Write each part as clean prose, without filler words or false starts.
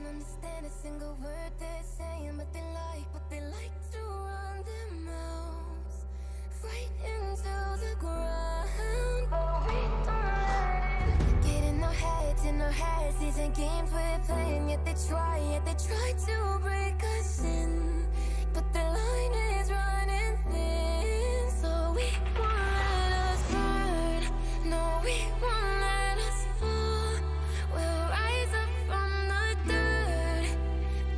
Understand a single word they're saying, but they like to run their mouths right into the ground. But we don't let it get in our heads. These ain't games we're playing, yet they try to break us in. But the line is running thin, so we won't let us burn. No, we won't let us fall. We'll rise up from the dirt,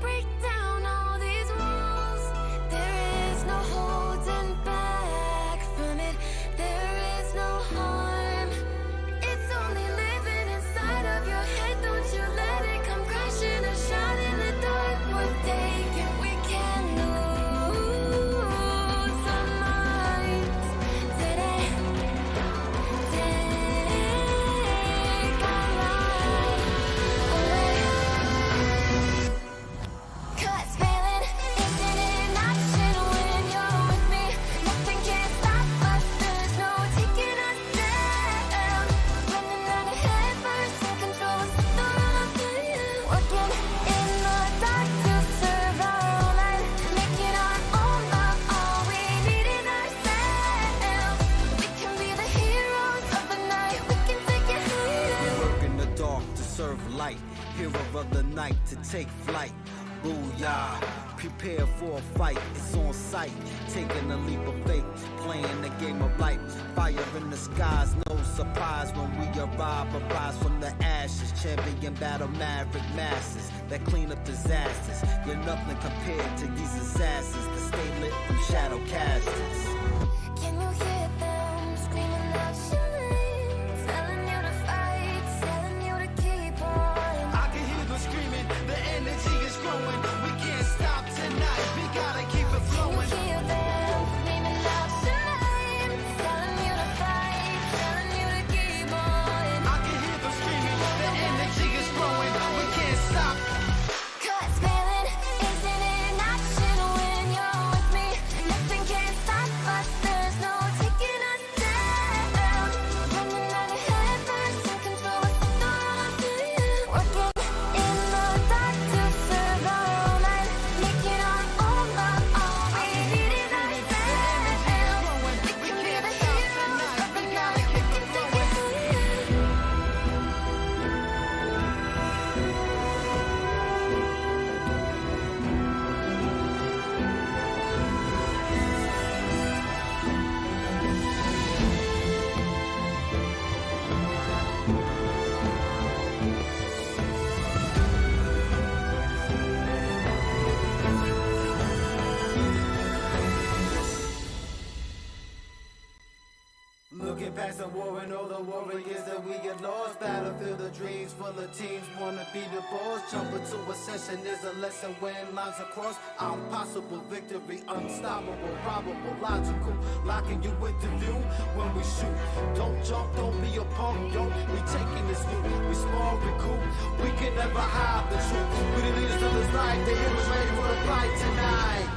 break down all these walls. There is no holding back from it. There is no harm. It's only living inside of your head. Don't you let it come crashing or shine in the dark. We're taking, we can't lose our minds today. Take our lives away. 'Cause failing isn't an option when you're with me. Nothing can stop us. There's no taking us down. Running out ahead first and control us with the fire. Working in the dark to serve our own life. Making our own love all we need in ourselves. We can be the heroes of the night. We can take it higher. Work in the dark to serve light, hero of the night to take flight. Booyah, prepare for a fight, it's on sight. Taking a leap of faith, playing the game of life. Fire in the skies, no surprise when we arrive. Arise from the ashes, champion battle maverick masses that clean up disasters. You're nothing compared to these assassins that stay lit from shadow casters. Can you hear them screaming out your name? Telling you to fight, telling you to keep on. I can hear them screaming, the energy is growing. We can't stop tonight, we gotta keep it Can you flowing. hear them screaming out your name? Telling you to fight, telling you to keep on. I can hear them screaming, the energy is growing. We can't stop. 'Cause failing isn't an option when you're with me. Nothing can stop us. There's no taking us down. Running out ahead first and control us with the fire. Working in the dark to serve our own life. Making our own love all we need in ourselves. We can be the heroes of the night. We can take it higher. Looking past the war and all the warriors that we get lost. Battlefield of dreams full of teams wanna be the boss. Jump into a session, there's a lesson when lines are crossed. Impossible victory, unstoppable, probable, logical. Locking you into view when we shoot. Don't jump, don't be a punk, don't be taking this loot. We small, we cool, we can never hide the truth. We the leaders of this life, the heroes ready for the fight tonight.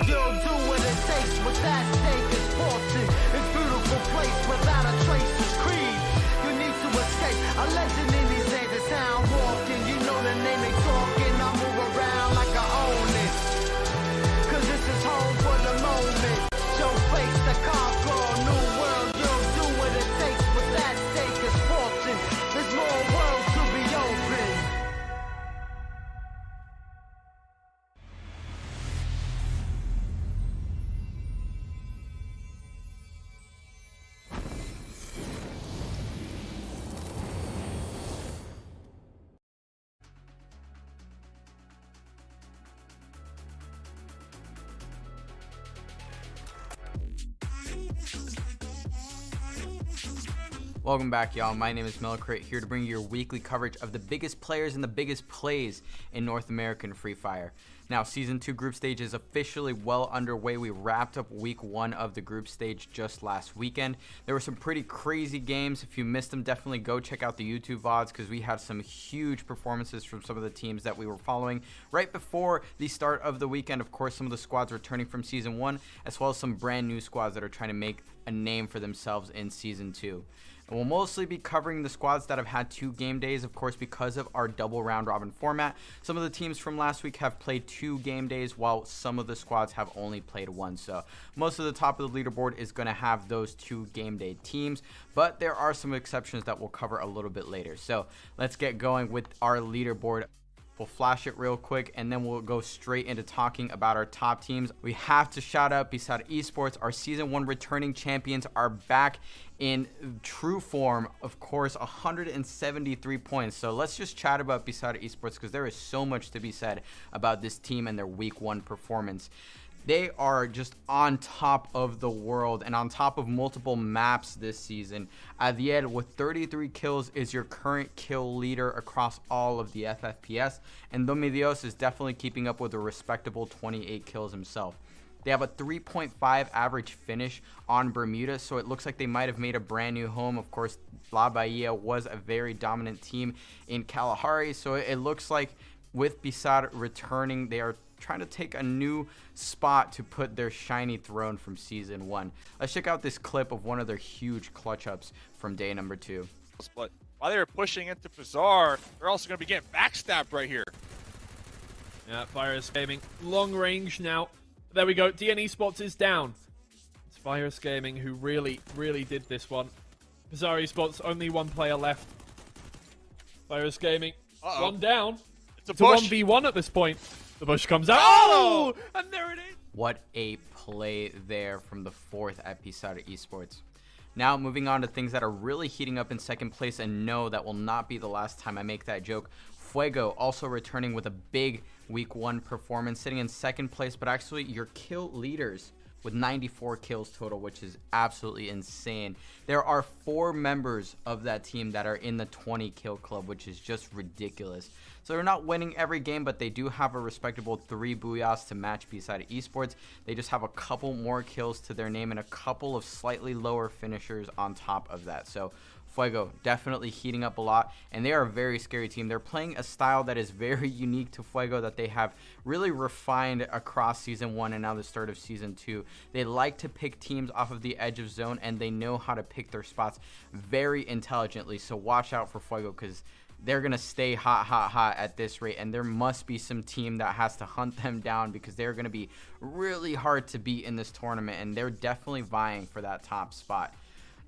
You'll do what it takes, what's at stake is fortune. It's beautiful place without a trace of creed. You need to escape, a legend in these days is sound walking. You know the name they talking, I move around like I own it. 'Cause this is home for the moment. Show face to conquer a new world. You'll do what it takes, what's at stake is fortune. There's more worlds to be open. Welcome back, y'all. My name is Melcrit, here to bring you your weekly coverage of the biggest players and the biggest plays in North American Free Fire. Now, Season 2 group stage is officially well underway. We wrapped up Week 1 of the group stage just last weekend. There were some pretty crazy games. If you missed them, definitely go check out the YouTube VODs because we had some huge performances from some of the teams that we were following right before the start of the weekend. Of course, some of the squads returning from Season 1, as well as some brand new squads that are trying to make a name for themselves in Season 2. And we'll mostly be covering the squads that have had 2 game days, of course, because of our double round robin format. Some of the teams from last week have played 2 game days, while some of the squads have only played 1. So most of the top of the leaderboard is going to have those 2 game day teams, but there are some exceptions that we'll cover a little bit later. So let's get going with our leaderboard. We'll flash it real quick, and then we'll go straight into talking about our top teams. We have to shout out Bisad Esports. Our Season 1 returning champions are back in true form. Of course, 173 points. So let's just chat about Bisad Esports, because there is so much to be said about this team and their Week 1 performance. They are just on top of the world and on top of multiple maps this season. Adiel, with 33 kills, is your current kill leader across all of the FFPS, and Domidios is definitely keeping up with a respectable 28 kills himself. They have a 3.5 average finish on Bermuda, so it looks like they might have made a brand new home. Of course, La Bahia was a very dominant team in Kalahari, so it looks like with Bisad returning, they are trying to take a new spot to put their shiny throne from Season 1. Let's check out this clip of one of their huge clutch ups from day number 2. But while they were pushing into Bizarre, they're also going to be getting backstabbed right here. Yeah, Virus Gaming, long range now. There we go, DN Esports is down. It's Virus Gaming who really did this one. Bizarre Esports, only 1 player left. Virus Gaming, 1 down. It's a It's push. a 1v1 at this point. The bush comes out. Oh! And there it is. What a play there from the 4th at Bisad Esports. Now moving on to things that are really heating up in second place, and no, that will not be the last time I make that joke. Fuego also returning with a big Week 1 performance, sitting in second place, but actually your kill leaders with 94 kills total, which is absolutely insane. There are 4 members of that team that are in the 20 kill club, which is just ridiculous. So they're not winning every game, but they do have a respectable 3 booyahs to match Bisad Esports. They just have a couple more kills to their name and a couple of slightly lower finishers on top of that. So Fuego definitely heating up a lot, and they are a very scary team. They're playing a style that is very unique to Fuego that they have really refined across Season 1 and now the start of Season 2. They like to pick teams off of the edge of zone, and they know how to pick their spots very intelligently. So watch out for Fuego, because they're going to stay hot at this rate, and there must be some team that has to hunt them down, because they're going to be really hard to beat in this tournament, and they're definitely vying for that top spot.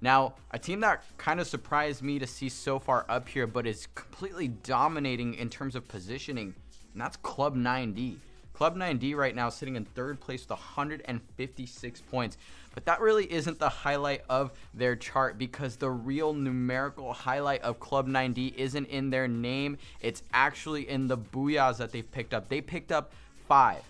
Now, a team that kind of surprised me to see so far up here, but is completely dominating in terms of positioning, and that's Club 9D. Club 9D right now sitting in 3rd place with 156 points. But that really isn't the highlight of their chart, because the real numerical highlight of Club 9D isn't in their name. It's actually in the booyahs that they've picked up. They picked up 5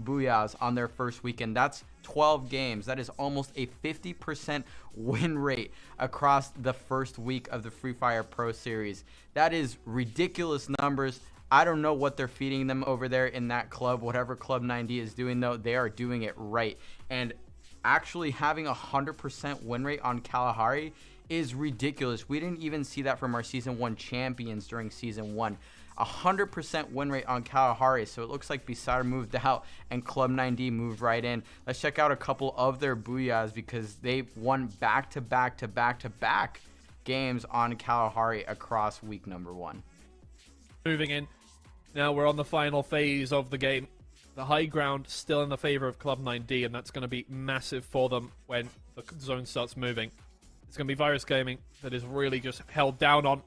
booyahs on their first weekend. That's 12 games. That is almost a 50% win rate across the first week of the Free Fire Pro Series. That is ridiculous numbers. I don't know what they're feeding them over there in that club. Whatever Club 9D is doing, though, they are doing it right. And actually having a 100% win rate on Kalahari is ridiculous. We didn't even see that from our Season 1 champions during Season 1. 100% win rate on Kalahari, so it looks like Bisad moved out and Club 9D moved right in. Let's check out a couple of their booyahs, because they won back-to-back games on Kalahari across week number 1. Moving in. Now we're on the final phase of the game. The high ground still in the favor of Club 9D, and that's going to be massive for them when the zone starts moving. It's going to be Virus Gaming that is really just held down on,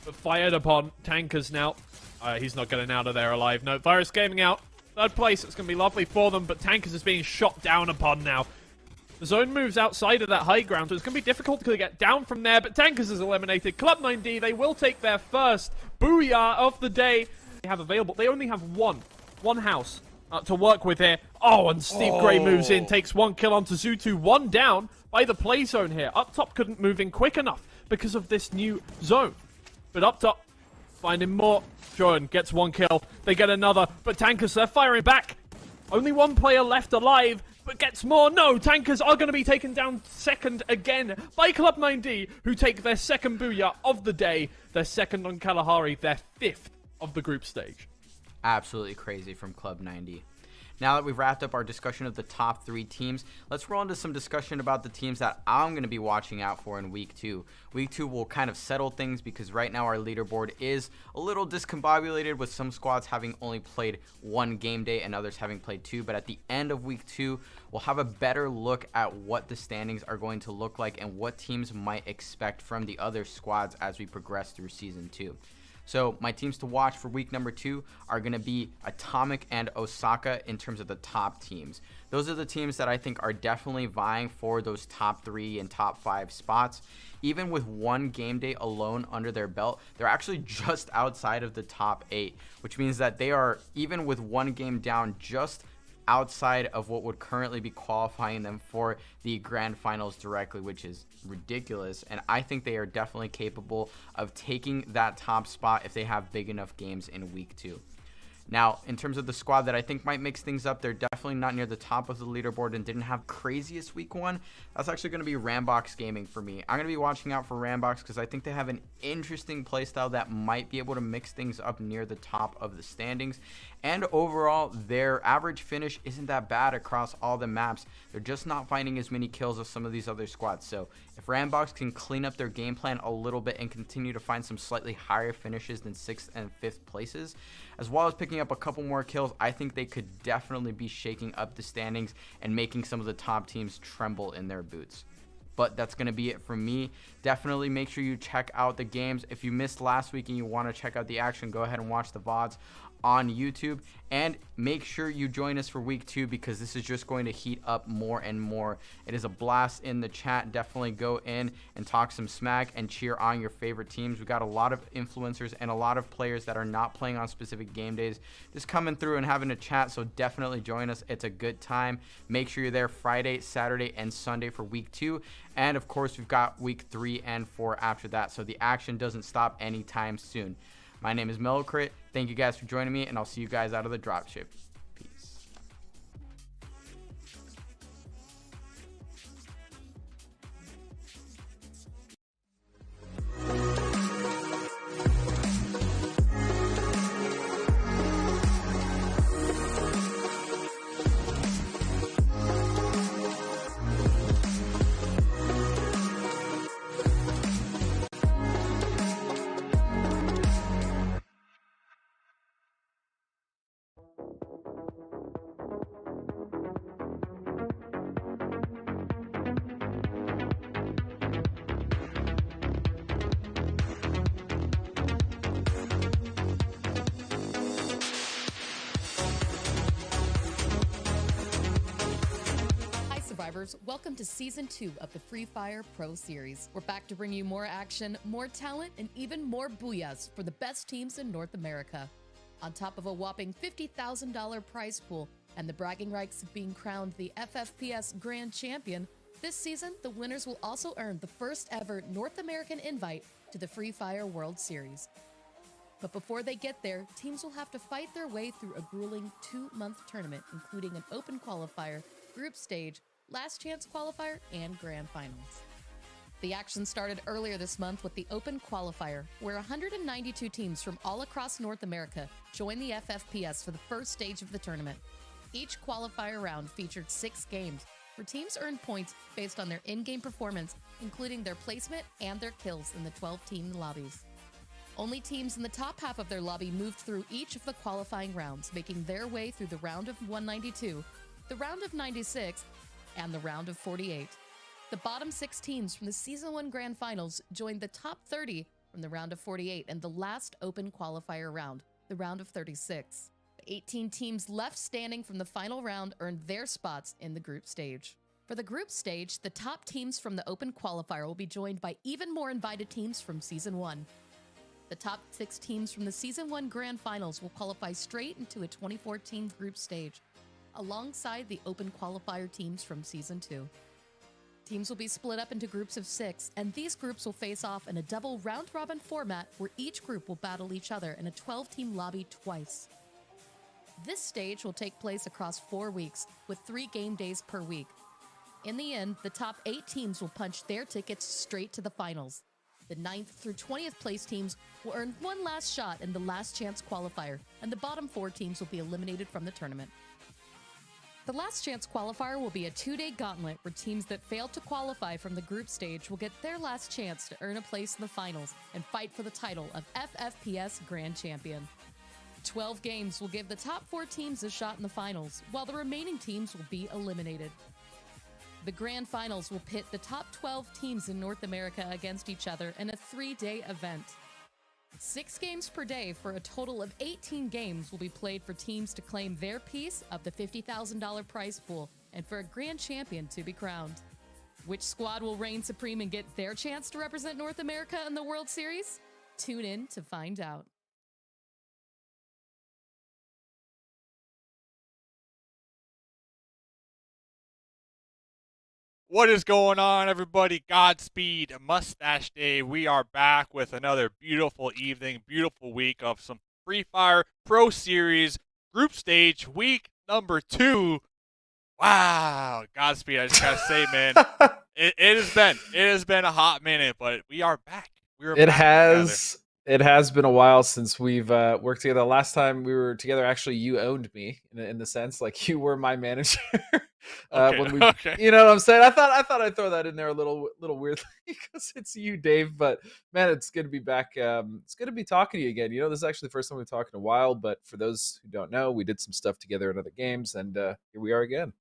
but fired upon. Tankers now. He's not getting out of there alive. No, Virus Gaming out. 3rd place. It's going to be lovely for them, but Tankers is being shot down upon now. The zone moves outside of that high ground, so it's going to be difficult to get down from there, but Tankers is eliminated. Club 9D, they will take their first booyah of the day. They have available. They only have one house to work with here. Oh, and Steve Gray moves in, takes 1 kill onto Zutu. 1 down by the play zone here. Up top couldn't move in quick enough because of this new zone. But up top, finding more. Jordan gets 1 kill. They get another, but Tankers, they're firing back. Only 1 player left alive, but gets more. No, Tankers are going to be taken down second again by Club 9D, who take their 2nd booyah of the day. Their 2nd on Kalahari, their 5th of the group stage. Absolutely crazy from Club 9D. Now that we've wrapped up our discussion of the top 3 teams, let's roll into some discussion about the teams that I'm going to be watching out for in Week 2. Week 2 will kind of settle things because right now our leaderboard is a little discombobulated, with some squads having only played 1 game day and others having played 2. But at the end of Week 2, we'll have a better look at what the standings are going to look like and what teams might expect from the other squads as we progress through Season 2. So my teams to watch for week number 2 are going to be Atomic and Osaka in terms of the top teams. Those are the teams that I think are definitely vying for those top 3 and top 5 spots. Even with 1 game day alone under their belt, they're actually just outside of the top 8, which means that they are, even with 1 game down, just outside of what would currently be qualifying them for the grand finals directly, which is ridiculous. And I think they are definitely capable of taking that top spot if they have big enough games in week 2. Now, in terms of the squad that I think might mix things up, they're definitely not near the top of the leaderboard and didn't have craziest week 1. That's actually going to be Rambox Gaming for me. I'm going to be watching out for Rambox because I think they have an interesting playstyle that might be able to mix things up near the top of the standings. And overall, their average finish isn't that bad across all the maps. They're just not finding as many kills as some of these other squads. So if Rambox can clean up their game plan a little bit and continue to find some slightly higher finishes than 6th and 5th places, as well as picking up a couple more kills, I think they could definitely be shaking up the standings and making some of the top teams tremble in their boots. But that's going to be it from me. Definitely make sure you check out the games. If you missed last week and you want to check out the action, go ahead and watch the VODs on YouTube, and make sure you join us for week 2 because this is just going to heat up more and more. It is a blast in the chat. Definitely go in and talk some smack and cheer on your favorite teams. We got a lot of influencers and a lot of players that are not playing on specific game days just coming through and having a chat, so definitely join us. It's a good time. Make sure you're there Friday, Saturday, and Sunday for week 2, and of course we've got week 3 and 4 after that, so the action doesn't stop anytime soon. My name is Wk2. Thank you guys for joining me, and I'll see you guys out of the dropship. Peace. Survivors, welcome to Season 2 of the Free Fire Pro Series. We're back to bring you more action, more talent, and even more booyahs for the best teams in North America. On top of a whopping $50,000 prize pool and the bragging rights of being crowned the FFPS Grand Champion, this season the winners will also earn the first ever North American invite to the Free Fire World Series. But before they get there, teams will have to fight their way through a grueling 2-month tournament, including an open qualifier, group stage, last chance qualifier, and grand finals. The action started earlier this month with the open qualifier, where 192 teams from all across North America joined the FFPS for the first stage of the tournament. Each qualifier round featured 6 games, where teams earned points based on their in-game performance, including their placement and their kills in the 12-team lobbies. Only teams in the top half of their lobby moved through each of the qualifying rounds, making their way through the round of 192, the round of 96, and the round of 48. The bottom 6 teams from the Season 1 Grand Finals joined the top 30 from the round of 48 and the last open qualifier round, the round of 36. The 18 teams left standing from the final round earned their spots in the group stage. For the group stage, the top teams from the open qualifier will be joined by even more invited teams from Season 1. The top 6 teams from the Season 1 Grand Finals will qualify straight into a 24-team group stage, alongside the open qualifier teams from Season 2. Teams will be split up into groups of 6, and these groups will face off in a double round-robin format where each group will battle each other in a 12-team lobby twice. This stage will take place across 4 weeks, with 3 game days per week. In the end, the top 8 teams will punch their tickets straight to the finals. The 9th through 20th place teams will earn one last shot in the last chance qualifier, and the bottom 4 teams will be eliminated from the tournament. The Last Chance Qualifier will be a 2-day gauntlet where teams that fail to qualify from the group stage will get their last chance to earn a place in the finals and fight for the title of FFPS Grand Champion. 12 games will give the top 4 teams a shot in the finals, while the remaining teams will be eliminated. The Grand Finals will pit the top 12 teams in North America against each other in a 3-day event. 6 games per day for a total of 18 games will be played for teams to claim their piece of the $50,000 prize pool and for a grand champion to be crowned. Which squad will reign supreme and get their chance to represent North America in the World Series? Tune in to find out. What is going on, everybody? Godspeed, Mustache Day. We are back with another beautiful evening, beautiful week of some Free Fire Pro Series group stage, week number 2. Wow, Godspeed. I just gotta say, man, it has been a hot minute, but we are back. It has been a while since we've worked together. Last time we were together, actually, you owned me in the sense like you were my manager. Okay. You know what I'm saying? I thought I'd throw that in there a little weirdly because it's you, Dave. But man, it's good to be back. It's good to be talking to you again. You know, this is actually the first time we've talked in a while. But for those who don't know, we did some stuff together in other games, and here we are again.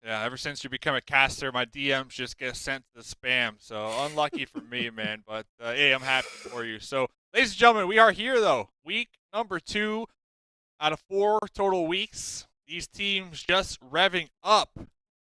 Yeah, ever since you become a caster, my DMs just get sent to the spam. So unlucky for me, man. But hey, I'm happy for you. So, ladies and gentlemen, we are here though. Week number 2 out of 4 total weeks. These teams just revving up.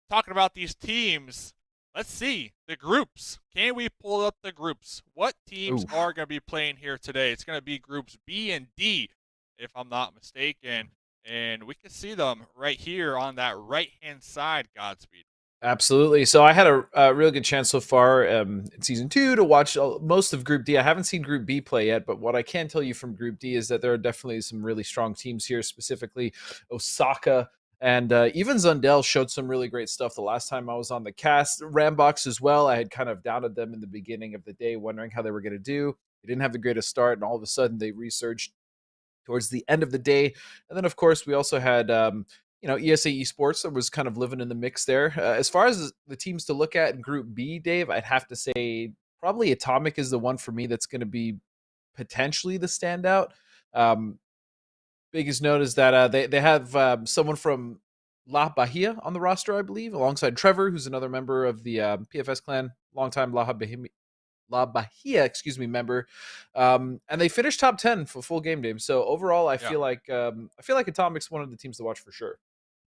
Talking about these teams, let's see the groups. Can we pull up the groups? What teams are going to be playing here today? It's going to be groups B and D, if I'm not mistaken. And we can see them right here on that right-hand side, Godspeed. Absolutely. So I had a really good chance so far in Season 2 to watch most of Group D. I haven't seen Group B play yet, but what I can tell you from Group D is that there are definitely some really strong teams here, specifically Osaka. And even Zundel showed some really great stuff the last time I was on the cast. Rambox as well. I had kind of doubted them in the beginning of the day, wondering how they were going to do. They didn't have the greatest start, and all of a sudden they resurged towards the end of the day. And then, of course, we also had ESA Esports that was kind of living in the mix there. As far as the teams to look at in Group B, Dave, I'd have to say probably Atomic is the one for me that's going to be potentially the standout. Biggest note is that they have someone from La Bahia on the roster, I believe, alongside Trevor, who's another member of the PFS clan, longtime La Bahia, member, and they finished top 10 for full game, Dave. So overall, I feel like Atomic's one of the teams to watch for sure.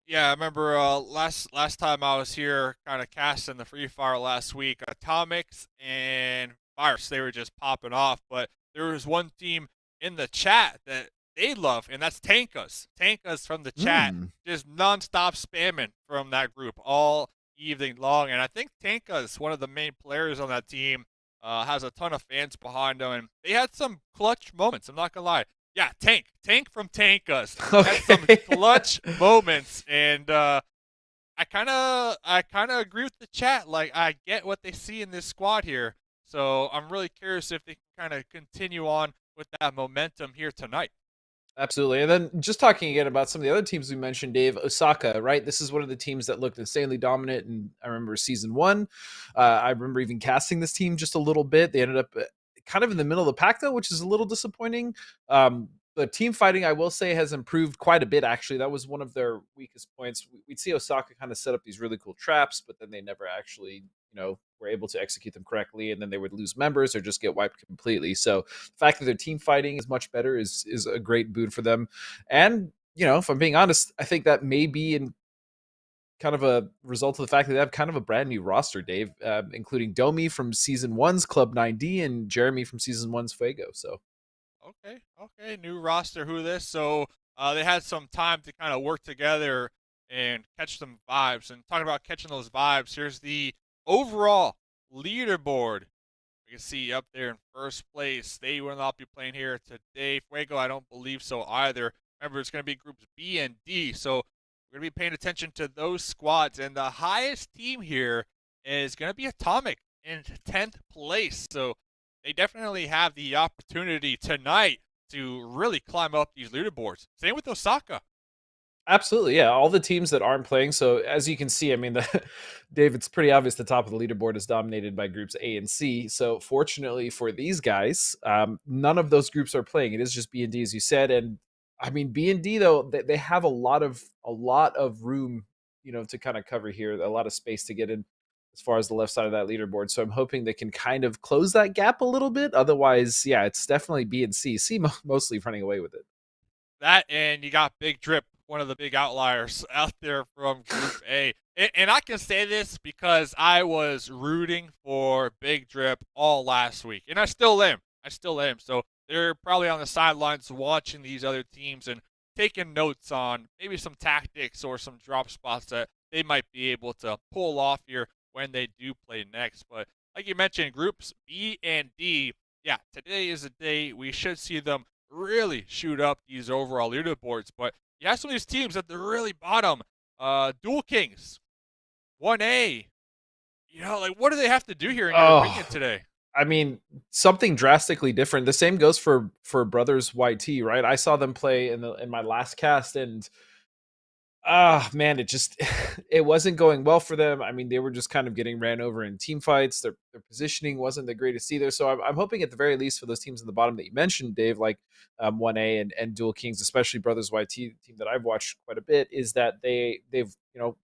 Yeah, I remember last time I was here, kind of casting the Free Fire last week. Atomics and Virus, they were just popping off. But there was one team in the chat that they love, and that's Tankas. Tankas from the chat, just nonstop spamming from that group all evening long. And I think Tankas, one of the main players on that team, has a ton of fans behind them, and they had some clutch moments. I'm not gonna lie. Yeah, Tank from Tankas had some clutch moments, and I kind of agree with the chat. Like, I get what they see in this squad here, so I'm really curious if they can kind of continue on with that momentum here tonight. Absolutely. And then just talking again about some of the other teams we mentioned, Dave, Osaka, right? This is one of the teams that looked insanely dominant. And I remember Season 1. I remember even casting this team just a little bit. They ended up kind of in the middle of the pack, though, which is a little disappointing. The team fighting, I will say, has improved quite a bit, actually. That was one of their weakest points. We'd see Osaka kind of set up these really cool traps, but then they never actually, were able to execute them correctly, and then they would lose members or just get wiped completely. So the fact that their team fighting is much better is a great boon for them. And, if I'm being honest, I think that may be in kind of a result of the fact that they have kind of a brand new roster, Dave, including Domi from Season 1's Club 9D and Jeremy from Season 1's Fuego. So Okay, new roster. Who this? So they had some time to kind of work together and catch some vibes. And talking about catching those vibes, here's the overall leaderboard. We can see up there in first place. They will not be playing here today. Fuego, I don't believe so either. Remember, it's going to be groups B and D, so we're going to be paying attention to those squads. And the highest team here is going to be Atomic in 10th place. So they definitely have the opportunity tonight to really climb up these leaderboards. Same with Osaka. Absolutely, yeah. All the teams that aren't playing. So as you can see, I mean, Dave, it's pretty obvious the top of the leaderboard is dominated by groups A and C. So fortunately for these guys, none of those groups are playing. It is just B and D, as you said. And I mean, B and D though, they have a lot of room, to kind of cover here, a lot of space to get in as far as the left side of that leaderboard. So I'm hoping they can kind of close that gap a little bit. Otherwise, yeah, it's definitely B and C. C mostly running away with it. That, and you got Big Drip, one of the big outliers out there from Group A. And I can say this because I was rooting for Big Drip all last week, and I still am. So they're probably on the sidelines watching these other teams and taking notes on maybe some tactics or some drop spots that they might be able to pull off here when they do play next. But like you mentioned, groups B and D, yeah, today is the day we should see them really shoot up these overall leaderboards. But you have some of these teams at the really bottom. Dual Kings, 1A. Like, what do they have to do here in your opinion today? I mean, something drastically different. The same goes for Brothers YT, right? I saw them play in my last cast, and man, it just it wasn't going well for them. I mean, they were just kind of getting ran over in team fights. Their positioning wasn't the greatest either. So I'm hoping at the very least for those teams in the bottom that you mentioned, Dave, like 1A and Dual Kings, especially Brothers YT, the team that I've watched quite a bit, is that they've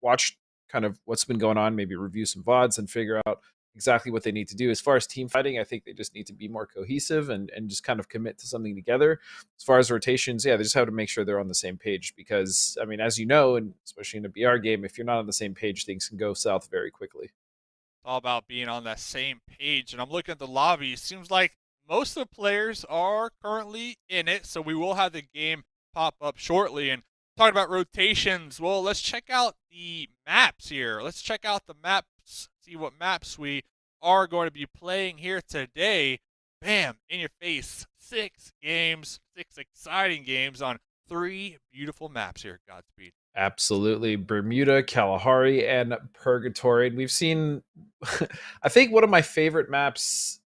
watched kind of what's been going on, maybe review some VODs and figure out exactly what they need to do. As far as team fighting, I think they just need to be more cohesive and just kind of commit to something together. As far as rotations, yeah, they just have to make sure they're on the same page because, I mean, as you know, and especially in a BR game, if you're not on the same page, things can go south very quickly. It's all about being on that same page. And I'm looking at the lobby. It seems like most of the players are currently in it, so we will have the game pop up shortly. And talking about rotations, well, let's check out the maps here. Let's check out the maps, see what maps we are going to be playing here today. Bam, in your face. 6 games, 6 exciting games on 3 beautiful maps here at Godspeed. Absolutely. Bermuda, Kalahari, and Purgatory. And we've seen, I think one of my favorite maps,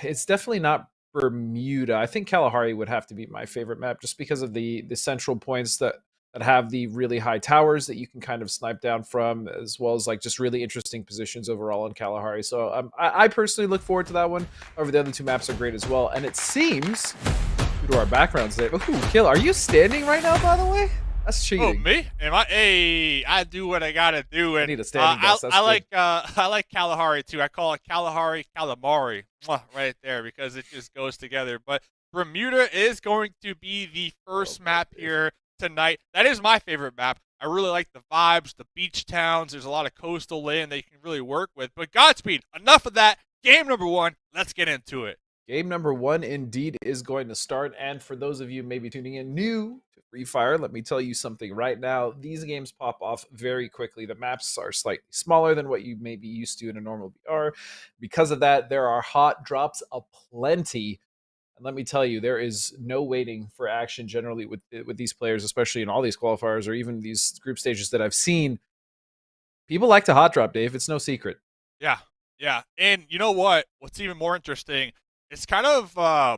it's definitely not Bermuda. I think Kalahari would have to be my favorite map just because of the central points that have the really high towers that you can kind of snipe down from, as well as like just really interesting positions overall in Kalahari. So I personally look forward to that one. However, the other 2 maps are great as well. And it seems, due to our backgrounds, Dave, Kill, are you standing right now, by the way? That's cheating. Oh, me? Am I? Hey, I do what I gotta do. And I need a standing desk. I like Kalahari too. I call it Kalahari Calamari right there because it just goes together. But Bermuda is going to be the first map here tonight. That is my favorite map. I really like the vibes, the beach towns. There's a lot of coastal land that you can really work with. But Godspeed, enough of that. Game number 1. Let's get into it. Game number 1 indeed is going to start. And for those of you maybe tuning in new to Free Fire, let me tell you something right now. These games pop off very quickly. The maps are slightly smaller than what you may be used to in a normal BR. Because of that, there are hot drops aplenty. And let me tell you, there is no waiting for action generally with these players, especially in all these qualifiers or even these group stages that I've seen. People like to hot drop, Dave. It's no secret. Yeah. And you know what? What's even more interesting, it's kind of, I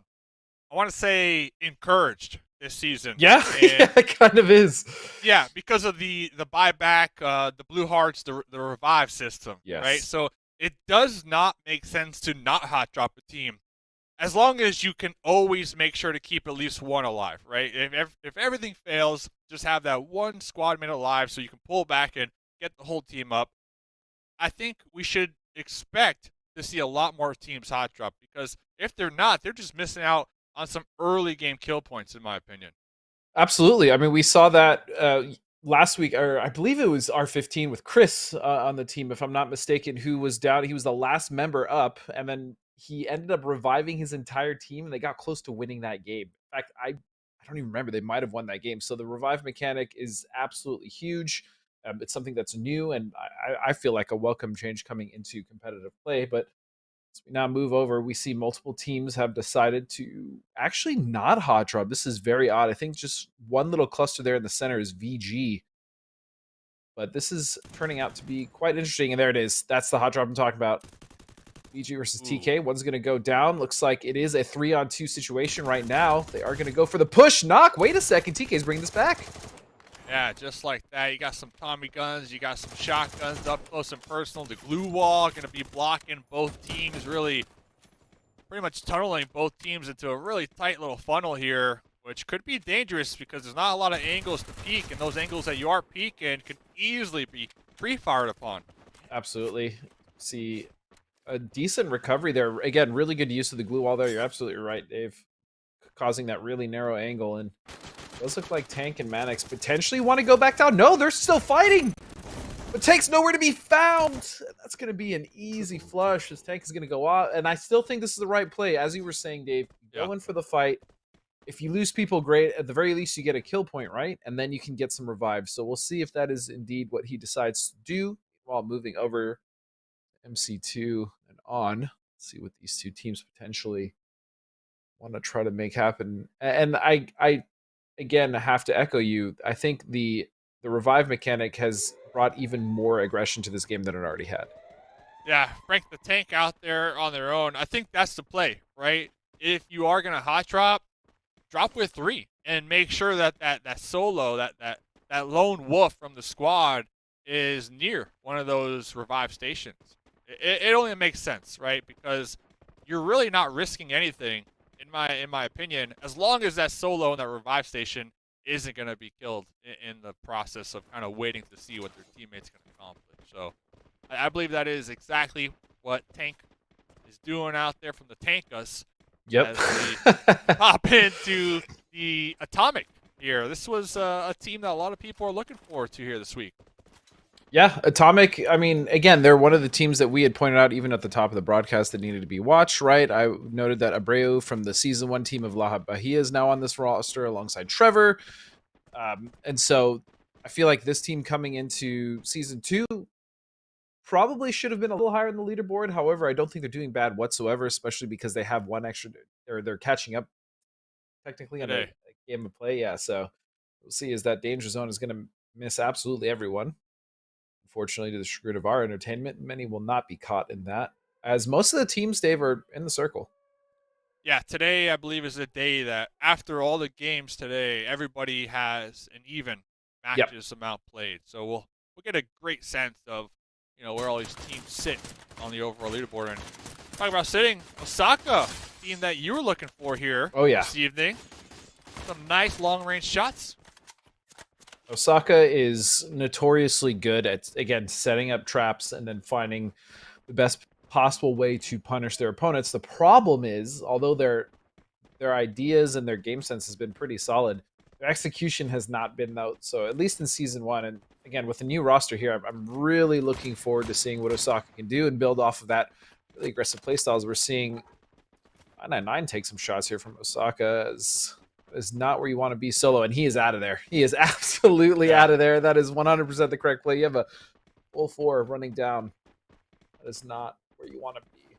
want to say, encouraged this season. Yeah, yeah, it kind of is. Yeah, because of the buyback, the Blue Hearts, the revive system, yes. Right? So it does not make sense to not hot drop a team, as long as you can always make sure to keep at least one alive, right? If everything fails, just have that one squad mate alive so you can pull back and get the whole team up. I think we should expect to see a lot more teams hot drop, because if they're not, they're just missing out on some early game kill points, in my opinion. Absolutely. I mean, we saw that last week, or I believe it was R15 with Chris on the team, if I'm not mistaken, who was down. He was the last member up, and then he ended up reviving his entire team, and they got close to winning that game. In fact, I don't even remember. They might have won that game. So the revive mechanic is absolutely huge. It's something that's new, and I feel like a welcome change coming into competitive play. But as we now move over, we see multiple teams have decided to actually not hot drop. This is very odd. I think just one little cluster there in the center is VG. But this is turning out to be quite interesting. And there it is. That's the hot drop I'm talking about. VG versus TK. One's going to go down. Looks like it is a 3-on-2 situation right now. They are going to go for the push knock. Wait a second. TK's bringing this back. Yeah, just like that. You got some Tommy guns, you got some shotguns up close and personal. The glue wall going to be blocking both teams, really pretty much tunneling both teams into a really tight little funnel here, which could be dangerous because there's not a lot of angles to peek, and those angles that you are peeking could easily be pre-fired upon. Absolutely. See a decent recovery there. Again, really good use of the glue wall there. You're absolutely right, Dave. Causing that really narrow angle, and it does look like Tank and Mannix potentially want to go back down. No, they're still fighting. But Tank's nowhere to be found. That's going to be an easy flush as Tank is going to go out. And I still think this is the right play. As you were saying, Dave, go in for the fight. If you lose people, great. At the very least, you get a kill point, right? And then you can get some revives. So we'll see if that is indeed what he decides to do while moving over MC2 and on. Let's see what these two teams potentially want to try to make happen. And I again have to echo you. I think the revive mechanic has brought even more aggression to this game than it already had. Yeah, Frank the Tank out there on their own. I think that's the play, right? If you are gonna hot drop with 3 and make sure that solo, that lone wolf from the squad is near one of those revive stations. It only makes sense, right? Because you're really not risking anything, in my opinion, as long as that solo and that revive station isn't going to be killed in the process of kind of waiting to see what their teammates can accomplish. So I believe that is exactly what Tank is doing out there from the Tankus. Yep. As we hop into the Atomic here. This was a team that a lot of people are looking forward to here this week. Yeah, Atomic, I mean, again, they're one of the teams that we had pointed out even at the top of the broadcast that needed to be watched, right? I noted that Abreu from the Season 1 team of La Bahia is now on this roster alongside Trevor. And so I feel like this team coming into Season 2 probably should have been a little higher in the leaderboard. However, I don't think they're doing bad whatsoever, especially because they have one extra, or they're catching up technically on a game of play. Yeah, so we'll see as that danger zone is going to miss absolutely everyone. Unfortunately, to the chagrin of our entertainment, many will not be caught in that, as most of the teams, Dave, are in the circle. Yeah, today I believe is a day that after all the games today, everybody has an even matches amount played. So we'll get a great sense of where all these teams sit on the overall leaderboard. And talking about sitting, Osaka, team that you were looking for here this evening. Some nice long range shots. Osaka is notoriously good at, again, setting up traps and then finding the best possible way to punish their opponents. The problem is, although their ideas and their game sense has been pretty solid, their execution has not been out. So at least in Season 1, and again, with the new roster here, I'm really looking forward to seeing what Osaka can do and build off of that really aggressive playstyles. We're seeing 999 take some shots here from Osaka is not where you want to be solo, and he is out of there. He is absolutely out of there. That is 100% the correct play. You have a full 4 running down. That is not where you want to be.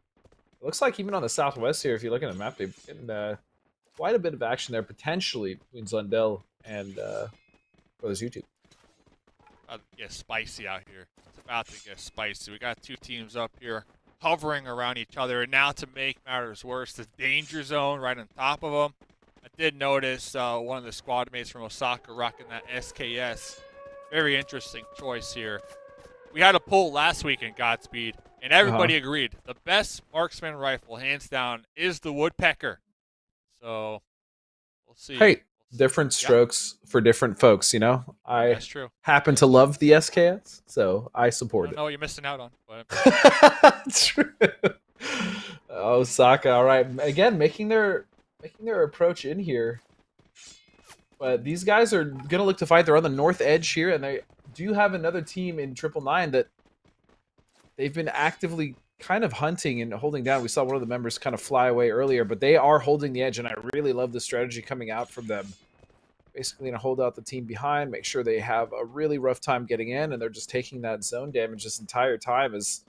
It looks like even on the southwest here, if you look at the map, they've getting quite a bit of action there, potentially between Zundel and Brothers YouTube. About to get spicy out here. It's about to get spicy. We got 2 teams up here hovering around each other, and now to make matters worse, the danger zone right on top of them. I did notice one of the squad mates from Osaka rocking that SKS. Very interesting choice here. We had a poll last week in Godspeed, and everybody agreed. The best marksman rifle, hands down, is the Woodpecker. So, we'll see. Hey, different strokes for different folks, That's true. Happen to love the SKS, so I support it. I don't know what you're missing out on. But True. Osaka, all right. Again, making their approach in here. But these guys are going to look to fight. They're on the north edge here, and they do have another team in 999 that they've been actively kind of hunting and holding down. We saw one of the members kind of fly away earlier, but they are holding the edge, and I really love the strategy coming out from them. Basically going to hold out the team behind, make sure they have a really rough time getting in, and they're just taking that zone damage this entire time. As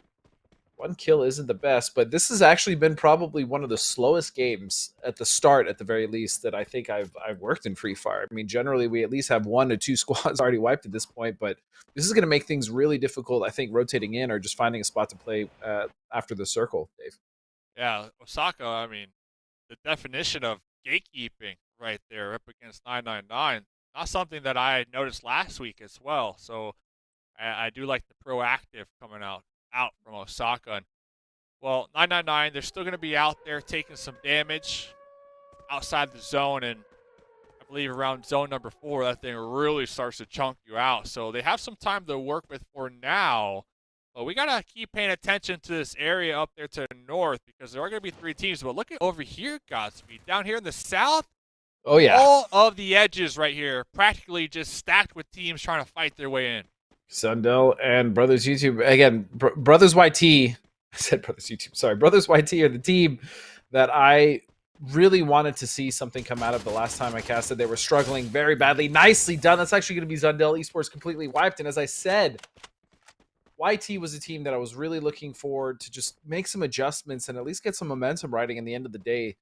one kill isn't the best, but this has actually been probably one of the slowest games at the start, at the very least, that I think I've worked in Free Fire. I mean, generally we at least have 1 to 2 squads already wiped at this point, but this is going to make things really difficult, I think, rotating in or just finding a spot to play after the circle, Dave. Yeah, Osaka, I mean, the definition of gatekeeping right there up against 999. not something that I noticed last week as well. So I do like the proactive coming out from Osaka. And, well, 999, they're still going to be out there taking some damage outside the zone, and I believe around zone number 4, that thing really starts to chunk you out. So they have some time to work with for now. But we got to keep paying attention to this area up there to the north because there are going to be 3 teams. But look at over here, Godspeed. Down here in the south, Oh, yeah. all of the edges right here practically just stacked with teams trying to fight their way in. Sundell and Brothers YouTube. Again, Brothers YT. I said Brothers YouTube. Sorry. Brothers YT are the team that I really wanted to see something come out of the last time I casted. They were struggling very badly. Nicely done. That's actually going to be Zundel Esports completely wiped. And as I said, YT was a team that I was really looking forward to just make some adjustments and at least get some momentum riding in the end of the day.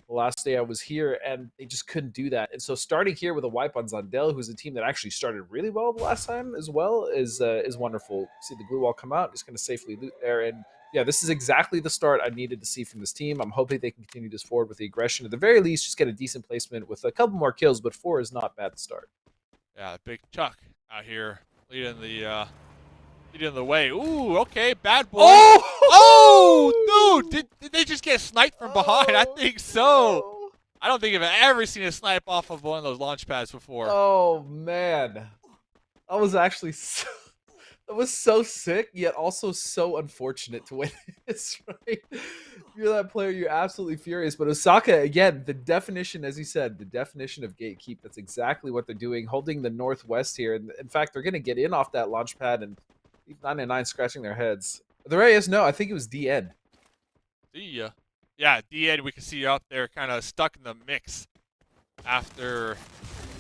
The last day I was here, and they just couldn't do that. And so starting here with a wipe on Zundel, who's a team that actually started really well the last time as well, is wonderful. See the glue wall come out, just going to safely loot there. And yeah, this is exactly the start I needed to see from this team. I'm hoping they can continue this forward with the aggression. At the very least, just get a decent placement with a couple more kills, but 4 is not bad to start. Yeah, Big Chuck out here leading the way. Ooh, okay, bad boy. Oh, dude, did they just get sniped from behind? I think so. I don't think I've ever seen a snipe off of one of those launch pads before. Oh, man. That was actually that was so sick, yet also so unfortunate to witness, right? You're that player, you're absolutely furious. But Osaka, again, the definition, as you said, the definition of gatekeep, that's exactly what they're doing, holding the northwest here. And in fact, they're going to get in off that launch pad and 999 scratching their heads. The Reyes, no, I think it was D-Ed. Yeah, D-Ed, we can see out there kind of stuck in the mix after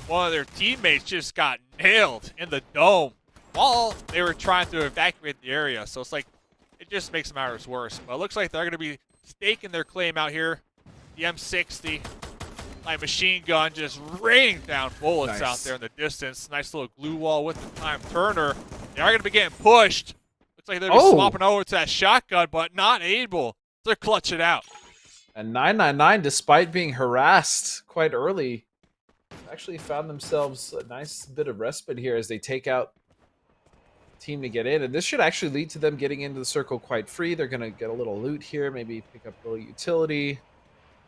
one of their teammates just got nailed in the dome while they were trying to evacuate the area. So it's like, it just makes matters worse. But it looks like they're going to be staking their claim out here. The M60, like machine gun, just raining down bullets out there in the distance. Nice little glue wall with the time turner. They are going to be getting pushed. Looks like they're just swapping over to that shotgun, but not able to clutch it out. And 999, despite being harassed quite early, actually found themselves a nice bit of respite here as they take out the team to get in. And this should actually lead to them getting into the circle quite free. They're going to get a little loot here, maybe pick up a little utility.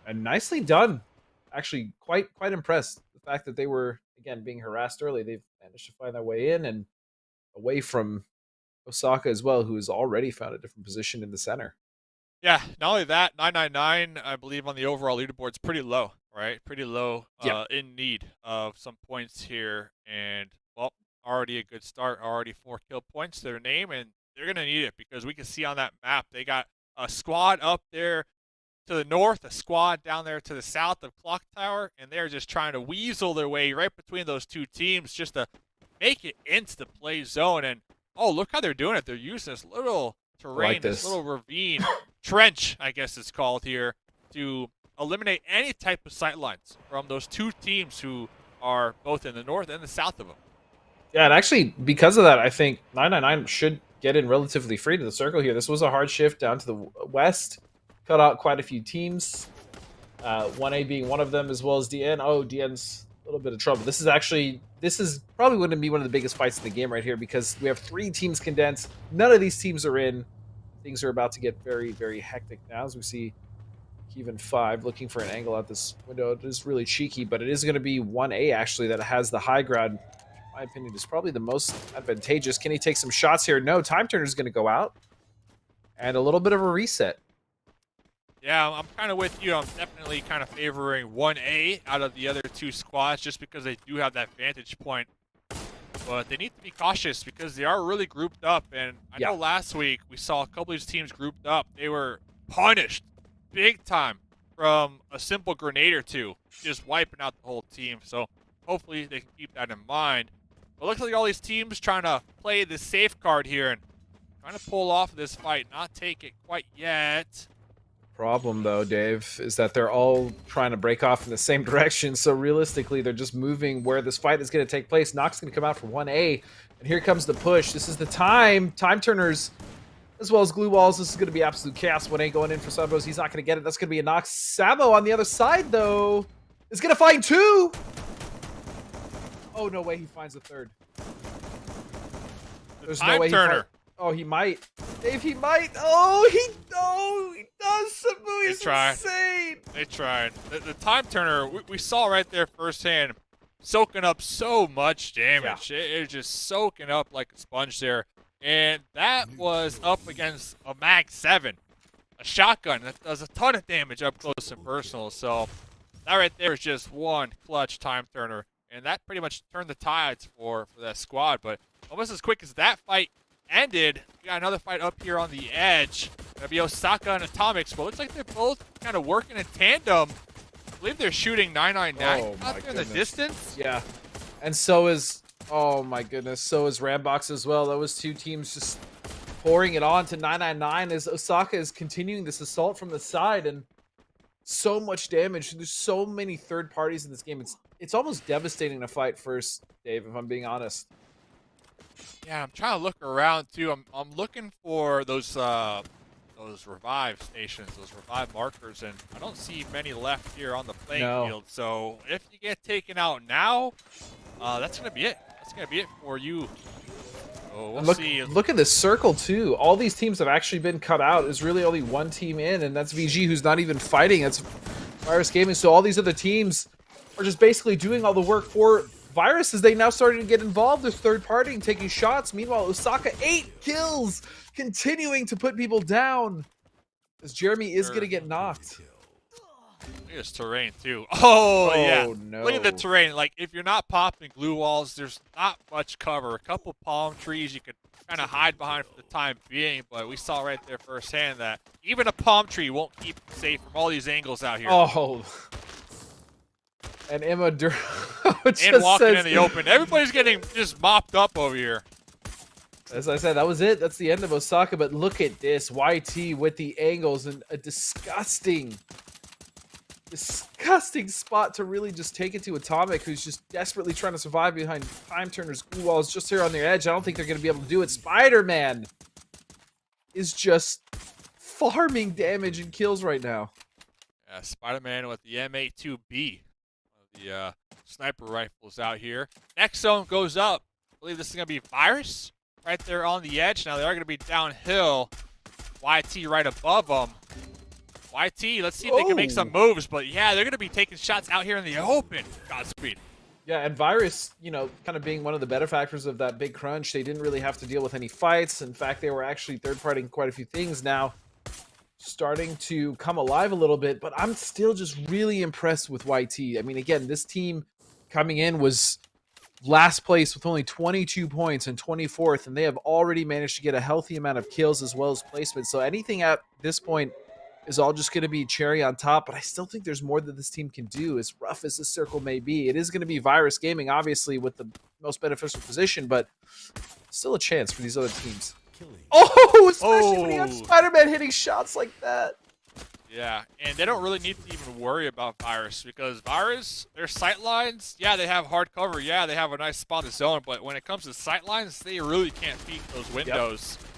And nicely done. Actually, quite impressed. The fact that they were, again, being harassed early, they've managed to find their way in and away from Osaka as well, who has already found a different position in the center. Yeah, not only that, 999, I believe on the overall leaderboard is pretty low, right? Pretty low, in need of some points here. And, well, already a good start, already 4 kill points to their name, and they're going to need it because we can see on that map they got a squad up there to the north, a squad down there to the south of Clock Tower, and they're just trying to weasel their way right between those two teams just to make it into the play zone. And, oh, look how they're doing it. They're using this little terrain, this little ravine, trench, I guess it's called here, to eliminate any type of sightlines from those two teams who are both in the north and the south of them. Yeah, and actually, because of that, I think 999 should get in relatively free to the circle here. This was a hard shift down to the west, cut out quite a few teams, 1A being one of them, as well as DN. Oh, DN's a little bit of trouble. This is probably going to be one of the biggest fights in the game right here because we have 3 teams condensed. None of these teams are in. Things are about to get very, very hectic now as we see Kevin 5 looking for an angle out this window. It is really cheeky, but it is going to be 1A actually that has the high ground. In my opinion, is probably the most advantageous. Can he take some shots here? No, Time Turner is going to go out. And a little bit of a reset. Yeah, I'm kind of with you. I'm definitely kind of favoring 1A out of the other 2 squads just because they do have that vantage point. But they need to be cautious because they are really grouped up. And I know last week we saw a couple of these teams grouped up. They were punished big time from a simple grenade or 2, just wiping out the whole team. So hopefully they can keep that in mind. But it looks like all these teams trying to play the safe card here and trying to pull off this fight, not take it quite yet. Problem though, Dave, is that they're all trying to break off in the same direction. So realistically, they're just moving where this fight is going to take place. Nox going to come out for 1A, and here comes the push. This is the time turners, as well as glue walls. This is going to be absolute chaos. 1A going in for Sunrose. He's not going to get it. That's going to be a Nox. Samo on the other side though is going to find 2. Oh, no way he finds a third. There's Time no way turner. Oh, he might. Dave, he might. Oh, he does. Sabu is tried. insane. They tried. The time turner, we saw right there firsthand, soaking up so much damage. Yeah. It is just soaking up like a sponge there. And that was up against a Mag 7, a shotgun that does a ton of damage up close and personal. So that right there is just one clutch time turner. And that pretty much turned the tides for that squad. But almost as quick as that fight ended, we got another fight up here on the edge. Gonna be Osaka and Atomics, but looks like they're both kind of working in tandem. I believe they're shooting 999 out there in the distance. Yeah. And so is, oh my goodness, so is Rambox as well. Those two teams just pouring it on to 999 as Osaka is continuing this assault from the side, and so much damage. There's so many third parties in this game. It's almost devastating to fight first, Dave, if I'm being honest. Yeah, I'm trying to look around too. I'm looking for those revive stations, those revive markers, and I don't see many left here on the playing field. So if you get taken out now, that's gonna be it. That's gonna be it for you. So we'll see. Look at this circle too. All these teams have actually been cut out. There's really only one team in, and that's VG, who's not even fighting. That's Virus Gaming. So all these other teams are just basically doing all the work for Virus as they now starting to get involved. They're third partying, taking shots. Meanwhile, Osaka 8 kills, continuing to put people down as Jeremy is going to get knocked. Look at this terrain too. Oh yeah. No. Look at the terrain. Like if you're not popping glue walls, there's not much cover. A couple palm trees you could kind of hide behind for the time being, but we saw right there firsthand that even a palm tree won't keep you safe from all these angles out here. Oh. And Emma and walking in the open. Everybody's getting just mopped up over here. As I said, that was it. That's the end of Osaka, but look at this. YT with the angles and a disgusting spot to really just take it to Atomic, who's just desperately trying to survive behind Time Turner's glue walls just here on their edge. I don't think they're going to be able to do it. Spider-Man is just farming damage and kills right now. Yeah, Spider-Man with the M82B. The sniper rifles out here. Next zone goes up. I believe this is going to be Virus right there on the edge. Now they are going to be downhill. YT right above them. YT, let's see if they can make some moves. But yeah, they're going to be taking shots out here in the open. Godspeed. Yeah, and Virus, you know, kind of being one of the better factors of that big crunch, they didn't really have to deal with any fights. In fact, they were actually third-partying quite a few things now. Starting to come alive a little bit, but I'm still just really impressed with YT. I mean, again, this team coming in was last place with only 22 points and 24th, and they have already managed to get a healthy amount of kills as well as placements. So anything at this point is all just going to be cherry on top, but I still think there's more that this team can do, as rough as this circle may be. It is going to be Virus Gaming, obviously, with the most beneficial position, but still a chance for these other teams. Oh, especially when you have Spider-Man hitting shots like that. Yeah, and they don't really need to even worry about Virus, because Virus, their sight lines, yeah, they have hard cover. Yeah, they have a nice spot in the zone, but when it comes to sight lines, they really can't beat those windows. Yep.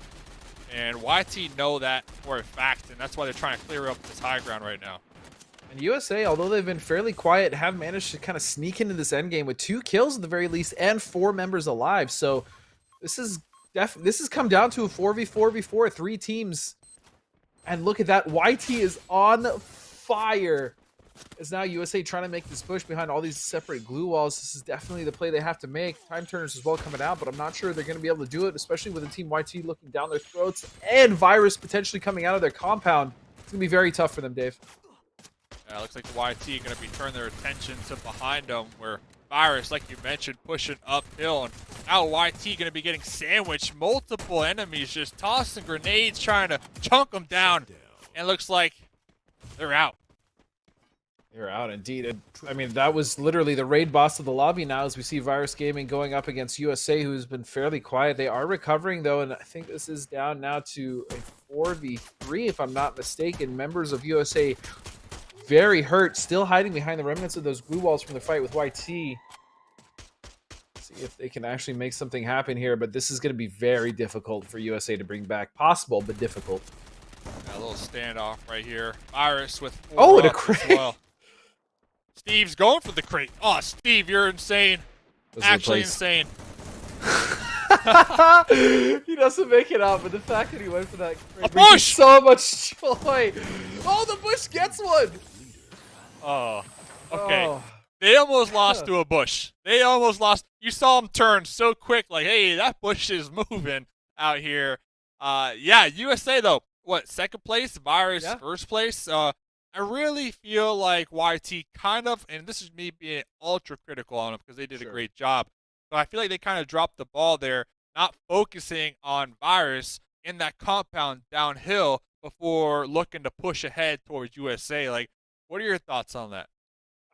And YT know that for a fact, and that's why they're trying to clear up this high ground right now. And USA, although they've been fairly quiet, have managed to kind of sneak into this endgame with 2 kills at the very least and 4 members alive. So this has come down to a 4v4 before 3 teams. And look at that. YT is on fire. As now USA trying to make this push behind all these separate glue walls. This is definitely the play they have to make. Time Turners as well coming out, but I'm not sure they're going to be able to do it, especially with the team YT looking down their throats and Virus potentially coming out of their compound. It's going to be very tough for them, Dave. Yeah, looks like the YT going to be turning their attention to behind them, where Virus, like you mentioned, pushing uphill, and now YT going to be getting sandwiched. Multiple enemies just tossing grenades, trying to chunk them down, and looks like they're out. They're out indeed. I mean, that was literally the raid boss of the lobby now, as we see Virus Gaming going up against USA, who's been fairly quiet. They are recovering, though, and I think this is down now to a 4v3, if I'm not mistaken. Members of USA very hurt, still hiding behind the remnants of those glue walls from the fight with YT. See if they can actually make something happen here, but this is going to be very difficult for USA to bring back. Possible, but difficult. Yeah, a little standoff right here. Virus with 4 and a up crate. as well. Steve's going for the crate. Oh, Steve, you're insane. Was actually replaced. insane. He doesn't make it out, but the fact that he went for that A brings me bush! so much joy. Oh, the bush gets one. Oh, okay. Oh. They almost lost to a bush. They almost lost. You saw them turn so quick, like, hey, that bush is moving out here. Yeah, USA, though, what, second place? Virus, Yeah. first place? I really feel like YT kind of, and this is me being ultra critical on them because they did a great job, but I feel like they kind of dropped the ball there, not focusing on Virus in that compound downhill before looking to push ahead towards USA. Like, what are your thoughts on that?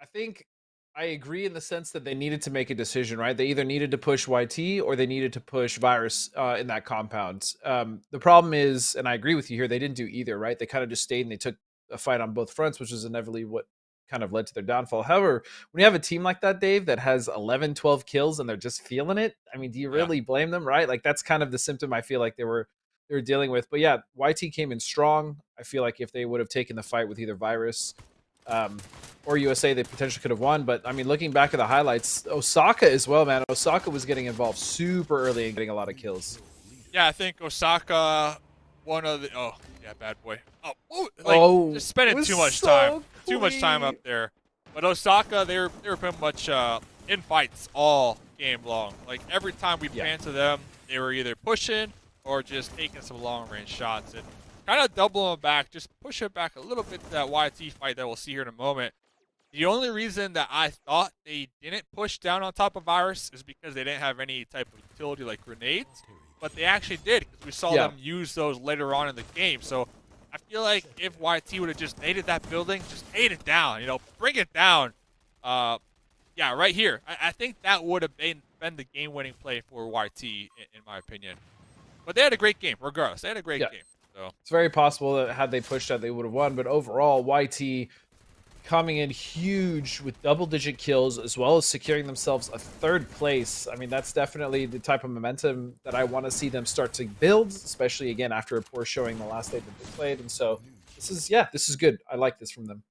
I think I agree in the sense that they needed to make a decision, right? They either needed to push YT or they needed to push Virus in that compound. The problem is, and I agree with you here, they didn't do either, right? They kind of just stayed and they took a fight on both fronts, which is inevitably what kind of led to their downfall. However, when you have a team like that, Dave, that has 11, 12 kills and they're just feeling it, I mean, do you really blame them, right? Like that's kind of the symptom I feel like they were dealing with. But yeah, YT came in strong. I feel like if they would have taken the fight with either Virus or USA, they potentially could have won. But I mean, looking back at the highlights, Osaka as well, man. Osaka was getting involved super early and getting a lot of kills. Yeah, I think Osaka, one of the bad boy. Just spending too much time up there. But Osaka, they were pretty much in fights all game long. Like every time we pan to them, they were either pushing or just taking some long range shots and kind of double them back, just push it back a little bit to that YT fight that we'll see here in a moment. The only reason that I thought they didn't push down on top of Virus is because they didn't have any type of utility like grenades, but they actually did because we saw them use those later on in the game. So I feel like if YT would have just naded that building, just ate it down, bring it down. Right here. I think that would have been the game-winning play for YT, in my opinion. But they had a great game, regardless. They had a great game. So it's very possible that had they pushed that, they would have won. But overall, YT coming in huge with double-digit kills, as well as securing themselves a third place. I mean, that's definitely the type of momentum that I want to see them start to build, especially, again, after a poor showing the last day that they played. And so this is good. I like this from them.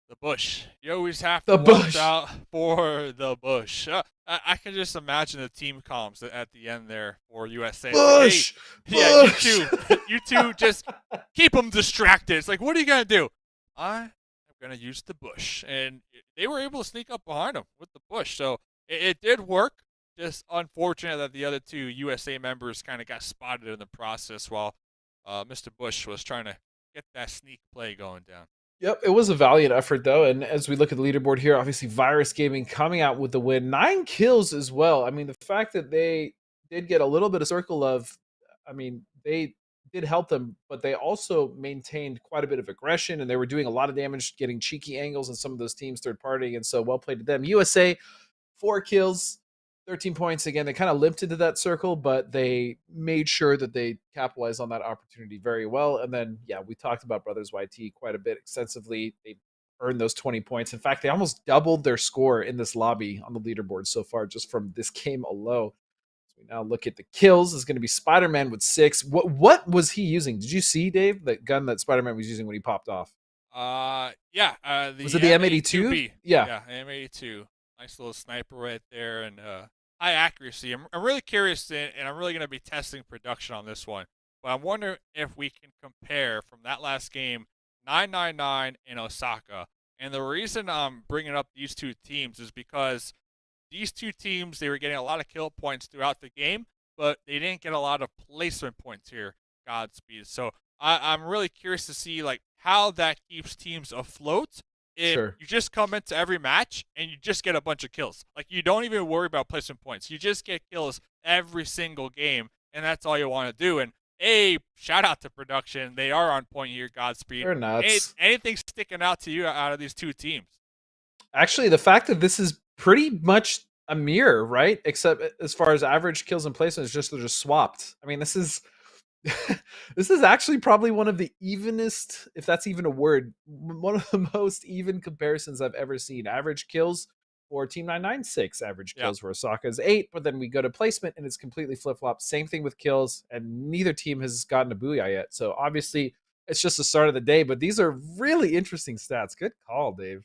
The bush. You always have to watch out for the bush. I can just imagine the team comms at the end there for USA. Bush! Like, hey, bush! You two just keep them distracted. It's like, what are you going to do? I'm going to use the bush. And they were able to sneak up behind them with the bush. So it did work. Just unfortunate that the other two USA members kind of got spotted in the process while Mr. Bush was trying to get that sneak play going down. Yep, it was a valiant effort, though. And as we look at the leaderboard here, obviously Virus Gaming coming out with the win. 9 kills as well. I mean, the fact that they did get a little bit of circle of, I mean, they did help them, but they also maintained quite a bit of aggression, and they were doing a lot of damage, getting cheeky angles in some of those teams, third party, and so well played to them. USA, 4 kills, 13 points. Again, they kind of limped into that circle, but they made sure that they capitalized on that opportunity very well. And then, we talked about Brothers YT quite a bit extensively. They earned those 20 points. In fact, they almost doubled their score in this lobby on the leaderboard so far, just from this game alone. So we now look at the kills. It's going to be Spider-Man with 6. What was he using? Did you see, Dave, that gun that Spider-Man was using when he popped off? Was it the M82? Yeah, M82. Nice little sniper right there, and high accuracy. I'm really curious, and I'm really going to be testing production on this one. But I'm wondering if we can compare from that last game, 999 in Osaka. And the reason I'm bringing up these two teams is because these two teams, they were getting a lot of kill points throughout the game, but they didn't get a lot of placement points here, Godspeed. So I'm really curious to see how that keeps teams afloat. If you just come into every match and you just get a bunch of kills. Like, you don't even worry about placement points. You just get kills every single game, and that's all you want to do. And, shout out to production. They are on point here, Godspeed. They're nuts. Anything sticking out to you out of these two teams? Actually, the fact that this is pretty much a mirror, right? Except as far as average kills and placements, they're just swapped. I mean, this is this is actually probably one of the evenest, if that's even a word, one of the most even comparisons I've ever seen. Average kills for Team 996, average kills for Osaka is 8, but then we go to placement and it's completely flip-flop. Same thing with kills, and neither team has gotten a booyah yet. So obviously it's just the start of the day, but these are really interesting stats. Good call, Dave.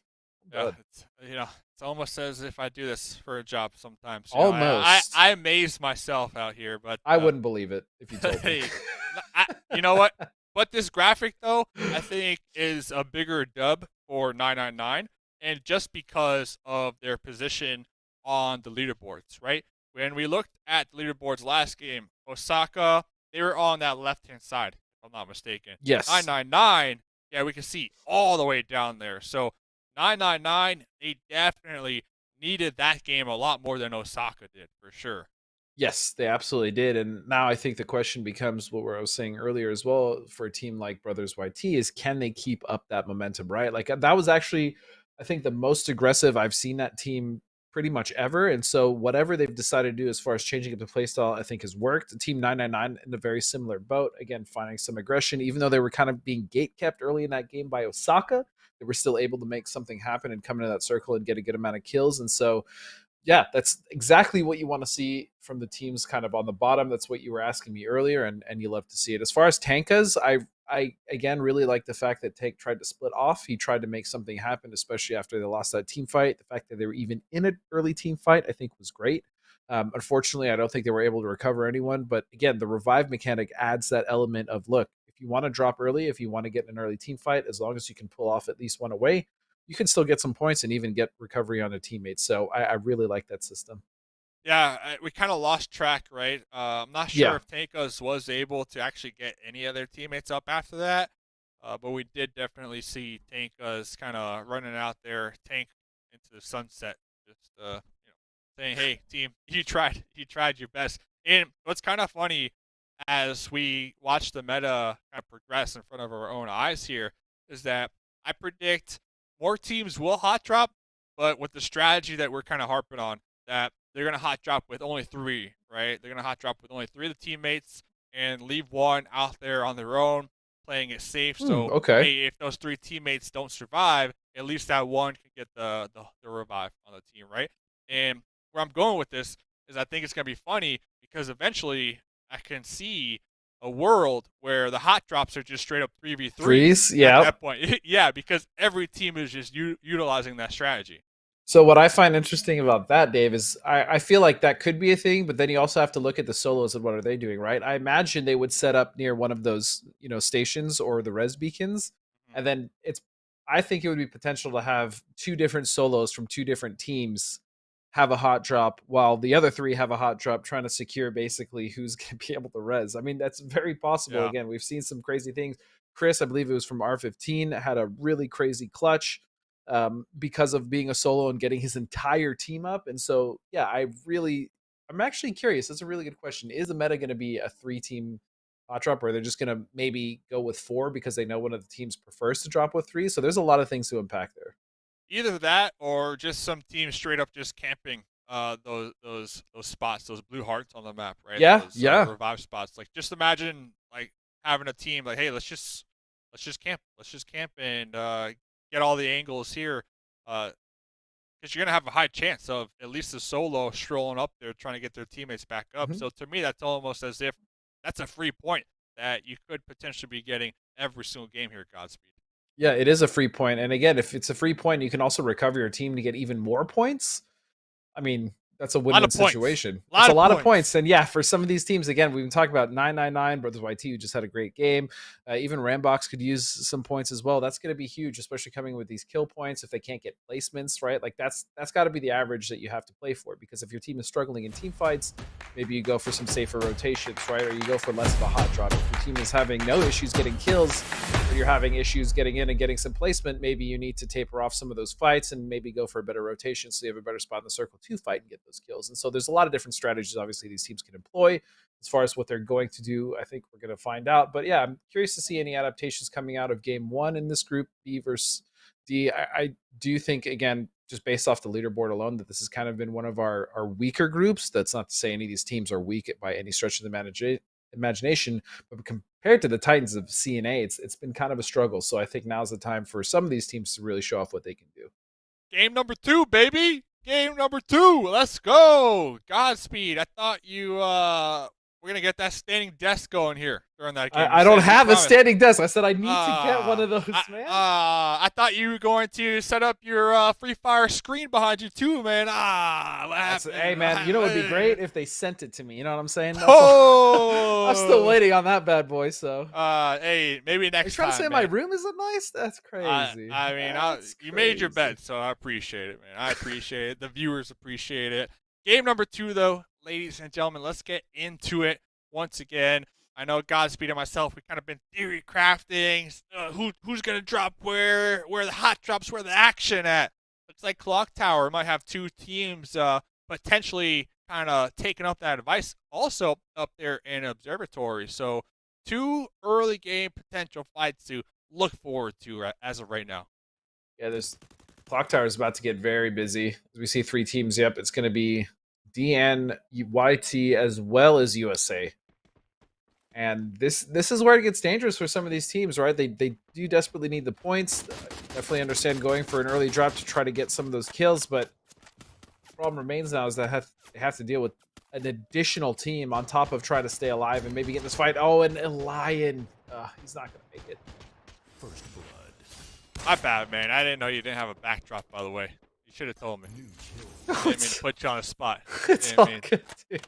Yeah, It's almost as if I do this for a job sometimes. Almost. I amaze myself out here, but I wouldn't believe it if you told me. hey, you know what? But this graphic, though, I think is a bigger dub for 999, and just because of their position on the leaderboards, right? When we looked at the leaderboards last game, Osaka, they were on that left-hand side, if I'm not mistaken. Yes. 999, yeah, we can see all the way down there. So 999, they definitely needed that game a lot more than Osaka did, for sure. Yes, they absolutely did. And now I think the question becomes what I was saying earlier as well for a team like Brothers YT is can they keep up that momentum, right? Like that was actually, I think, the most aggressive I've seen that team pretty much ever. And so whatever they've decided to do as far as changing up the playstyle, I think has worked. Team 999 in a very similar boat, again, finding some aggression, even though they were kind of being gate kept early in that game by Osaka, they were still able to make something happen and come into that circle and get a good amount of kills. And so yeah, that's exactly what you want to see from the teams kind of on the bottom. That's what you were asking me earlier, and you love to see it. As far as Tankas, I again really like the fact that Tank tried to split off. He tried to make something happen, especially after they lost that team fight. The fact that they were even in an early team fight, I think, was great. Unfortunately, I don't think they were able to recover anyone. But again, the revive mechanic adds that element of, look, if you want to drop early, if you want to get in an early team fight, as long as you can pull off at least one away, you can still get some points and even get recovery on a teammate. So I really like that system. Yeah, we kind of lost track, right? I'm not sure if Tankas was able to actually get any of their teammates up after that, but we did definitely see Tankas kind of running out there, tank into the sunset, just saying, "Hey, team, you tried your best." And what's kind of funny, as we watch the meta kind of progress in front of our own eyes here, is that I predict more teams will hot drop, but with the strategy that we're kind of harping on, that they're going to hot drop with only 3, right? They're going to hot drop with only 3 of the teammates and leave 1 out there on their own, playing it safe. So, okay. Hey, if those 3 teammates don't survive, at least that 1 can get the revive on the team, right? And where I'm going with this is I think it's going to be funny because eventually I can see a world where the hot drops are just straight up 3v3s yeah. at that point. Yeah, because every team is just utilizing that strategy. So what I find interesting about that, Dave, is I feel like that could be a thing, but then you also have to look at the solos and what are they doing, right? I imagine they would set up near one of those, stations or the res beacons, and then I think it would be potential to have 2 different solos from 2 different teams have a hot drop while the other 3 have a hot drop, trying to secure basically who's going to be able to res. I mean, that's very possible. Yeah. Again, we've seen some crazy things. Chris, I believe it was from R15, had a really crazy clutch because of being a solo and getting his entire team up. And so, yeah, I'm actually curious. That's a really good question. Is the meta going to be a 3-team hot drop, or they're just going to maybe go with 4 because they know one of the teams prefers to drop with 3? So there's a lot of things to unpack there. Either that or just some teams straight up just camping those spots, those blue hearts on the map, right? Yeah, those, revive spots. Like, just imagine like having a team like, hey, let's just camp and get all the angles here, because you're gonna have a high chance of at least a solo strolling up there trying to get their teammates back up. Mm-hmm. So to me, that's almost as if that's a free point that you could potentially be getting every single game here at Godspeed. Yeah, it is a free point. And again, if it's a free point, you can also recover your team to get even more points. I mean, that's a win-win situation. It's a lot of points. And yeah, for some of these teams, again, we've been talking about 999, Brothers YT, who just had a great game. Even Rambox could use some points as well. That's going to be huge, especially coming with these kill points if they can't get placements, right? Like that's got to be the average that you have to play for, because if your team is struggling in team fights, maybe you go for some safer rotations, right? Or you go for less of a hot drop. If your team is having no issues getting kills, or you're having issues getting in and getting some placement, maybe you need to taper off some of those fights and maybe go for a better rotation so you have a better spot in the circle to fight and get those kills. And so there's a lot of different strategies, obviously, these teams can employ. As far as what they're going to do, I think we're going to find out. But yeah, I'm curious to see any adaptations coming out of game 1 in this group, B versus D. I do think, again, just based off the leaderboard alone, that this has kind of been one of our weaker groups. That's not to say any of these teams are weak by any stretch of the imagination, but compared to the Titans of CNA, it's been kind of a struggle. So I think now's the time for some of these teams to really show off what they can do. Game number 2, baby. Game number 2. Let's go. Godspeed. I thought you were we're gonna get that standing desk going here during that game. I don't have a standing desk. I said I need to get one of those, man. I thought you were going to set up your Free Fire screen behind you too, man. What happened? Hey, man, you know what would be great if they sent it to me. You know what I'm saying? I'm still waiting on that bad boy. So, hey, maybe next trying time. to say man. my room isn't nice? That's crazy. I mean, you made your bed, so I appreciate it, man. I appreciate it. The viewers appreciate it. Game number 2, though, ladies and gentlemen, let's get into it once again. I know Godspeed and myself, we've kind of been theory crafting. Who's going to drop where the hot drops, where the action at. Looks like Clock Tower might have 2 teams potentially kind of taking up that advice. Also up there in Observatory. So 2 early game potential fights to look forward to as of right now. Yeah, this Clock Tower is about to get very busy. As we see 3 teams, yep, it's going to be DN, YT, as well as USA. And this is where it gets dangerous for some of these teams, right? They do desperately need the points. Definitely understand going for an early drop to try to get some of those kills, but the problem remains now is that they have to deal with an additional team on top of trying to stay alive and maybe get in this fight. Oh, and Lion, he's not going to make it. First blood. My bad, man. I didn't know you didn't have a backdrop, by the way. You should have told me. I didn't mean to put you on the spot. It's all good, dude.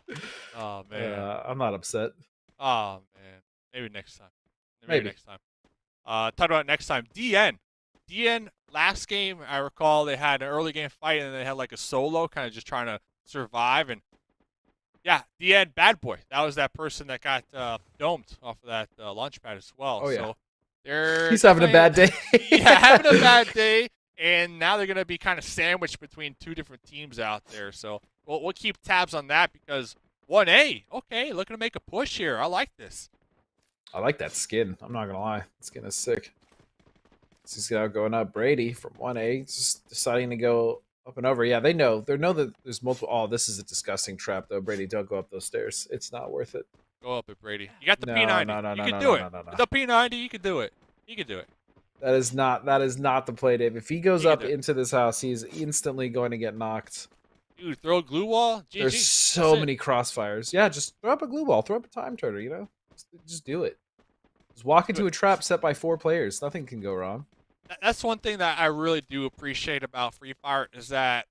Oh, man. I'm not upset. Oh, man. Maybe next time. Maybe next time. Talk about next time. DN. DN, last game, I recall they had an early game fight and they had like a solo, kind of just trying to survive. And yeah, DN, bad boy. That was that person that got domed off of that launch pad as well. Oh, yeah. So He's having a bad day. Yeah, having a bad day. And now they're going to be kind of sandwiched between 2 different teams out there. So we'll keep tabs on that because 1A, okay, looking to make a push here. I like this. I like that skin. I'm not going to lie. The skin is sick. He's now going up. Brady from 1A, just deciding to go up and over. Yeah, they know that there's multiple. Oh, this is a disgusting trap, though. Brady, don't go up those stairs. It's not worth it. Go up it, Brady. You got the No, P90. You can do it. The P90, you can do it. You can do it. That is not the play, Dave. If he goes up into this house, he's instantly going to get knocked. Dude, throw a glue wall. GG. There's so many crossfires. Yeah, just throw up a glue wall. Throw up a time turner, you know? Just do it. Just walk into a trap set by 4 players. Nothing can go wrong. That's one thing that I really do appreciate about Free Fire is that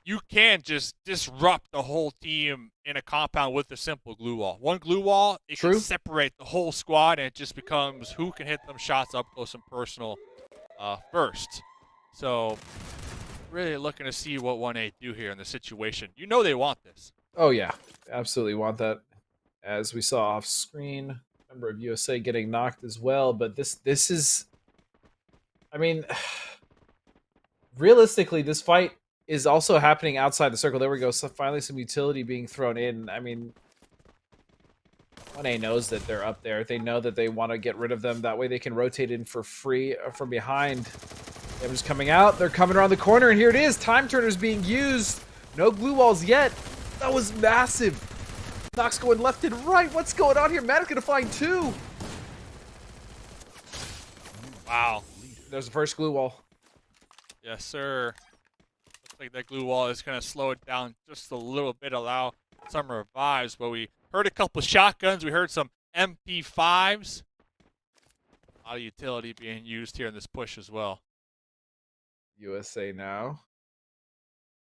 you can just disrupt the whole team in a compound with a simple glue wall. One glue wall, it can separate the whole squad, and it just becomes who can hit them shots up close and personal first. So really looking to see what 1A do here in the situation. You know they want this. Oh, yeah. Absolutely want that. As we saw off screen, member of USA getting knocked as well. But this is... I mean, realistically, this fight is also happening outside the circle. There we go. So finally some utility being thrown in. I mean, 1A knows that they're up there. They know that they want to get rid of them. That way they can rotate in for free from behind. They're just coming out. They're coming around the corner, and here it is. Time turner's being used. No glue walls yet. That was massive. Knox going left and right. What's going on here? Matt's going to find 2. Wow. There's the first glue wall. Yes, sir. Looks like that glue wall is going to slow it down just a little bit, allow some revives. But we heard a couple shotguns. We heard some MP5s. A lot of utility being used here in this push as well. USA now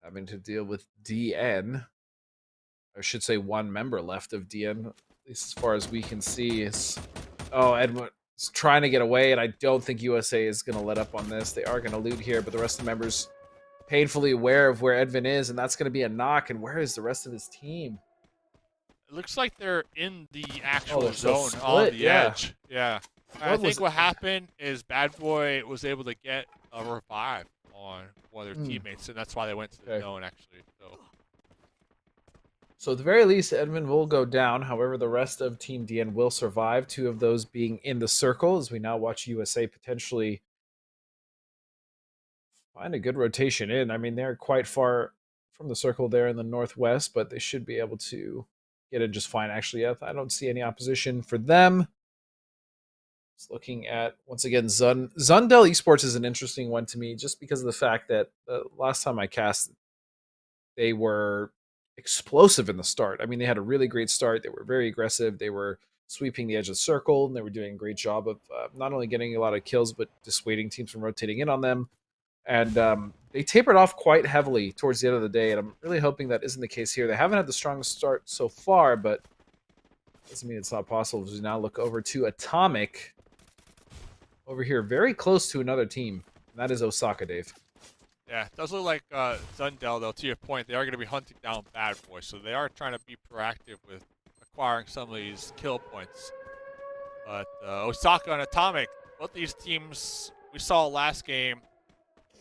having to deal with DN. I should say 1 member left of DN, at least as far as we can see. Edwin is trying to get away, and I don't think USA is going to let up on this. They are going to loot here, but the rest of the members painfully aware of where Edvin is, and that's going to be a knock. And where is the rest of his team? It looks like they're in the actual so zone on split, the edge. Yeah. I think was- what happened is Bad Boy was able to get a revive on one of their teammates, and that's why they went to the zone, actually. So at the very least, Edmund will go down. However, the rest of Team DN will survive, 2 of those being in the circle, as we now watch USA potentially find a good rotation in. I mean, they're quite far from the circle there in the northwest, but they should be able to get in just fine. Actually, I don't see any opposition for them. Just looking at, once again, Zundel Esports is an interesting one to me, just because of the fact that the last time I cast, they were explosive in the start. I mean, they had a really great start. They were very aggressive. They were sweeping the edge of the circle, and they were doing a great job of not only getting a lot of kills, but dissuading teams from rotating in on them. And they tapered off quite heavily towards the end of the day, and I'm really hoping that isn't the case here. They haven't had the strongest start so far, but doesn't mean it's not possible. As we now look over to Atomic over here, very close to another team, and that is Osaka, Dave. Yeah, it does look like Zundel, though, to your point, they are going to be hunting down Bad Boy, so they are trying to be proactive with acquiring some of these kill points. But Osaka and Atomic, both these teams we saw last game,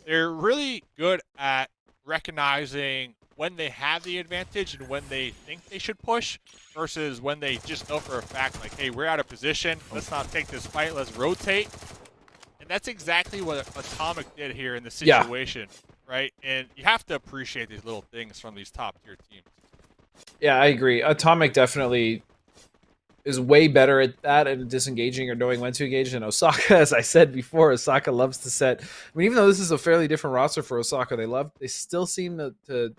they're really good at recognizing when they have the advantage and when they think they should push versus when they just know for a fact, like, hey, we're out of position. Let's not take this fight. Let's rotate. And that's exactly what Atomic did here in the situation, right? And you have to appreciate these little things from these top-tier teams. Yeah, I agree. Atomic definitely is way better at that and disengaging or knowing when to engage than Osaka. As I said before, Osaka loves to set. I mean, even though this is a fairly different roster for Osaka, they still seem to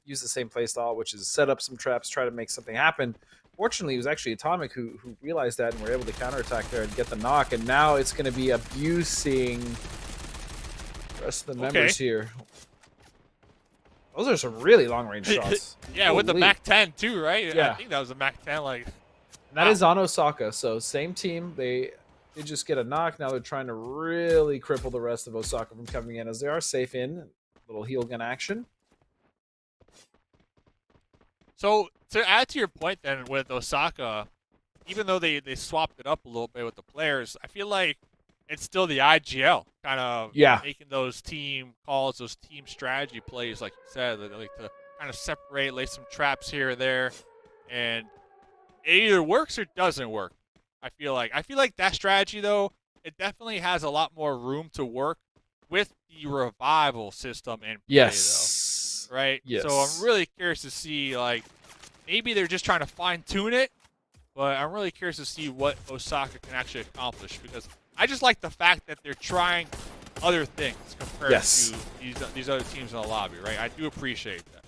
use the same play style, which is set up some traps, try to make something happen. Fortunately, it was actually Atomic who realized that and were able to counterattack there and get the knock. And now it's going to be abusing the rest of the members here. Those are some really long-range shots. Yeah, Holy. with the Mac 10 too, right? Yeah. I think that was a Mac 10. Like, and that is on Osaka, so same team. They just get a knock. Now they're trying to really cripple the rest of Osaka from coming in, as they are safe in. Little heel gun action. So to add to your point then with Osaka, even though they swapped it up a little bit with the players, I feel like it's still the IGL kind of making those team calls, those team strategy plays, like you said, that they like to kind of separate, lay some traps here or there, and it either works or doesn't work. I feel like that strategy, though, it definitely has a lot more room to work with the revival system and play, though, right? Yes. So I'm really curious to see, like, maybe they're just trying to fine-tune it, but I'm really curious to see what Osaka can actually accomplish, because I just like the fact that they're trying other things compared to these other teams in the lobby, right? I do appreciate that.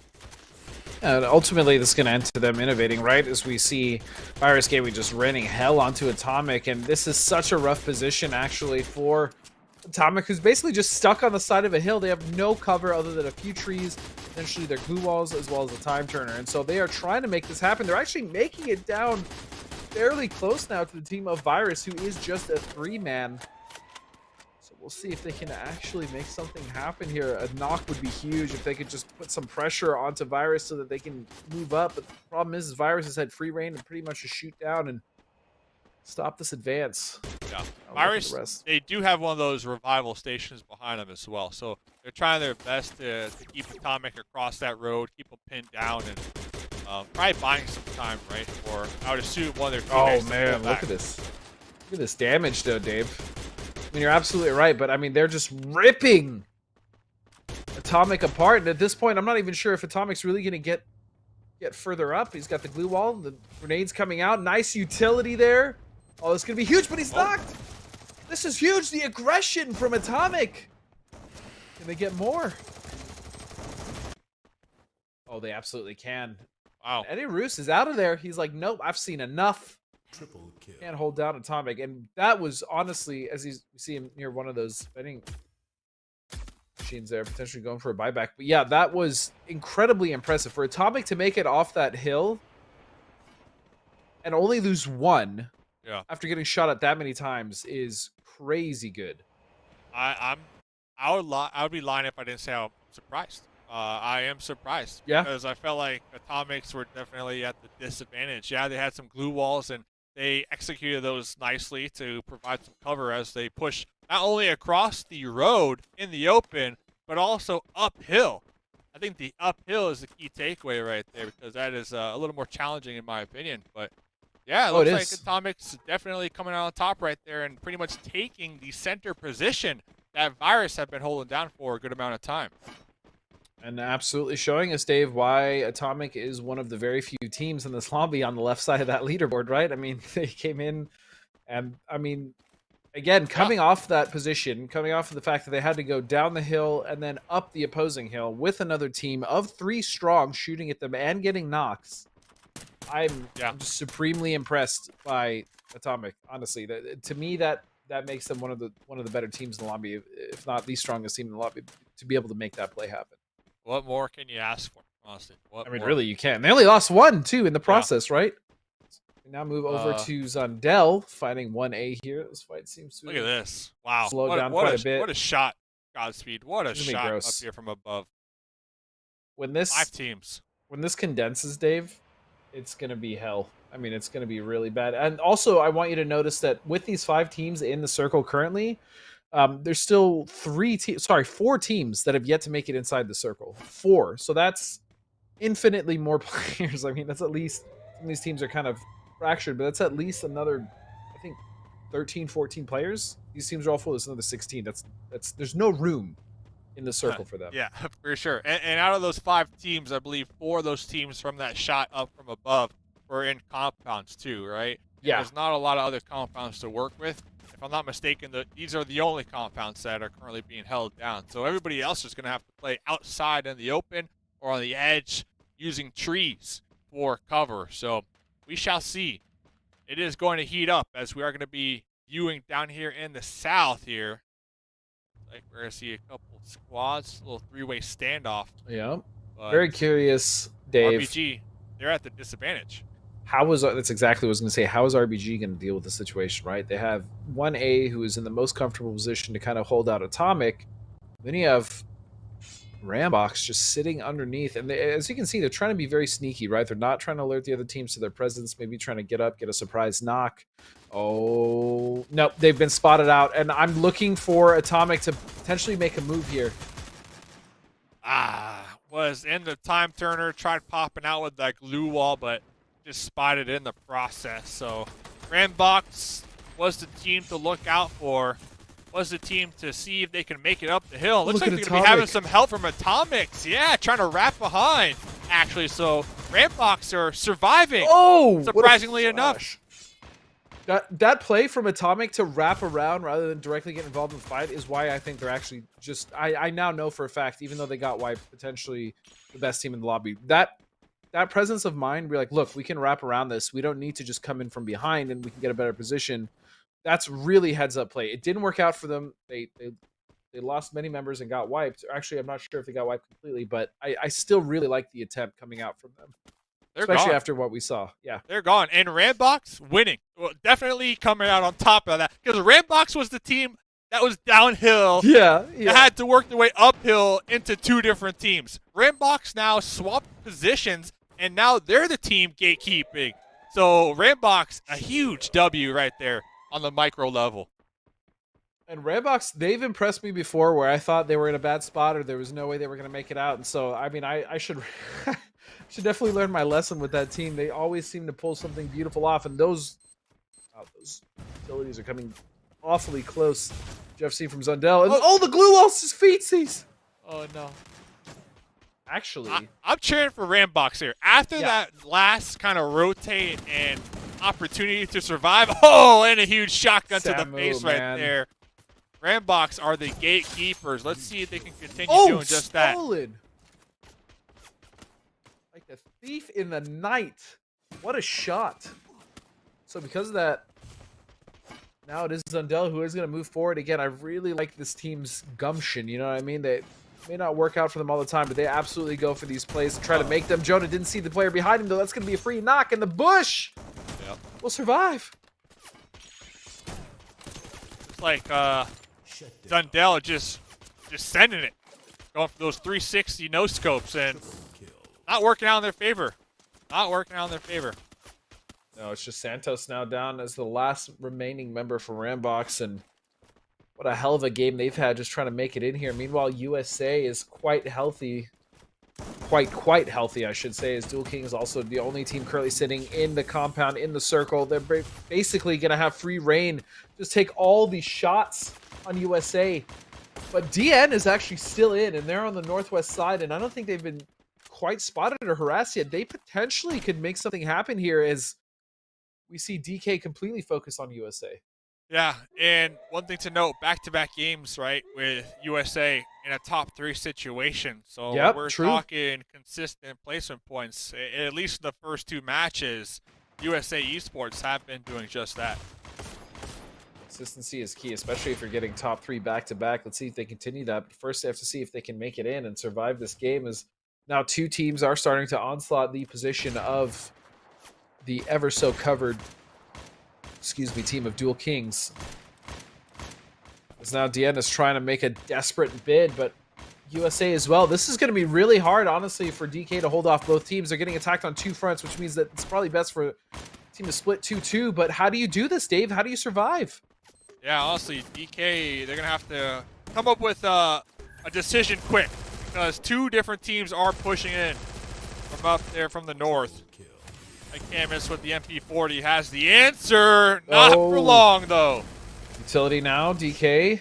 And ultimately, this is going to end to them innovating, right? As we see Virus Gaming just raining hell onto Atomic, and this is such a rough position, actually, for Atomic, who's basically just stuck on the side of a hill. They have no cover other than a few trees, essentially their glue walls, as well as a time turner. And so they are trying to make this happen. They're actually making it down fairly close now to the team of Virus, who is just a 3-man. So we'll see if they can actually make something happen here. A knock would be huge if they could just put some pressure onto Virus so that they can move up. But the problem is Virus has had free reign and pretty much just shoot down and stop this advance. Yeah, Virus, they do have one of those revival stations behind them as well. So they're trying their best to keep Atomic across that road, keep them pinned down, and probably buying some time, right? Or I would assume one of their teammates. Oh man, look at this. Look at this damage though, Dave. I mean, you're absolutely right, but I mean, they're just ripping Atomic apart. And at this point, I'm not even sure if Atomic's really going to get further up. He's got the glue wall, the grenades coming out. Nice utility there. Oh, this is going to be huge, but he's knocked. This is huge. The aggression from Atomic. Can they get more? Oh, they absolutely can. Wow. Eddie Roos is out of there. He's like, nope, I've seen enough. Triple kill. Can't hold down Atomic. And that was honestly, as you see him near one of those vending machines there, potentially going for a buyback. But yeah, that was incredibly impressive. For Atomic to make it off that hill and only lose one after getting shot at that many times is crazy good. I would be lying if I didn't say I'm surprised. I am surprised. Yeah. Because I felt like Atomics were definitely at the disadvantage. Yeah, they had some glue walls, and they executed those nicely to provide some cover as they push not only across the road in the open, but also uphill. I think the uphill is the key takeaway right there, because that is a little more challenging in my opinion. But yeah, it looks like Atomics definitely coming out on top right there and pretty much taking the center position that Virus had been holding down for a good amount of time. And absolutely showing us, Dave, why Atomic is one of the very few teams in this lobby on the left side of that leaderboard, right? I mean, they came in and, I mean, again, coming off that position, coming off of the fact that they had to go down the hill and then up the opposing hill with another team of 3 strong shooting at them and getting knocks. I'm just supremely impressed by Atomic. Honestly, to me that makes them one of the better teams in the lobby, if not the strongest team in the lobby, to be able to make that play happen. What more can you ask for, honestly? I mean, really, you can. They only lost 1 too in the process, right? We now move over to Zundel, fighting 1A here. This fight seems to look at this. Wow. Slow down quite a bit. What a shot, Godspeed. What a shot gross. up here from above. When this 5 teams. When this condenses, Dave, it's going to be hell. I mean, it's going to be really bad. And also, I want you to notice that with these 5 teams in the circle currently, there's still 4 teams that have yet to make it inside the circle. 4. So that's infinitely more players. I mean, that's at least, some of these teams are kind of fractured, but that's at least another, I think, 13, 14 players. These teams are all full. There's another 16. There's no room in the circle for them. Yeah, for sure. And out of those 5 teams, I believe 4 of those teams from that shot up from above were in compounds too, right? Yeah. There's not a lot of other compounds to work with. If I'm not mistaken, these are the only compounds that are currently being held down. So everybody else is going to have to play outside in the open or on the edge using trees for cover. So we shall see. It is going to heat up as we are going to be viewing down here in the south here. Like we're going to see a couple squads, a little 3-way standoff. Yeah. But Very curious, Dave. RBG, they're at the disadvantage. That's exactly what I was going to say. How is RBG going to deal with the situation, right? They have 1A who is in the most comfortable position to kind of hold out Atomic. Then you have Rambox just sitting underneath. And as you can see, they're trying to be very sneaky, right? They're not trying to alert the other teams to their presence, maybe trying to get up, get a surprise knock. Oh, no, they've been spotted out. And I'm looking for Atomic to potentially make a move here. Was in the time turner, tried popping out with that glue wall, but just spotted in the process. So Rambox was the team to look out for, was the team to see if they can make it up the hill. Looks like they're going to be having some help from Atomics. Yeah, trying to wrap behind, actually. So Rambox are surviving, surprisingly enough. That play from Atomic to wrap around rather than directly get involved in the fight is why I think they're actually just... I now know for a fact, even though they got wiped, potentially the best team in the lobby. That presence of mind, we're like, look, we can wrap around this. We don't need to just come in from behind and we can get a better position. That's really heads-up play. It didn't work out for them. They lost many members and got wiped. Actually, I'm not sure if they got wiped completely, but I still really like the attempt coming out from them. Especially after what we saw. Yeah. They're gone. And Rambox winning. Well, definitely coming out on top of that. Because Rambox was the team that was downhill. Yeah. That had to work their way uphill into 2 different teams. Rambox now swapped positions, and now they're the team gatekeeping. So Rambox, a huge W right there on the micro level. And Rambox, they've impressed me before where I thought they were in a bad spot or there was no way they were going to make it out. And so, I mean, I should... should definitely learn my lesson with that team. They always seem to pull something beautiful off, and those utilities are coming awfully close. Jeff C from Zundel, and the glue walls is feetsies. Oh no! Actually, I'm cheering for Rambox here. After that last kind of rotate and opportunity to survive, and a huge shotgun to the face right there. Rambox are the gatekeepers. Let's see if they can continue doing just that. Like a thief in the night. What a shot. So because of that, now it is Zundel who is going to move forward again. I really like this team's gumption. You know what I mean? They may not work out for them all the time, but they absolutely go for these plays to try to make them. Jonah didn't see the player behind him, though. That's going to be a free knock in the bush. Yep. We'll survive. It's like Zundel just sending it. Going for those 360 no-scopes and not working out in their favor. Not working out in their favor. No, it's just Santos now down as the last remaining member for Rambox, and what a hell of a game they've had just trying to make it in here. Meanwhile, USA is quite healthy. Quite healthy, I should say, as Dual King is also the only team currently sitting in the compound, in the circle. They're basically going to have free reign. Just take all these shots on USA. But DN is actually still in, and they're on the northwest side, and I don't think they've been quite spotted or harassed yet. They potentially could make something happen here as we see DK completely focus on USA. Yeah, and one thing to note, back-to-back games, right, with USA in a top 3 situation. So when Yep, we're true. talking consistent placement points, at least in the first 2 matches, USA Esports have been doing just that. Consistency is key, especially if you're getting top 3 back-to-back. Let's see if they continue that. But first, they have to see if they can make it in and survive this game, as now 2 teams are starting to onslaught the position of the ever-so-covered, team of Dual Kings. As now DN is trying to make a desperate bid, but USA as well. This is going to be really hard, honestly, for DK to hold off both teams. They're getting attacked on 2 fronts, which means that it's probably best for a team to split 2-2. But how do you do this, Dave? How do you survive? Yeah, honestly, DK, they're going to have to come up with a decision quick, because 2 different teams are pushing in from up there from the north. I can't miss with the MP40 has the answer. Not for long, though. Utility now, DK.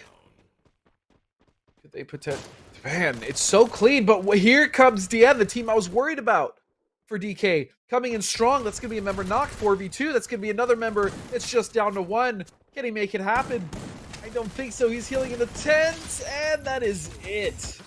Could they protect? Man, it's so clean, but here comes DN, the team I was worried about for DK. Coming in strong, that's going to be a member knocked, 4v2. That's going to be another member that's just down to 1. Can he make it happen? I don't think so. He's healing in the 10s, and that is it.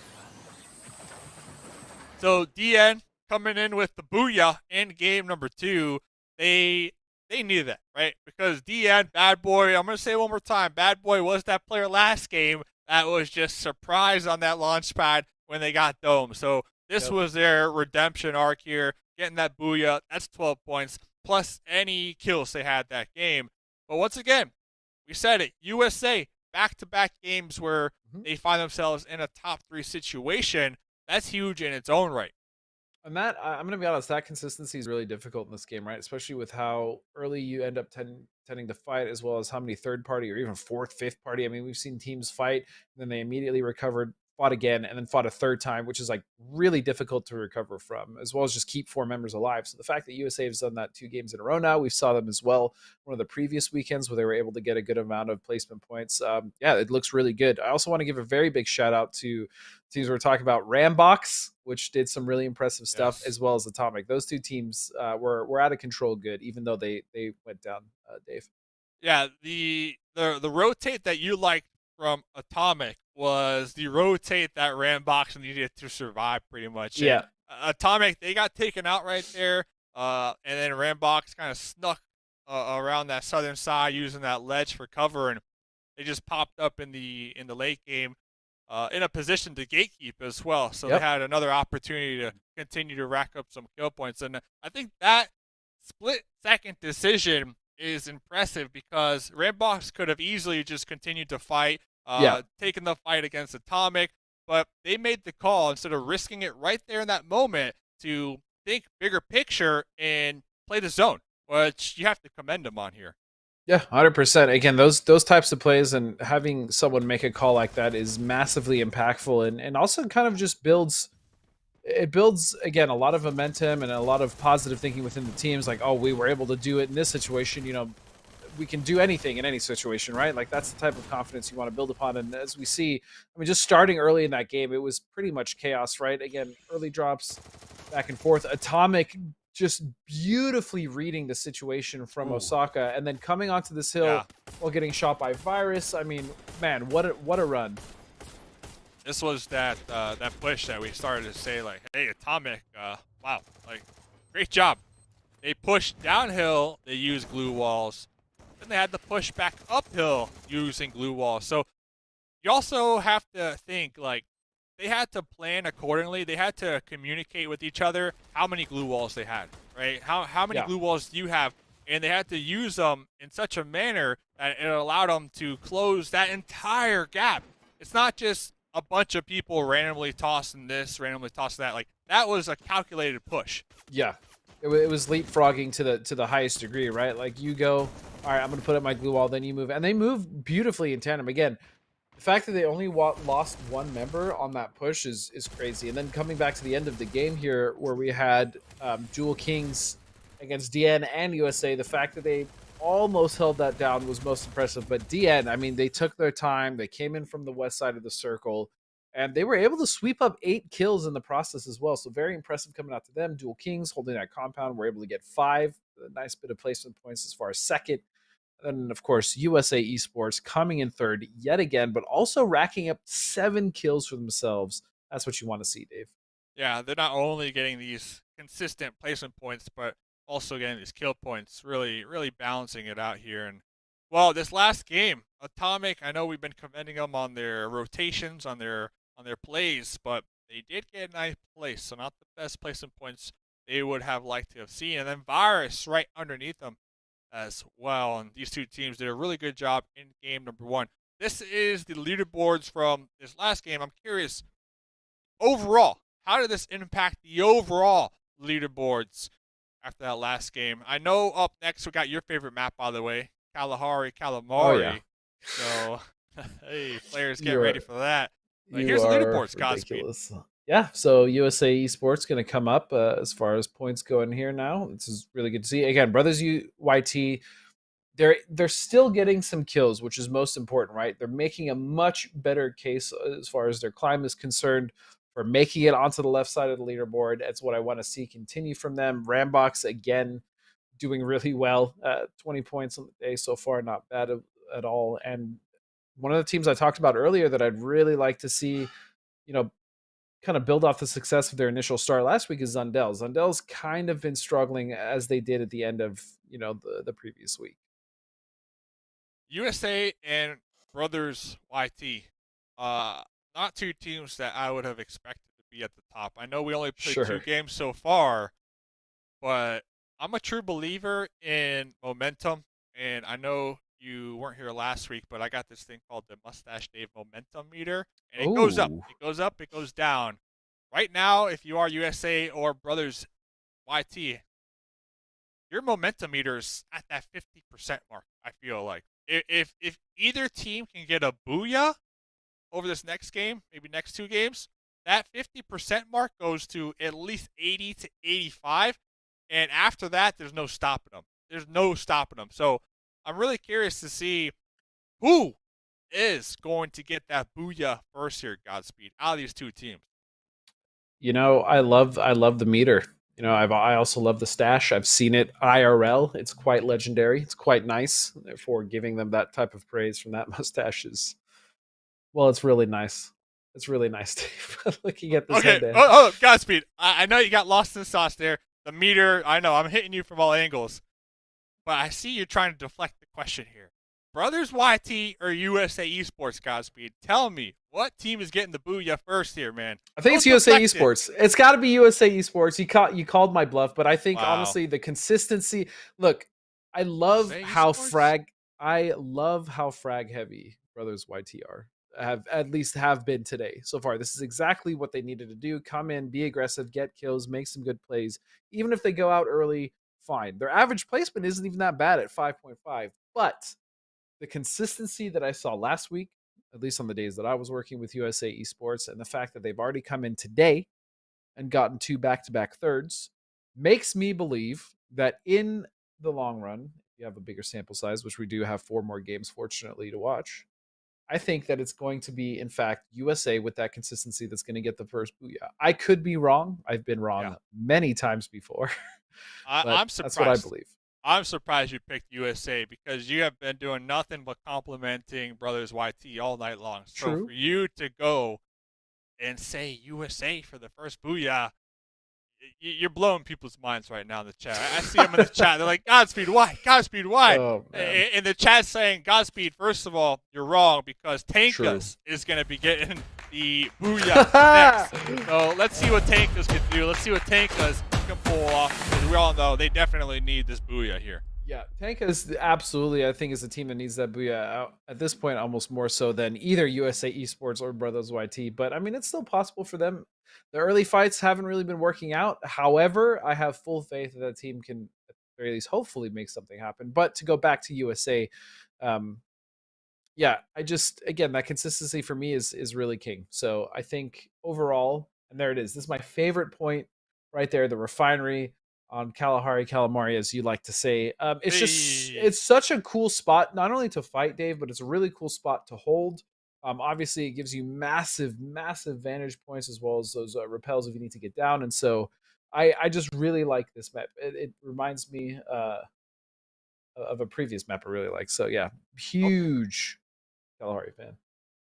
So DN coming in with the booyah in game number 2. They knew that, right? Because DN, Bad Boy, I'm going to say it one more time, Bad Boy was that player last game that was just surprised on that launch pad when they got domed. So this was their redemption arc here, getting that booyah. That's 12 points, plus any kills they had that game. But once again, we said it, USA, back-to-back games where they find themselves in a top 3 situation. That's huge in its own right. And that, I'm going to be honest, that consistency is really difficult in this game, right? Especially with how early you end up tending to fight, as well as how many third party or even fourth, fifth party. I mean, we've seen teams fight, and then they immediately recovered, fought again, and then fought a third time, which is like really difficult to recover from, as well as just keep 4 members alive. So the fact that USA has done that 2 games in a row now, we saw them as well one of the previous weekends where they were able to get a good amount of placement points. Yeah, it looks really good. I also want to give a very big shout out to teams we're talking about, Rambox, which did some really impressive stuff, as well as Atomic. Those 2 teams were out of control good, even though they went down, Dave. Yeah, the rotate that you liked from Atomic was the rotate that Rambox needed to survive, pretty much. Yeah. And Atomic, they got taken out right there, and then Rambox kind of snuck around that southern side using that ledge for cover, and they just popped up in the late game in a position to gatekeep as well. So they had another opportunity to continue to rack up some kill points. And I think that split-second decision is impressive, because Rambox could have easily just continued to fight, taken the fight against Atomic, but they made the call, instead of risking it right there in that moment, to think bigger picture and play the zone, which you have to commend them on here. Yeah, 100%. Again, those types of plays and having someone make a call like that is massively impactful, and also kind of just builds again a lot of momentum and a lot of positive thinking within the teams. Like, oh, we were able to do it in this situation. You know, we can do anything in any situation, right? Like, that's the type of confidence you want to build upon. And as we see, I mean, just starting early in that game, it was pretty much chaos, right? Again, early drops, back and forth. Atomic just beautifully reading the situation from Osaka, and then coming onto this hill while getting shot by Virus. I mean, man, what a run. This was that push that we started to say, like, hey, Atomic, wow, like, great job. They pushed downhill, they used glue walls. Then they had to push back uphill using glue walls. So you also have to think, like, they had to plan accordingly. They had to communicate with each other how many glue walls they had, right? How many glue walls do you have? And they had to use them in such a manner that it allowed them to close that entire gap. It's not just a bunch of people randomly tossing this, randomly tossing that. Like, that was a calculated push. Yeah. It was leapfrogging to the highest degree, right? Like, you go, all right, I'm going to put up my glue wall, then you move. And they move beautifully in tandem. Again, the fact that they only lost 1 member on that push is crazy. And then coming back to the end of the game here, where we had Dual Kings against DN and USA, the fact that they almost held that down was most impressive. But DN, I mean, they took their time. They came in from the west side of the circle, and they were able to sweep up 8 kills in the process as well. So very impressive coming out to them. Dual Kings holding that compound, were able to get 5. A nice bit of placement points as far as second. And of course, USA Esports coming in third yet again, but also racking up 7 kills for themselves. That's what you want to see, Dave. Yeah, they're not only getting these consistent placement points, but also getting these kill points, really, really balancing it out here. And well, this last game, Atomic, I know we've been commending them on their rotations, on their plays, but they did get a ninth place, so not the best placement points they would have liked to have seen. And then Virus right underneath them as well. And these two teams did a really good job in game number 1. This is the leaderboards from this last game. I'm curious, overall, how did this impact the overall leaderboards after that last game? I know up next we got your favorite map, by the way, Kalahari Calamari. Oh, yeah. So, hey, players, get ready for that. But You here's the are leaderboards, Godspeed. ridiculous. Yeah, so USA Esports going to come up as far as points go in here now. This is really good to see. Again, Brothers YT, they're still getting some kills, which is most important, right? They're making a much better case as far as their climb is concerned for making it onto the left side of the leaderboard. That's what I want to see continue from them. Rambox, again, doing really well. 20 points on the day so far, not bad at all. And one of the teams I talked about earlier that I'd really like to see, kind of build off the success of their initial start last week is Zundel. Zundel's kind of been struggling as they did at the end of, the previous week. USA and Brothers YT, not two teams that I would have expected to be at the top. I know we only played 2 games so far, but I'm a true believer in momentum, and I know you weren't here last week, but I got this thing called the Mustache Dave Momentum Meter, and it goes up, it goes up, it goes down. Right now, if you are USA or Brothers YT, your momentum meter is at that 50% mark, I feel like. If either team can get a booyah over this next game, maybe next 2 games, that 50% mark goes to at least 80 to 85, and after that, there's no stopping them. There's no stopping them. So I'm really curious to see who is going to get that booyah first here, Godspeed, out of these 2 teams. I love the meter. I also love the stash. I've seen it IRL. It's quite legendary. It's quite nice. Therefore, giving them that type of praise from that mustache is, well, it's really nice. It's really nice, Dave. Looking at this Okay. Oh, Godspeed. I know you got lost in the sauce there. The meter, I know. I'm hitting you from all angles. But I see you're trying to deflect the question here. Brothers YT or USA Esports, Godspeed? Tell me, what team is getting the booyah first here, man? I think it's USA Esports. It's got to be USA Esports. You called my bluff, but I think honestly the consistency. Look, I love how frag heavy Brothers YT have been today so far. This is exactly what they needed to do. Come in, be aggressive, get kills, make some good plays. Even if they go out early, fine. Their average placement isn't even that bad at 5.5, but the consistency that I saw last week, at least on the days that I was working with USA Esports, and the fact that they've already come in today and gotten 2 back-to-back thirds, makes me believe that in the long run, if you have a bigger sample size, which we do have 4 more games, fortunately, to watch, I think that it's going to be, in fact, USA with that consistency that's going to get the first booyah. I could be wrong. I've been wrong many times before. I'm surprised. That's what I believe. I'm surprised you picked USA because you have been doing nothing but complimenting Brothers YT all night long. So True. for you to go and say USA for the first booyah, you're blowing people's minds right now in the chat. I see them in the chat. They're like, Godspeed, why? Godspeed, why? Oh, in the chat saying, Godspeed, first of all, you're wrong because Tankas is going to be getting the booyah next. So let's see what Tankas can do. Let's see what Tankas can pull off because we all know they definitely need this booyah here. Yeah, Tankas absolutely, I think, is a team that needs that booyah at this point, almost more so than either USA Esports or Brothers YT. But I mean, it's still possible for them. The early fights haven't really been working out. However, I have full faith that that team can, at the very least, hopefully make something happen. But to go back to USA, yeah, again, that consistency for me is really king. So I think overall, and there it is. This is my favorite point right there, the refinery on Kalahari Calamari, as you like to say. It's such a cool spot, not only to fight, Dave, but it's a really cool spot to hold. Obviously, it gives you massive vantage points as well as those repels if you need to get down. And so I just really like this map. It reminds me of a previous map I really like. So yeah, huge Kalahari fan.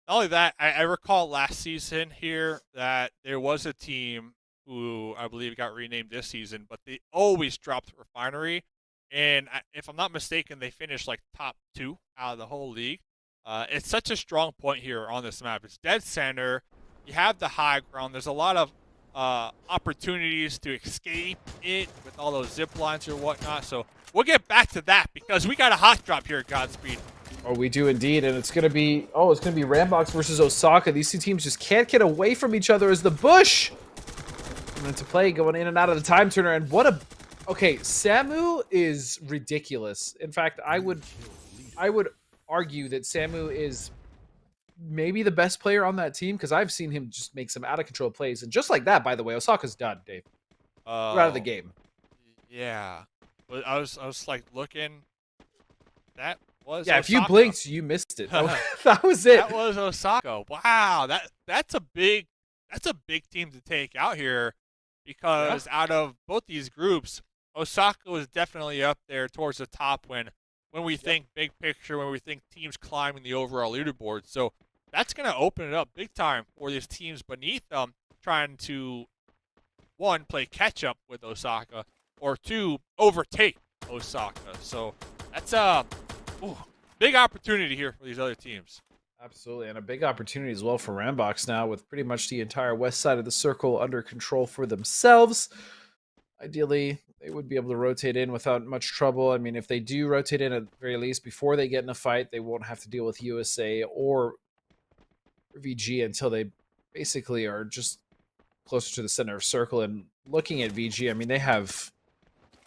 Not only that, I recall last season here that there was a team who I believe got renamed this season, but they always dropped Refinery. And if I'm not mistaken, they finished like top 2 out of the whole league. It's such a strong point here on this map. It's dead center. You have the high ground. There's a lot of opportunities to escape it with all those zip lines or whatnot. So we'll get back to that because we got a hot drop here at Godspeed. Oh, we do indeed, and it's gonna be Rambox versus Osaka. These two teams just can't get away from each other as the Bush coming into play, going in and out of the time turner. And what a Samu is ridiculous. In fact, I would argue that Samu is maybe the best player on that team because I've seen him just make some out of control plays. And just like that, by the way, Osaka's done, Dave. We're out of the game. Yeah, but I was like looking. That was Osaka. If you Osaka. blinked, you missed it. That was it. That was Osaka. Wow, that's a big team to take out here because out of both these groups, Osaka was definitely up there towards the top when we think big picture, when we think teams climbing the overall leaderboard. So that's going to open it up big time for these teams beneath them trying to, 1, play catch up with Osaka, or 2, overtake Osaka. So that's a big opportunity here for these other teams. Absolutely, and a big opportunity as well for Rambox now with pretty much the entire west side of the circle under control for themselves. Ideally, they would be able to rotate in without much trouble. I mean, if they do rotate in at the very least before they get in a fight, they won't have to deal with USA or VG until they basically are just closer to the center of circle. And looking at VG, I mean, they have...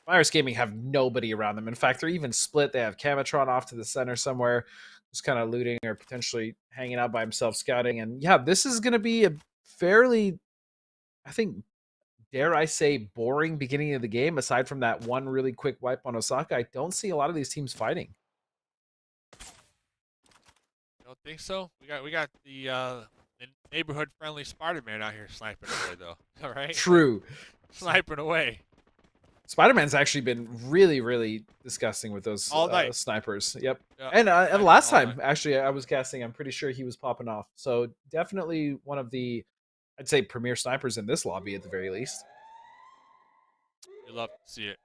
Virus Gaming have nobody around them. In fact, they're even split. They have Camatron off to the center somewhere, just kind of looting or potentially hanging out by himself, scouting. And yeah, this is going to be a fairly, I think, dare I say, boring beginning of the game. Aside from that one really quick wipe on Osaka, I don't see a lot of these teams fighting. Don't think so. We got the neighborhood friendly Spider-Man out here sniping away though. All right. True. Sniping away. Spider-Man's actually been really, really disgusting with those snipers. Yep. Yeah. And last time, actually, I was casting, I'm pretty sure he was popping off. So definitely one of the, I'd say, premier snipers in this lobby at the very least. You love to see it.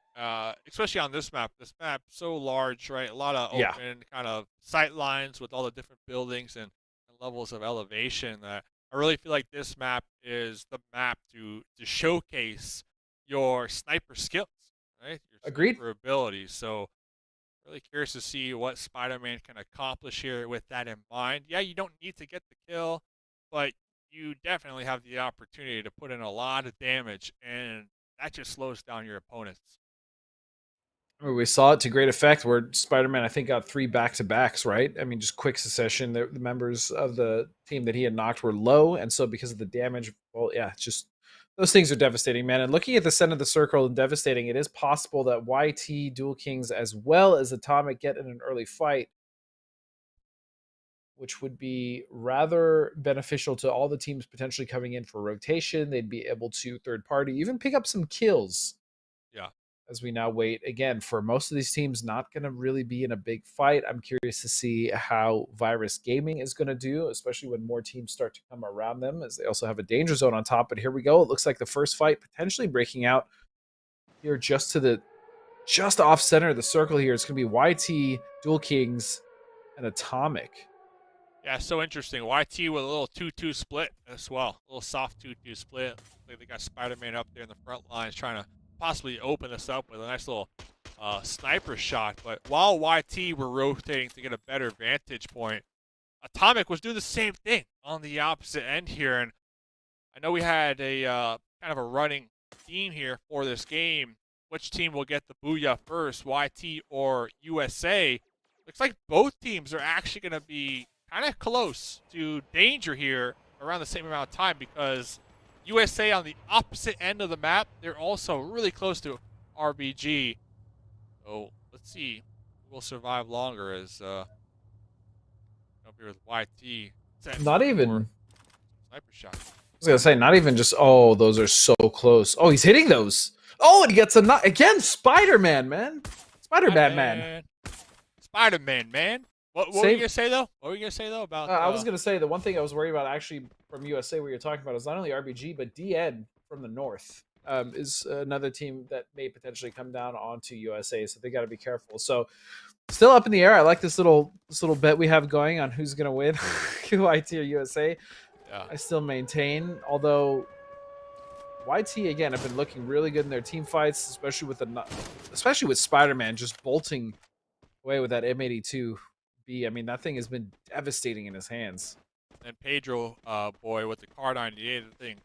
Especially on this map. This map so large, right? A lot of open kind of sight lines with all the different buildings and levels of elevation. That I really feel like this map is the map to showcase your sniper skills, right? Your Agreed. Sniper abilities. So really curious to see what Spider-Man can accomplish here with that in mind. Yeah, you don't need to get the kill, but you definitely have the opportunity to put in a lot of damage, and that just slows down your opponents. We saw it to great effect where Spider-Man, I think, got 3 back-to-backs, right? I mean, just quick succession. The members of the team that he had knocked were low, and so because of the damage, well, yeah, just those things are devastating, man. And looking at the center of the circle and devastating, it is possible that YT, Dual Kings, as well as Atomic get in an early fight, which would be rather beneficial to all the teams potentially coming in for rotation. They'd be able to third-party, even pick up some kills. Yeah. As we now wait, again, for most of these teams not going to really be in a big fight. I'm curious to see how Virus Gaming is going to do, especially when more teams start to come around them, as they also have a danger zone on top. But here we go. It looks like the first fight potentially breaking out here just off center of the circle here. It's going to be YT, Dual Kings, and Atomic. Yeah, so interesting. YT with a little 2-2 split as well. A little soft 2-2 split. Looks like they got Spider-Man up there in the front lines trying to possibly open this up with a nice little sniper shot. But while YT were rotating to get a better vantage point, Atomic was doing the same thing on the opposite end here. And I know we had a kind of a running theme here for this game. Which team will get the booyah first, YT or USA? Looks like both teams are actually going to be kind of close to danger here around the same amount of time, because USA on the opposite end of the map, they're also really close to RBG. So let's see who will survive longer as up here with YT. Not even sniper shot. I was gonna say, not even just, oh, those are so close. Oh, he's hitting those. Oh, and he gets a knock again. Spider-Man, man. Spider-Man, man. Spider-Man, man. What were you gonna say though? What were you gonna say though about? I was gonna say the one thing I was worried about actually from USA, what you're talking about, is not only RBG but DN from the north is another team that may potentially come down onto USA, so they got to be careful. So still up in the air. I like this little bet we have going on who's gonna win, YT or USA. Yeah. I still maintain, although YT again have been looking really good in their team fights, especially with Spider-Man just bolting away with that M82B. I mean, that thing has been devastating in his hands. And Pedro, boy, with the Car 98, the thing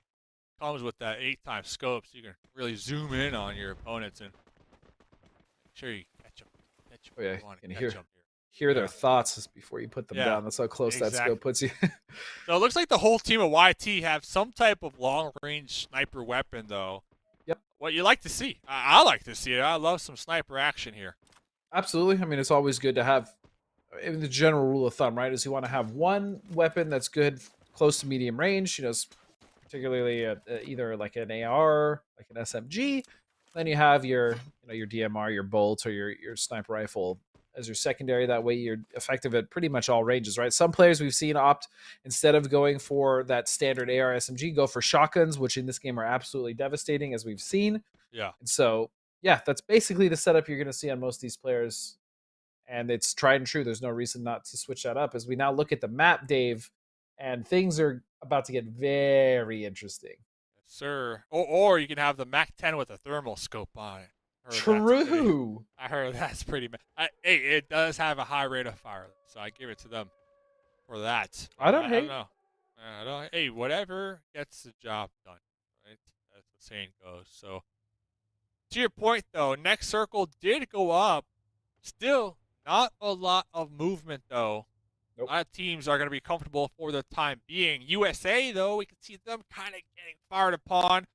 comes with that 8x scope, so you can really zoom in on your opponents and make sure you catch them. Oh yeah, You want to you can catch them here. hear their thoughts before you put them down. That's how close that scope puts you. So it looks like the whole team of YT have some type of long-range sniper weapon, though. Yep. What you like to see. I like to see it. I love some sniper action here. Absolutely. I mean, it's always good to have, in the general rule of thumb, right, is you want to have one weapon that's good close to medium range, particularly either like an AR, like an SMG. Then you have your DMR, your bolt, or your sniper rifle as your secondary. That way you're effective at pretty much all ranges, right? Some players we've seen opt, instead of going for that standard AR SMG, go for shotguns, which in this game are absolutely devastating, as we've seen. Yeah. And so, yeah, that's basically the setup you're going to see on most of these players. And it's tried and true. There's no reason not to switch that up. As we now look at the map, Dave, and things are about to get very interesting. Yes, sir. Or you can have the MAC-10 with a thermal scope on it. True. I heard that's pretty. Hey, it does have a high rate of fire, so I give it to them for that. I don't hate. I don't. Hey, whatever gets the job done, right? As the saying goes. So, to your point though, next circle did go up. Still, not a lot of movement though. Nope. A lot of teams are going to be comfortable for the time being. USA though, we can see them kind of getting fired upon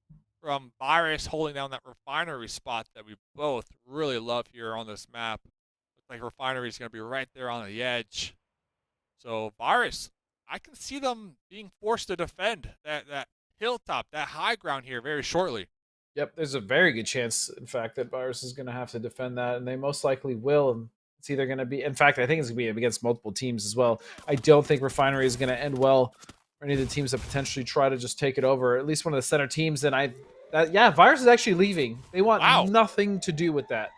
from Virus holding down that refinery spot that we both really love here on this map. Looks like refinery is going to be right there on the edge. So Virus, I can see them being forced to defend that hilltop, that high ground here very shortly. Yep, there's a very good chance, in fact, that Virus is going to have to defend that, and they most likely will. And it's either going to be, in fact, I think it's going to be against multiple teams as well. I don't think refinery is going to end well for any of the teams that potentially try to just take it over, at least one of the center teams. And Virus is actually leaving. They want nothing to do with that.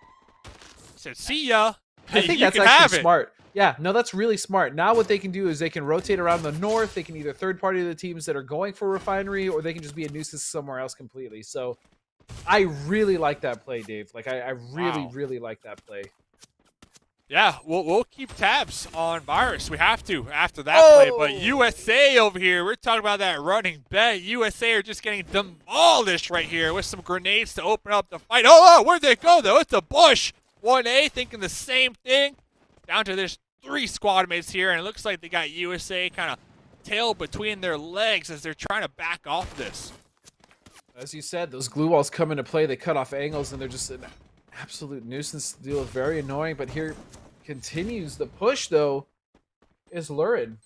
Said, see ya. I think that's actually smart. Yeah, no, that's really smart. Now what they can do is they can rotate around the north. They can either third party the teams that are going for refinery, or they can just be a nuisance somewhere else completely. So I really like that play, Dave. Like I really like that play. Yeah, we'll keep tabs on Virus. We have to after that play. But USA over here, we're talking about that running bet. USA are just getting demolished right here with some grenades to open up the fight. Oh, where'd they go, though? It's a bush. 1A thinking the same thing. Down to there's 3 squad mates here, and it looks like they got USA kind of tail between their legs as they're trying to back off this. As you said, those glue walls come into play. They cut off angles, and they're just an absolute nuisance to deal with. Very annoying, but here continues the push, though, is lurid.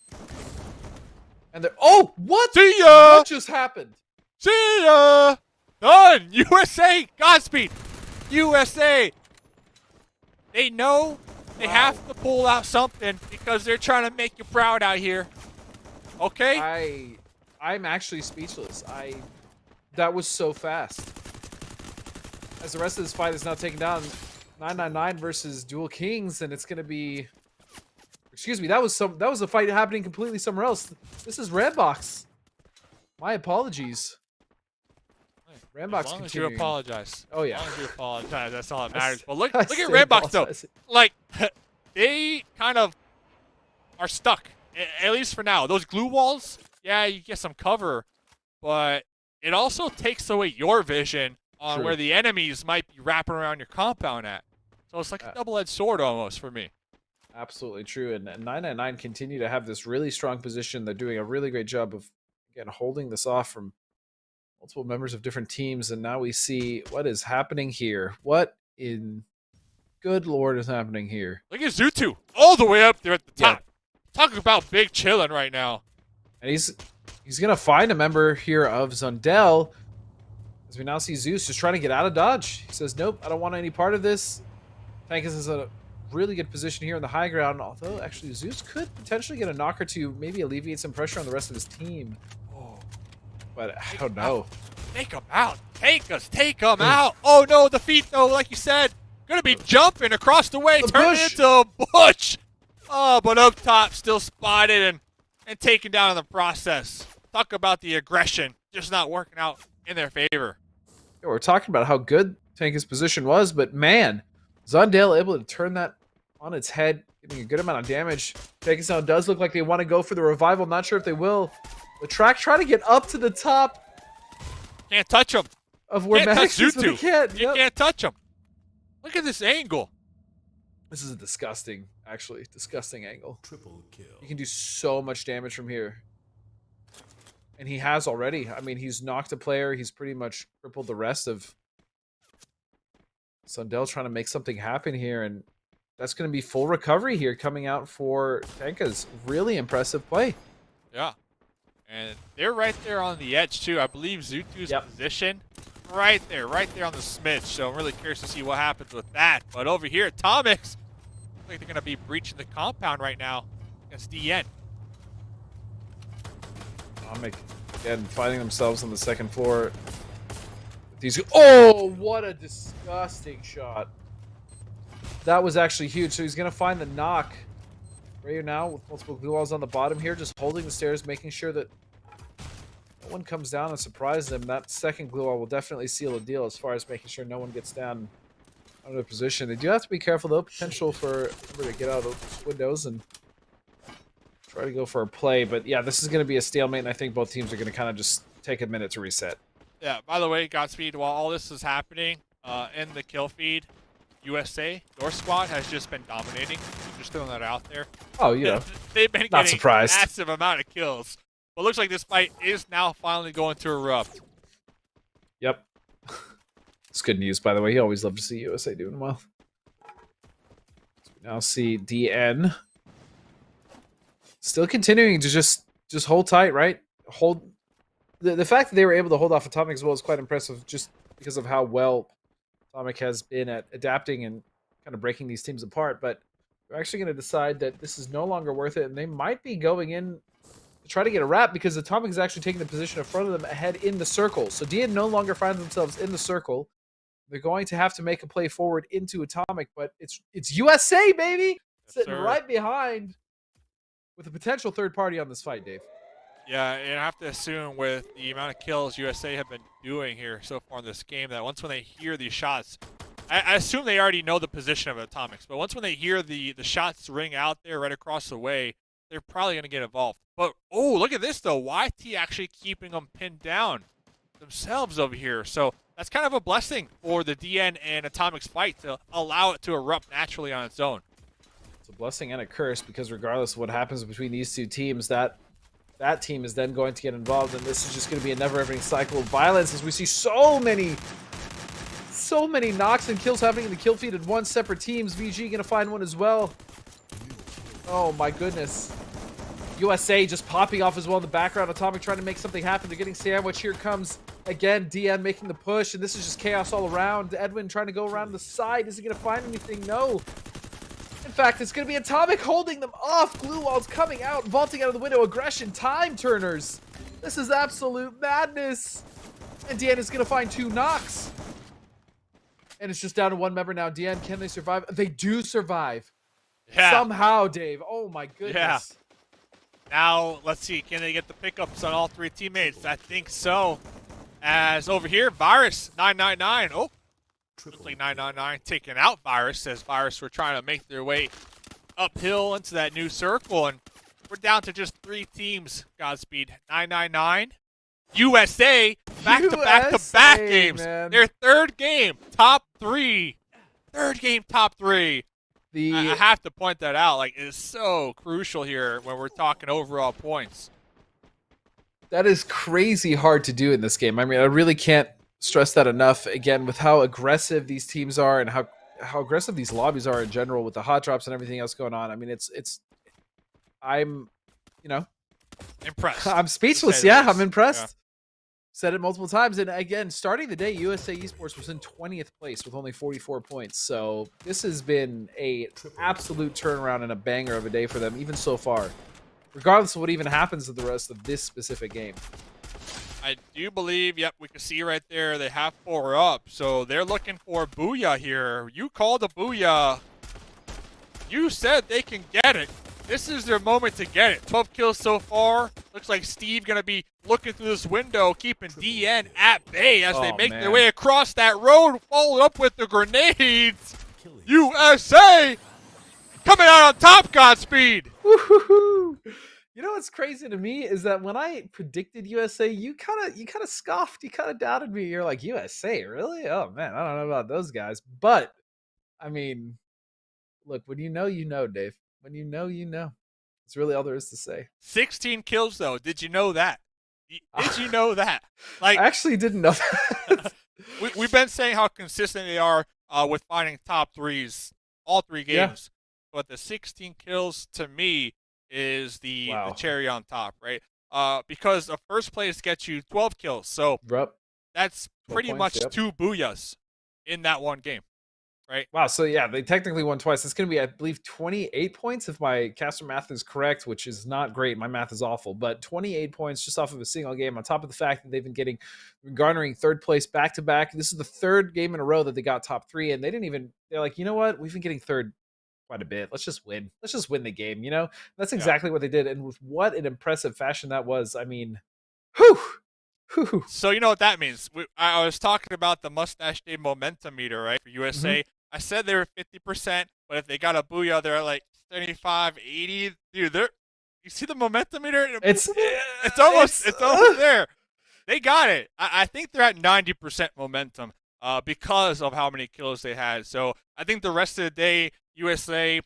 And they're... Oh, what? See ya! What just happened? See ya! Done! USA! Godspeed! USA! They know they have to pull out something because they're trying to make you proud out here. Okay? I'm actually speechless. That was so fast. As the rest of this fight is now taken down, 999 versus Dual Kings, and it's going to be... Excuse me, that was a fight happening completely somewhere else. This is Rambox. My apologies. Rambox as long continuing. as you apologize. Oh, yeah. As long as you apologize, that's all that matters. But look at Rambox, though. Like, they kind of are stuck, at least for now. Those glue walls, yeah, you get some cover, but it also takes away your vision on where the enemies might be wrapping around your compound at. So it's like a double-edged sword almost for me. Absolutely true. And 999 continue to have this really strong position. They're doing a really great job of, again, holding this off from multiple members of different teams. And now we see what is happening here. What in good Lord is happening here? Look at Zutu all the way up there at the top. Yeah. Talking about big chillin' right now. And he's going to find a member here of Zundel. As we now see Zeus just trying to get out of dodge. He says, nope, I don't want any part of this. Tankus is a really good position here in the high ground, although actually Zeus could potentially get a knock or two, maybe alleviate some pressure on the rest of his team. Oh, But I don't know. take him out. Take him out. Oh no, the feet though, like you said, gonna be jumping across the way, The turning bush. into a bush. Oh, but up top, still spotted and taken down in the process. Talk about the aggression, just not working out in their favor. Yeah, we're talking about how good Tanka's position was, but man, Zondale able to turn that on its head, getting a good amount of damage. Tanka's does look like they want to go for the revival. Not sure if they will. The track trying to get up to the top Can't touch him. of where Can't Max touch is, but they Zutu. can't. You Yep. can't touch him. Look at this angle. This is a disgusting, actually, disgusting angle. Triple kill. You can do so much damage from here. And he has already. I mean, he's knocked a player. He's pretty much crippled the rest of Sundell trying to make something happen here. And that's going to be full recovery here coming out for Tanka's. Really impressive play. Yeah. And they're right there on the edge, too. I believe Zutu's Yep. position right there on the smidge. So I'm really curious to see what happens with that. But over here, Atomics, looks like they're going to be breaching the compound right now against DN. Atomic, again, finding themselves on the second floor. These. Oh, what a disgusting shot. That was actually huge. So he's going to find the knock. Right here now with multiple glue walls on the bottom here, just holding the stairs, making sure that no one comes down and surprises him. That second glue wall will definitely seal the deal as far as making sure no one gets down out of their position. They do have to be careful though. Potential for to get out of those windows and try to go for a play. But yeah, this is going to be a stalemate, and I think both teams are going to kind of just take a minute to reset. Yeah, by the way, Godspeed, while all this is happening in the kill feed, USA, North Squad has just been dominating. Just throwing that out there. Oh, you know, They've been not getting surprised. massive amount of kills. But it looks like this fight is now finally going to erupt. Yep. It's good news, by the way. You always love to see USA doing well. So we now see DN still continuing to just hold tight, right? Hold the fact that they were able to hold off Atomic as well is quite impressive, just because of how well Atomic has been at adapting and kind of breaking these teams apart. But they're actually going to decide that this is no longer worth it, and they might be going in to try to get a wrap because Atomic is actually taking the position in front of them ahead in the circle. So DN no longer finds themselves in the circle. They're going to have to make a play forward into Atomic, but it's USA, baby! Sitting sir. right behind with a potential third party on this fight, Dave. Yeah, and I have to assume with the amount of kills USA have been doing here so far in this game that once when they hear these shots, I assume they already know the position of Atomics, but once when they hear the shots ring out there right across the way, they're probably going to get involved. But, oh, look at this, though. YT actually keeping them pinned down themselves over here. So that's kind of a blessing for the DN and Atomics fight to allow it to erupt naturally on its own. It's a blessing and a curse because regardless of what happens between these two teams, that team is then going to get involved, and this is just going to be a never-ending cycle of violence as we see so many knocks and kills happening in the kill feed in one separate teams. VG going to find one as well. Oh my goodness. USA just popping off as well in the background. Atomic trying to make something happen. They're getting sandwiched. Here comes, again, DN making the push, and this is just chaos all around. Edwin trying to go around the side. Is he going to find anything? No. In fact, it's going to be Atomic holding them off. Glue walls coming out, vaulting out of the window. Aggression, time turners. This is absolute madness. And DN is going to find 2 knocks. And it's just down to 1 member now. DN, can they survive? They do survive. Yeah. Somehow, Dave. Oh my goodness. Yeah. Now, let's see. Can they get the pickups on all 3 teammates? I think so. As over here, Virus 999. Oh, looks like 999 taking out Virus as Virus were trying to make their way uphill into that new circle. And we're down to just 3 teams, Godspeed. 999. USA, back-to-back-to-back games. Man. Their 3rd game, top 3. 3rd game, top 3. I have to point that out. Like, it's so crucial here when we're talking overall points. That is crazy hard to do in this game. I mean, I really can't stress that enough. Again, with how aggressive these teams are and how aggressive these lobbies are in general with the hot drops and everything else going on. I mean, I'm, Impressed. I'm speechless. Yeah, I'm impressed. Said it multiple times. And again, starting the day, USA Esports was in 20th place with only 44 points. So this has been a absolute turnaround and a banger of a day for them, even so far, regardless of what even happens to the rest of this specific game. I do believe, yep, we can see right there they have 4 up. So they're looking for Booyah here. You called a Booyah. You said they can get it. This is their moment to get it. 12 kills so far. Looks like Steve going to be looking through this window, keeping DN at bay as they make their way across that road, followed up with the grenades. USA coming out on top, Godspeed. Woo-hoo-hoo. You know what's crazy to me is that when I predicted USA, you kind of scoffed, you kind of doubted me. You're like, USA, really? Oh man, I don't know about those guys. But I mean, look, when you know, Dave. When you know. It's really all there is to say. 16 kills though. Did you know that? Did you know that? Like, I actually didn't know that. we've been saying how consistent they are with finding top threes all 3 games. Yeah. But the 16 kills to me is the cherry on top, right? Because the first place gets you 12 kills. So that's pretty much 2 booyahs in that one game, right? Wow, so yeah, they technically won twice. It's going to be, I believe, 28 points if my caster math is correct, which is not great. My math is awful, but 28 points just off of a single game, on top of the fact that they've been garnering 3rd place back-to-back. This is the 3rd game in a row that they got top 3, and they're like, you know what? We've been getting 3rd quite a bit. Let's just win. Let's just win the game, you know? That's exactly what they did, and with what an impressive fashion that was. I mean, whew! So you know what that means. I was talking about the Mustache Day momentum meter, right, for USA. I said they were 50%, but if they got a booyah, they're like 75, 80. Dude, you see the momentum meter? It's almost there. They got it. I think they're at 90% momentum because of how many kills they had. So I think the rest of the day, USA,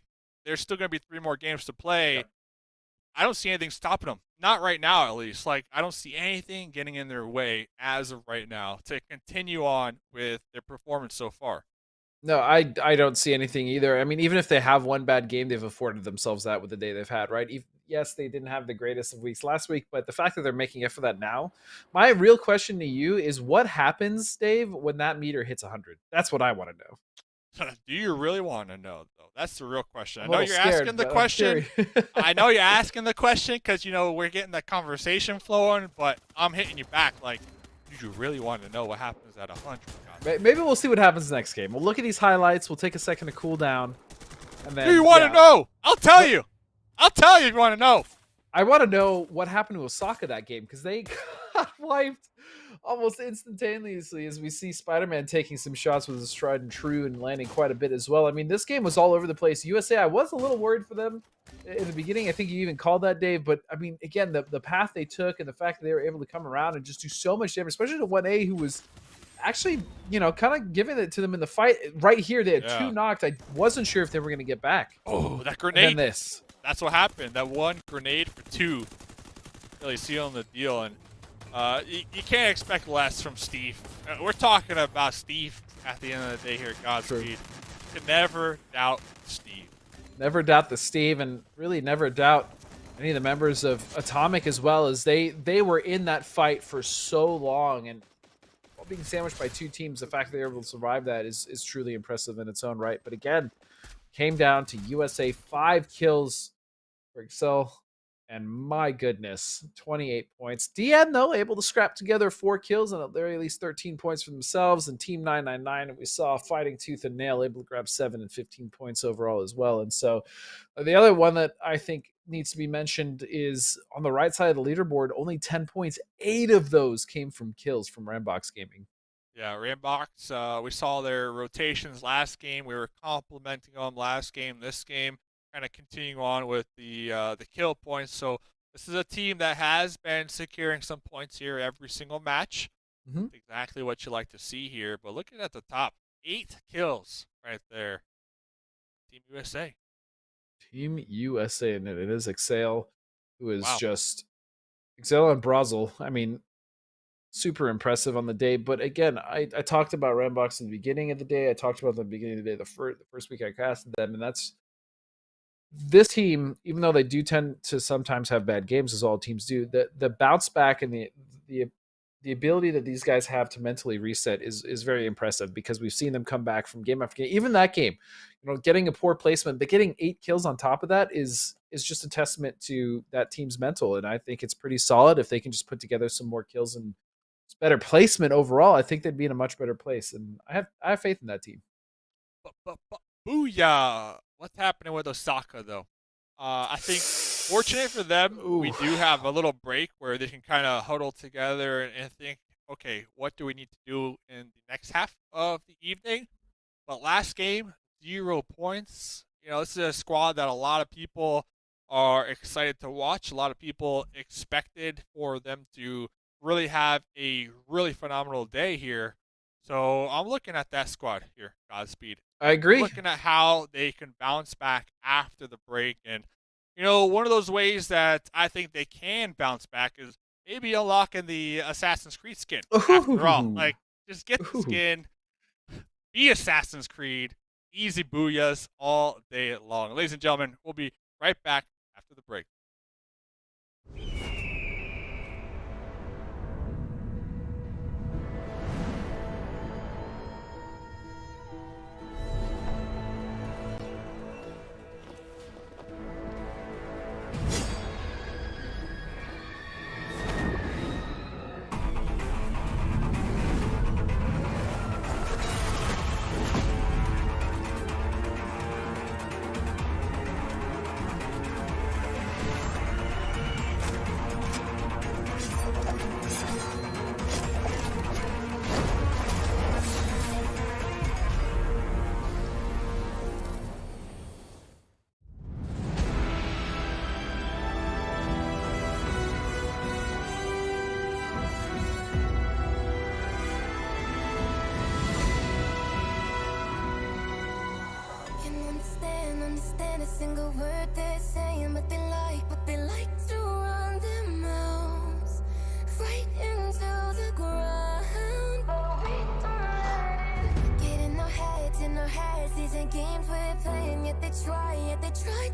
there's still going to be 3 more games to play. Yeah. I don't see anything stopping them. Not right now, at least. Like, I don't see anything getting in their way as of right now to continue on with their performance so far. No, I don't see anything either. I mean, even if they have one bad game, they've afforded themselves that with the day they've had, right? Yes, they didn't have the greatest of weeks last week, but the fact that they're making it for that now, my real question to you is what happens, Dave, when that meter hits 100? That's what I want to know. Do you really want to know, though? That's the real question. I know you're asking the question. I know you're asking the question because, you know, we're getting the conversation flowing, but I'm hitting you back like, do you really want to know what happens at 100? Maybe we'll see what happens next game. We'll look at these highlights. We'll take a second to cool down. And then, do you want to know? I'll tell you. I'll tell you if you want to know. I want to know what happened to Osaka that game because they got wiped almost instantaneously as we see Spider-Man taking some shots with his tried and true and landing quite a bit as well. I mean, this game was all over the place. USA, I was a little worried for them in the beginning. I think you even called that, Dave. But, I mean, again, the path they took and the fact that they were able to come around and just do so much damage, especially to 1A who was actually, you know, kind of giving it to them in the fight. Right here, they had 2 knocked. I wasn't sure if they were going to get back. Oh, that grenade. And then this. That's what happened. That one grenade for 2 really sealing the deal. And you can't expect less from Steve. We're talking about Steve at the end of the day here at Godspeed. You can never doubt Steve. Never doubt the Steve, and really never doubt any of the members of Atomic as well, as they were in that fight for so long. And while being sandwiched by 2 teams, the fact that they were able to survive that is truly impressive in its own right. But again, came down to USA 5 kills for Excel. And my goodness, 28 points. DN, though, able to scrap together 4 kills and at the very least 13 points for themselves. And Team 999, and we saw fighting tooth and nail, able to grab 7 and 15 points overall as well. And so the other one that I think needs to be mentioned is on the right side of the leaderboard, only 10 points. 8 of those came from kills from Rambox Gaming. Yeah, Rambox, we saw their rotations last game. We were complimenting them last game. This game, kind of continuing on with the kill points. So this is a team that has been securing some points here every single match. Exactly what you like to see here. But looking at the top, 8 kills right there. Team USA. Team USA, and it is Exhale, who is just Exhale and Brazil. I mean, super impressive on the day. But again, I talked about Rambox in the beginning of the day. I talked about them at the beginning of the day, the first week I casted them, and that's this team, even though they do tend to sometimes have bad games, as all teams do, the bounce back and the the ability that these guys have to mentally reset is very impressive, because we've seen them come back from game after game. Even that game, getting a poor placement, but getting 8 kills on top of that is just a testament to that team's mental. And I think it's pretty solid. If they can just put together some more kills and better placement overall, I think they'd be in a much better place. And I have faith in that team. Booyah! What's happening with Osaka, though? I think, fortunate for them, we do have a little break where they can kind of huddle together and think, okay, what do we need to do in the next half of the evening? But last game, 0 points. This is a squad that a lot of people are excited to watch. A lot of people expected for them to really have a really phenomenal day here. So I'm looking at that squad here, Godspeed. I agree. Looking at how they can bounce back after the break. And, one of those ways that I think they can bounce back is maybe unlocking the Assassin's Creed skin. After all, just get the skin, be Assassin's Creed, easy booyahs all day long. Ladies and gentlemen, we'll be right back after the break. Understand a single word they're saying, but they like to run their mouths right into the ground. But we don't get in our heads, these ain't games we're playing. Yet they try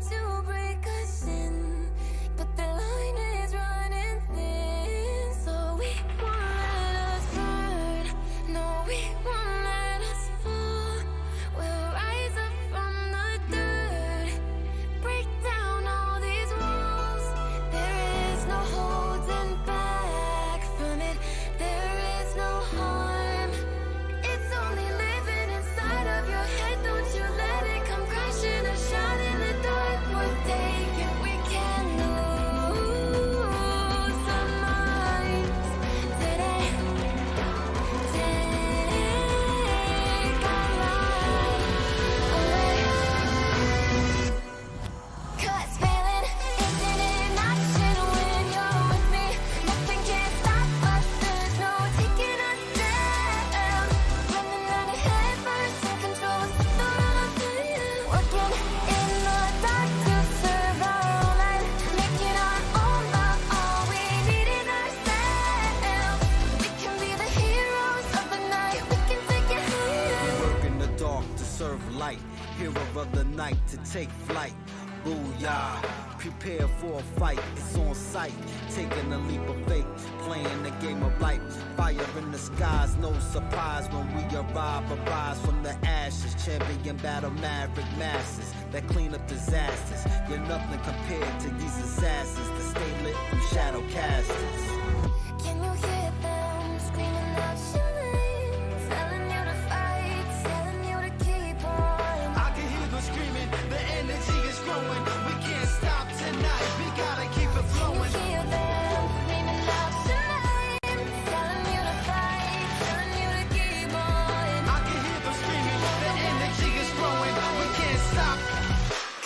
to break us in, but the line is running thin. So we won't let us burn, no, we won't let us fall. We'll rise up from the dirt, break down all these walls. There is no holding back from it, there is no harm. It's only living inside of your head, don't you let it come crashing or shine in the dark. We're taking, we can't lose our minds today. Take our life away. 'Cause failing isn't an option when you're with me. Nothing can stop us, there's no taking us down. Running out ahead first, in control, set the run of it. Working in the dark to serve our own life, making our own love. All we need is ourselves. We can be the heroes of the night, we can take it higher. Work in the dark to serve light, hero of the night to take flight. Booyah, prepare for a fight, it's on sight. Taking a leap of faith, playing the game of life. Fire in the skies, no surprise when we arrive. Arise from the ashes, champion battle maverick masses that clean up disasters. You're nothing compared to these assassins that stay lit from shadow casters. Can you hear them screaming out your name? Telling you to fight, telling you to keep on. I can hear them screaming, the energy is growing. We can't stop tonight, we gotta keep it Can you flowing. hear them screaming out your name? Telling you to fight, telling you to keep on. I can hear them screaming, the energy is growing. We can't stop.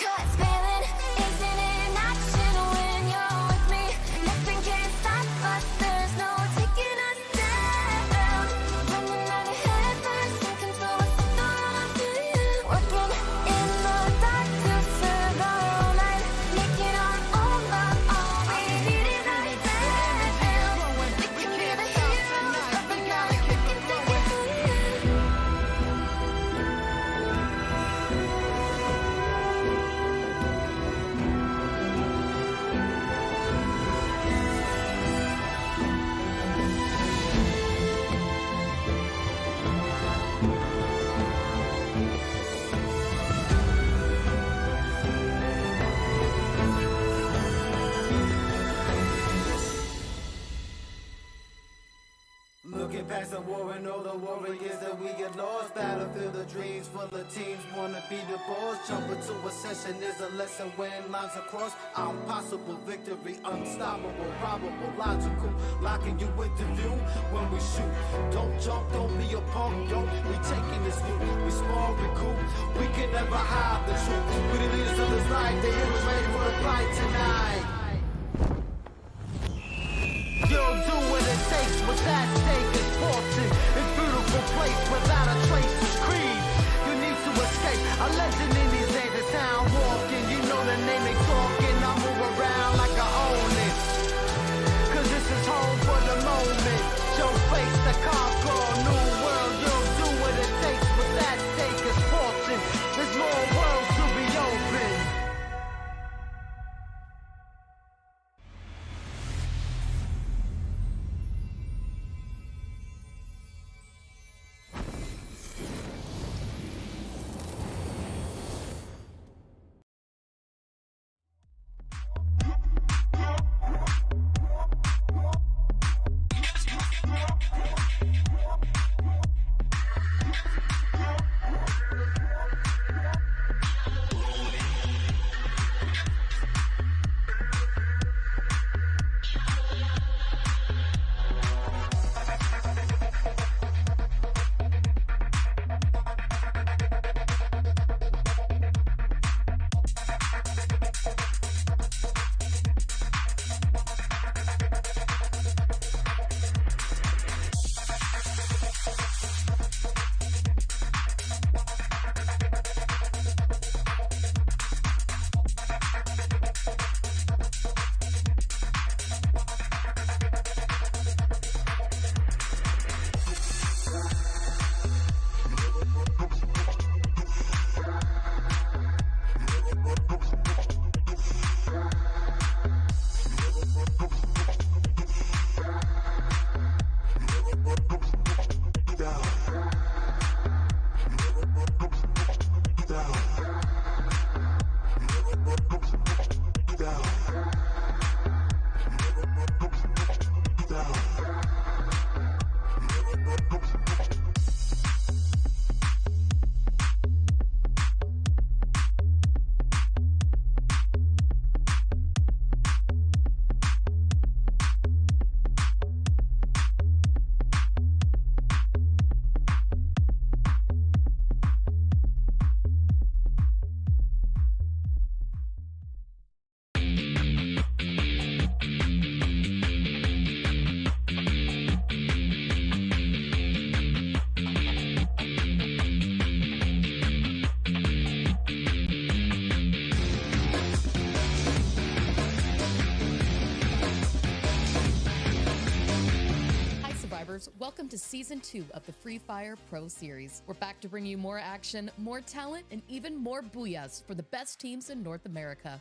'Cause failing isn't an option when you're with me. Nothing can stop us, there's no taking past the war and all the warriors that we get lost. Battlefield of dreams full of teams wanna be the boss. Jump into a session is a lesson when lines are crossed. Impossible victory, unstoppable, probable, logical. Locking you into view when we shoot. Don't jump, don't be a punk, yo. We taking this loot, we small, we cool. We can never hide the truth. We the leaders of this life, the heroes ready for the fight tonight. You'll do what it takes, what's at stake is fortune. It's beautiful place without a trace of creed. You need to escape, a legend in these days, the town walking. You know the name they talking, I move around like I own it. Cause this is home for the moment. Show face to conquer a new world. You'll do what it takes, what's at stake is fortune. There's more worlds to be open. Welcome to Season 2 of the Free Fire Pro Series. We're back to bring you more action, more talent, and even more booyahs for the best teams in North America.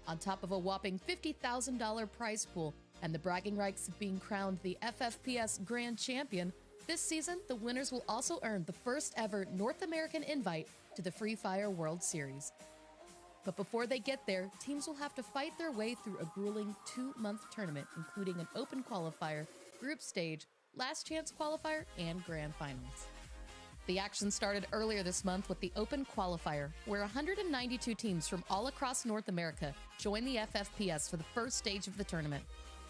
On top of a whopping $50,000 prize pool and the bragging rights of being crowned the FFPS Grand Champion, this season, the winners will also earn the first ever North American invite to the Free Fire World Series. But before they get there, teams will have to fight their way through a grueling 2-month tournament, including an open qualifier, group stage, last chance qualifier, and grand finals. The action started earlier this month with the open qualifier, where 192 teams from all across North America joined the FFPS for the first stage of the tournament.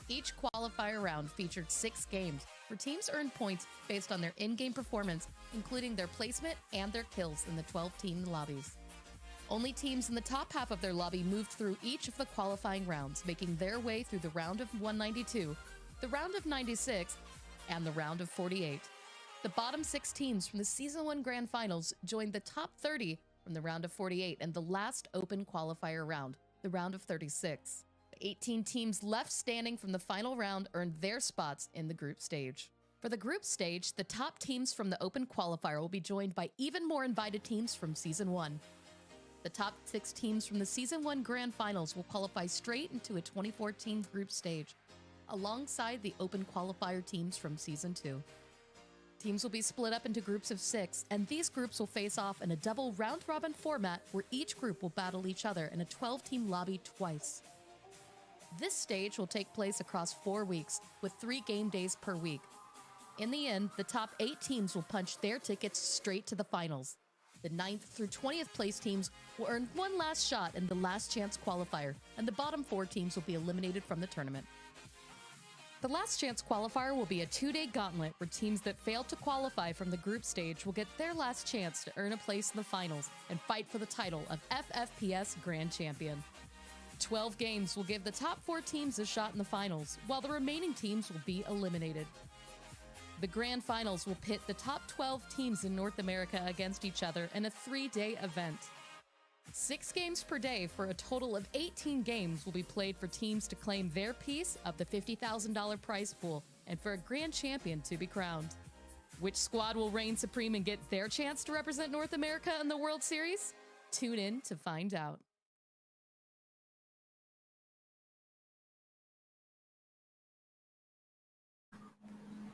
Each qualifier round featured 6 games, where teams earned points based on their in-game performance, including their placement and their kills in the 12-team lobbies. Only teams in the top half of their lobby moved through each of the qualifying rounds, making their way through the round of 192, the round of 96, and the round of 48. The bottom 6 teams from the Season 1 Grand Finals joined the top 30 from the round of 48 and the last open qualifier round, the round of 36. The 18 teams left standing from the final round earned their spots in the group stage. For the group stage, the top teams from the open qualifier will be joined by even more invited teams from Season 1. The top 6 teams from the Season 1 Grand Finals will qualify straight into a 24-team group stage, alongside the open qualifier teams from Season 2. Teams will be split up into groups of 6, and these groups will face off in a double round-robin format where each group will battle each other in a 12-team lobby twice. This stage will take place across 4 weeks, with 3 game days per week. In the end, the top 8 teams will punch their tickets straight to the finals. The 9th through 20th place teams will earn one last shot in the last chance qualifier, and the bottom 4 teams will be eliminated from the tournament. The last chance qualifier will be a 2-day gauntlet where teams that fail to qualify from the group stage will get their last chance to earn a place in the finals and fight for the title of FFPS Grand Champion. 12 games will give the top 4 teams a shot in the finals, while the remaining teams will be eliminated. The Grand Finals will pit the top 12 teams in North America against each other in a 3-day event. 6 games per day for a total of 18 games will be played for teams to claim their piece of the $50,000 prize pool and for a Grand Champion to be crowned. Which squad will reign supreme and get their chance to represent North America in the World Series? Tune in to find out.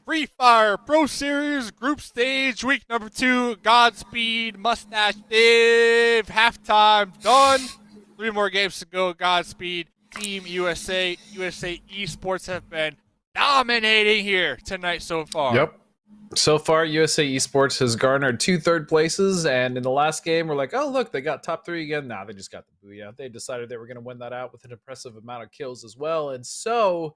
Free Fire Pro Series Group Stage Week number 2. Godspeed, Mustache Dave. Halftime done. 3 more games to go. Godspeed, Team USA. USA Esports have been dominating here tonight so far. Yep. So far, USA Esports has garnered 2 third places, and in the last game, we're like, oh, look, they got top 3 again. Nah, they just got the booyah. They decided they were going to win that out with an impressive amount of kills as well, and so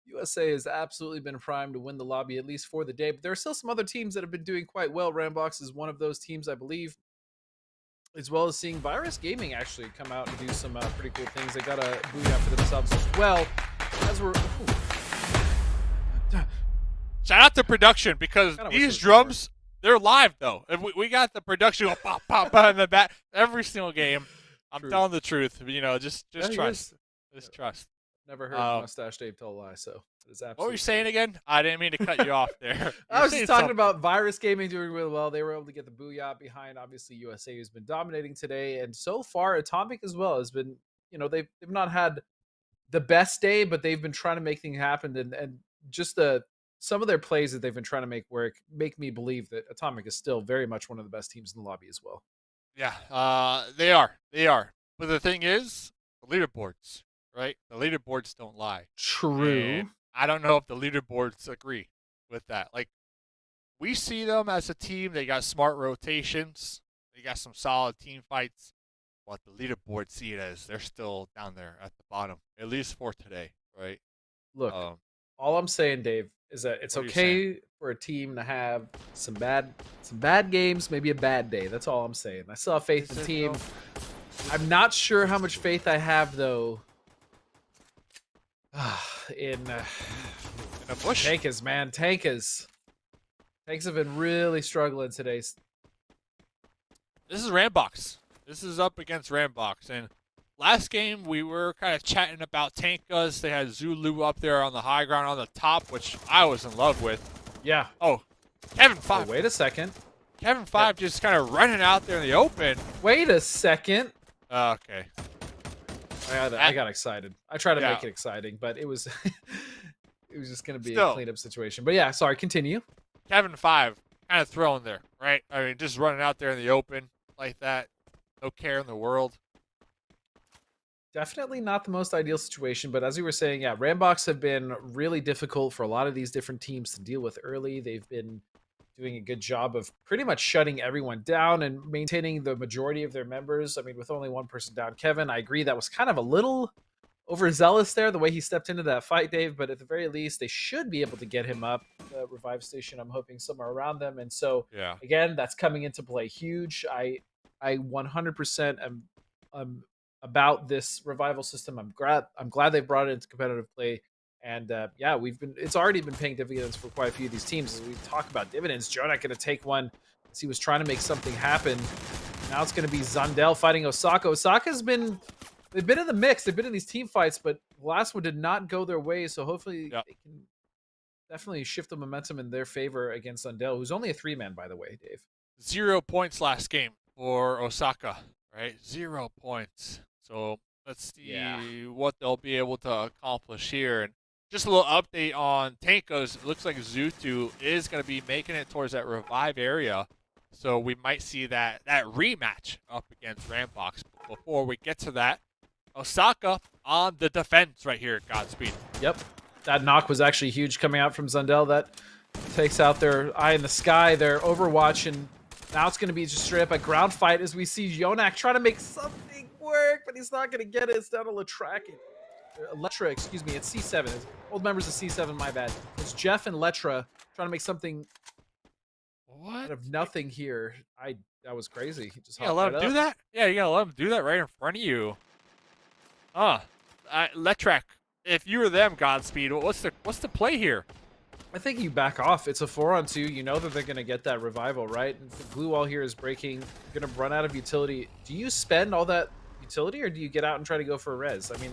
USA has absolutely been primed to win the lobby, at least for the day. But there are still some other teams that have been doing quite well. Rambox is one of those teams, I believe, as well as seeing Virus Gaming actually come out and do some pretty cool things. They got a booyah for themselves as well. As we're... Shout out to production, because these drums, they're live, though. We got the production go pop, pop, pop in the back every single game. I'm telling the truth. You know, just trust. Just trust. Never heard Mustache Dave tell a lie, so it is absolutely. What were you saying again? I didn't mean to cut you off there. I was just talking about Virus Gaming doing really well. They were able to get the booyah behind, obviously, USA, who's been dominating today. And so far, Atomic as well has been, you know, they've not had the best day, but they've been trying to make things happen. And just some of their plays that they've been trying to make work make me believe that Atomic is still very much one of the best teams in the lobby as well. Yeah, they are. They are. But the thing is, the leaderboards. Right? The leaderboards don't lie. True. And I don't know if the leaderboards agree with that. Like, we see them as a team. They got smart rotations. They got some solid team fights. But the leaderboards see it as they're still down there at the bottom, at least for today, right? Look, all I'm saying, Dave, is that it's okay for a team to have some bad games, maybe a bad day. That's all I'm saying. I still have faith in the team. I'm not sure how much faith I have, though, in a bush. Tankers, man. Tankers have been really struggling today. This is Rambox. This is up against Rambox. And last game, we were kind of chatting about Tankas. They had Zulu up there on the high ground on the top, which I was in love with. Yeah. Oh, Kevin 5. Oh, wait a second. Kevin 5 just kind of running out there in the open. Wait a second. Okay. I got excited. I tried to make it exciting, but it was it was just going to be a cleanup situation. But yeah, sorry, continue. Kevin 5 kind of throwing there, right? I mean, just running out there in the open like that. No care in the world. Definitely not the most ideal situation, but as we were saying, yeah, Rambox have been really difficult for a lot of these different teams to deal with early. They've been doing a good job of pretty much shutting everyone down and maintaining the majority of their members. I mean, with only one person down, Kevin, I agree that was kind of a little overzealous there, the way he stepped into that fight, Dave, but at the very least, they should be able to get him up. The revive station, I'm hoping, somewhere around them. And so, again, that's coming into play huge. I 100% am about this revival system. I'm glad they brought it into competitive play. And yeah, it's already been paying dividends for quite a few of these teams. As we talk about dividends, Jonak going to take one as he was trying to make something happen. Now it's going to be Zundel fighting Osaka. They've been in the mix. They've been in these team fights, but the last one did not go their way. So hopefully they can definitely shift the momentum in their favor against Zundel, who's only a 3-man, by the way, Dave. 0 points last game for Osaka, right? 0 points. So let's see what they'll be able to accomplish here. And just a little update on Tankos. It looks like Zutu is going to be making it towards that revive area. So we might see that rematch up against Rambox. But before we get to that, Osaka on the defense right here at Godspeed. Yep. That knock was actually huge coming out from Zundel. That Takes out their eye in the sky, their Overwatch, and now it's going to be just straight up a ground fight as we see Yonak trying to make something work, but he's not going to get it. It's down to Letra, excuse me. It's C7. It's old members of C7, my bad. It's Jeff and Letra trying to make something out of nothing here. That was crazy. He just let him do that? Yeah, you gotta let him do that right in front of you. Letrek, if you were them, Godspeed, what's the play here? I think you back off. It's a 4-on-2. You know that they're going to get that revival, right? And the glue wall here is breaking. You're going to run out of utility. Do you spend all that utility, or do you get out and try to go for a res? I mean,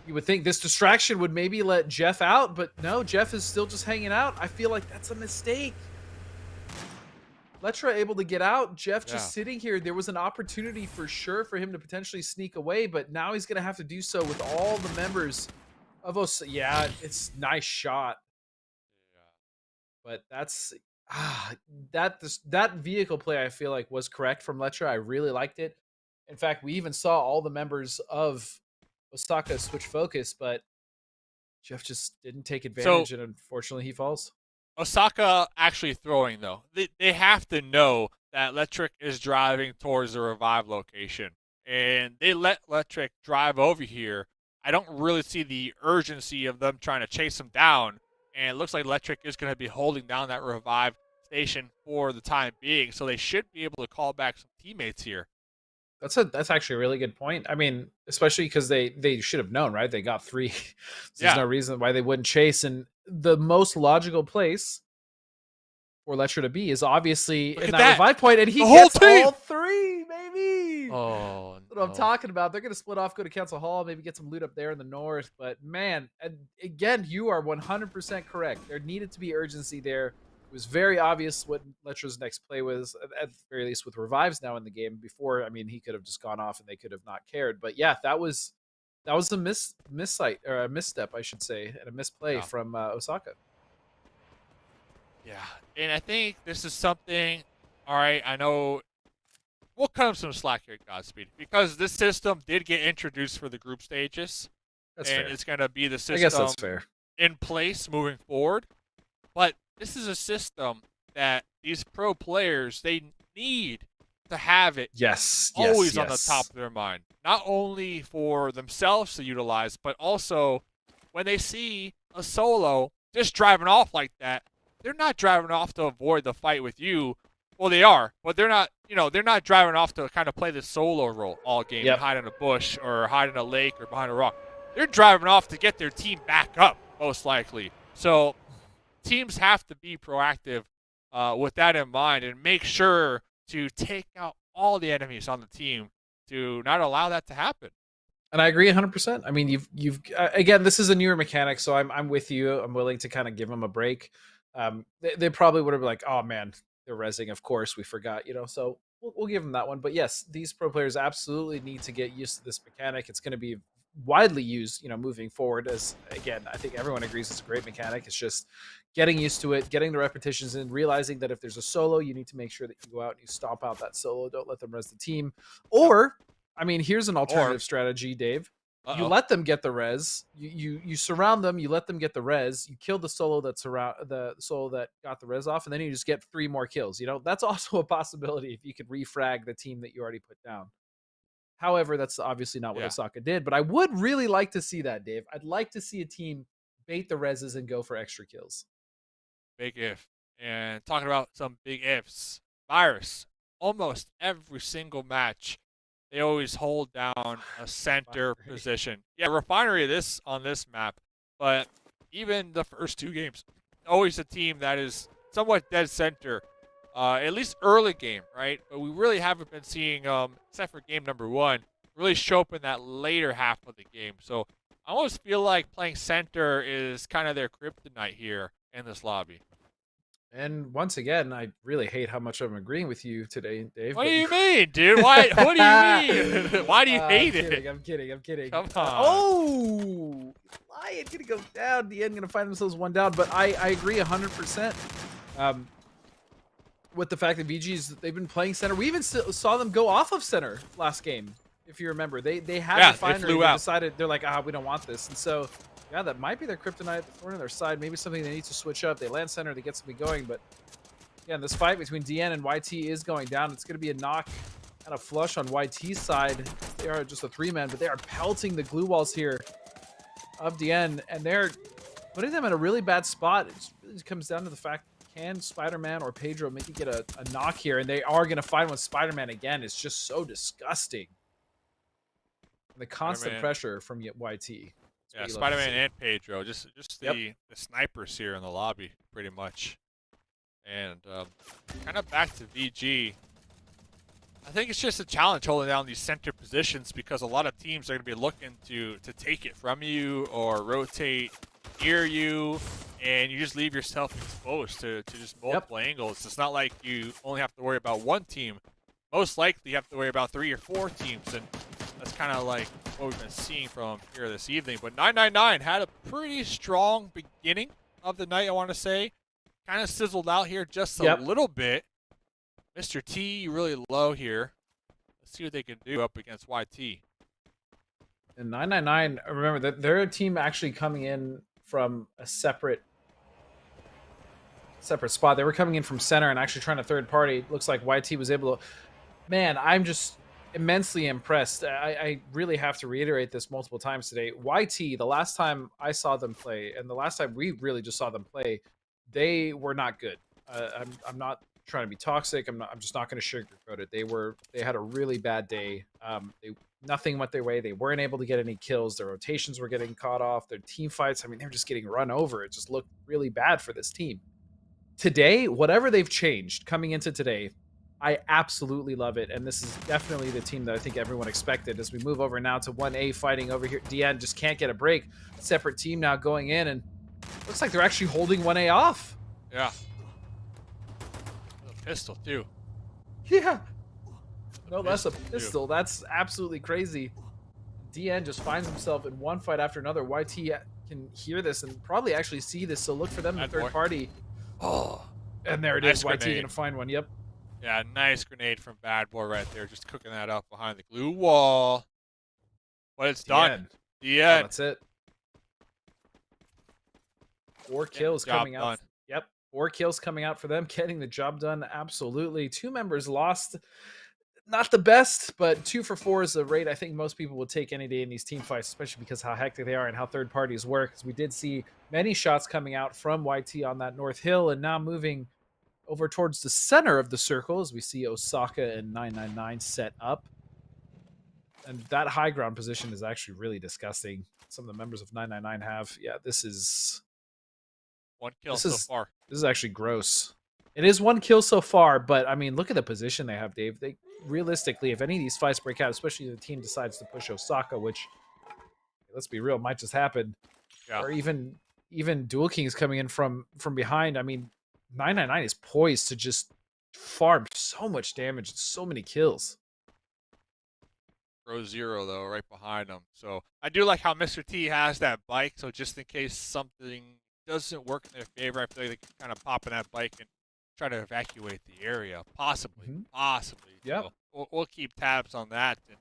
you would think this distraction would maybe let Jeff out, but no, Jeff is still just hanging out. I feel like that's a mistake. Letra able to get out. Jeff just sitting here. There was an opportunity for sure for him to potentially sneak away, but now he's going to have to do so with all the members of Os. Yeah, it's nice shot. But that's that vehicle play I feel like was correct from Letra. I really liked it. In fact, we even saw all the members of Osaka switch focus, but Jeff just didn't take advantage, and unfortunately he falls. Osaka actually throwing, though. They have to know that Letric is driving towards the revive location, and they let Letric drive over here. I don't really see the urgency of them trying to chase him down, and it looks like Letric is going to be holding down that revive station for the time being, so they should be able to call back some teammates here. That's actually a really good point. I mean, especially because they should have known, right? They got 3. So there's no reason why they wouldn't chase. And the most logical place for Letra to be is obviously in that revive point, and he gets all 3, baby. Oh, that's what I'm talking about. They're going to split off, go to Council Hall, maybe get some loot up there in the north. But man, and again, you are 100% correct. There needed to be urgency there. It was very obvious what Letra's next play was, at the very least with revives now in the game. Before, I mean, he could have just gone off and they could have not cared. But yeah, that was a misstep, I should say, and a misplay from Osaka. Yeah, and I think this is something. All right, I know we'll cut him some slack here, Godspeed, because this system did get introduced for the group stages, that's and fair. It's going to be the system. I guess that's fair. In place moving forward. But this is a system that these pro players, they need to have it always on the top of their mind. Not only for themselves to utilize, but also when they see a solo just driving off like that, they're not driving off to avoid the fight with you. Well, they are, but they're not, they're not driving off to kind of play the solo role all game and hide in a bush or hide in a lake or behind a rock. They're driving off to get their team back up, most likely. So teams have to be proactive with that in mind and make sure to take out all the enemies on the team to not allow that to happen. And I agree 100%. I mean, you've again, this is a newer mechanic, so I'm with you. I'm willing to kind of give them a break. They probably would have been like, oh man, they're rezzing. Of course, we forgot, So we'll give them that one. But yes, these pro players absolutely need to get used to this mechanic. It's going to be widely used, moving forward. As again, I think everyone agrees it's a great mechanic. It's just getting used to it, getting the repetitions in, realizing that if there's a solo, you need to make sure that you go out and you stomp out that solo. Don't let them res the team. Or, I mean, here's an alternative strategy, Dave. You let them get the res. You surround them. You let them get the res. You kill the solo that got the res off, and then you just get 3 more kills. That's also a possibility if you could refrag the team that you already put down. However, that's obviously not what Osaka did, but I would really like to see that, Dave. I'd like to see a team bait the reses and go for extra kills. Big if. And talking about some big ifs, Virus, almost every single match, they always hold down a center position. Yeah, Refinery on this map, but even the first 2 games, always a team that is somewhat dead center. At least early game, right? But we really haven't been seeing, except for game number 1, really show up in that later half of the game. So I almost feel like playing center is kind of their kryptonite here in this lobby. And once again, I really hate how much I'm agreeing with you today, Dave. What do you mean, dude? Why? What do you mean? Why do you hate it? I'm kidding. Come on. Oh, Lion gonna go down. The end gonna find themselves 1 down. But I agree 100%. With the fact that VG's, they've been playing center. We even saw them go off of center last game, if you remember. They had Refinery. They decided, they're like, we don't want this. And so Yeah, that might be their kryptonite thorn in their side. Maybe something they need to switch up. They land center to get something going, but again, this fight between DN and YT is going down. It's going to be a knock and a flush on YT's side. They are just a 3-man, but they are pelting the glue walls here of DN, and they're putting them in a really bad spot. It just really comes down to the fact, can Spider-Man or Pedro maybe get a knock here? And they are going to find with Spider-Man again. It's just so disgusting. The constant pressure from YT. Yeah, Spider-Man and Pedro, just the snipers here in the lobby, pretty much. And kind of back to VG. I think it's just a challenge holding down these center positions because a lot of teams are going to be looking to take it from you or rotate near you, and you just leave yourself exposed to just multiple angles. It's not like you only have to worry about one team. Most likely you have to worry about 3 or 4 teams, and that's kind of like what we've been seeing from here this evening. But 999 had a pretty strong beginning of the night, I want to say. Kind of sizzled out here just a little bit. Mr. T really low here. Let's see what they can do up against YT. And 999, remember that they're a team actually coming in from a separate spot. They were coming in from center and actually trying to third party. Looks like YT was able to. Man, I'm just immensely impressed. I really have to reiterate this multiple times today. YT, the last time I saw them play, and the last time we really just saw them play, they were not good. I'm not trying to be toxic. I'm just not going to sugarcoat it. They had a really bad day. Nothing went their way. They weren't able to get any kills. Their rotations were getting caught off. Their team fights, I mean, they were just getting run over. It just looked really bad for this team. Today, whatever they've changed coming into today, I absolutely love it. And this is definitely the team that I think everyone expected. As we move over now to 1A fighting over here, DN just can't get a break. Separate team now going in, and looks like they're actually holding 1A off. Yeah. A pistol, too. Yeah. No less a pistol. That's absolutely crazy. DN just finds himself in one fight after another. YT can hear this and probably actually see this, so look for them in the third party. Oh, and there it is. YT gonna find one. Yep. Yeah, nice grenade from Bad Boy right there, just cooking that up behind the glue wall. But it's done. The end. Oh, that's it. 4 kills coming out. Yep. 4 kills coming out for them, getting the job done. Absolutely. 2 members lost. Not the best, but 2 for 4 is a rate I think most people would take any day in these team fights, especially because how hectic they are and how third parties work. As we did see many shots coming out from YT on that North Hill, and now moving over towards the center of the circle as we see Osaka and 999 set up. And that high ground position is actually really disgusting. Some of the members of 999 have. Yeah, this is... 1 kill so far. This is actually gross. It is 1 kill so far, but I mean, look at the position they have, Dave. They realistically, if any of these fights break out, especially if the team decides to push Osaka, which, let's be real, might just happen, or even Dual Kings coming in from behind. I mean, 999 is poised to just farm so much damage and so many kills. Row 0 though, right behind them. So I do like how Mr. T has that bike. So just in case something doesn't work in their favor, I feel like they can kind of pop in that bike and try to evacuate the area, possibly. Yeah, so we'll keep tabs on that. And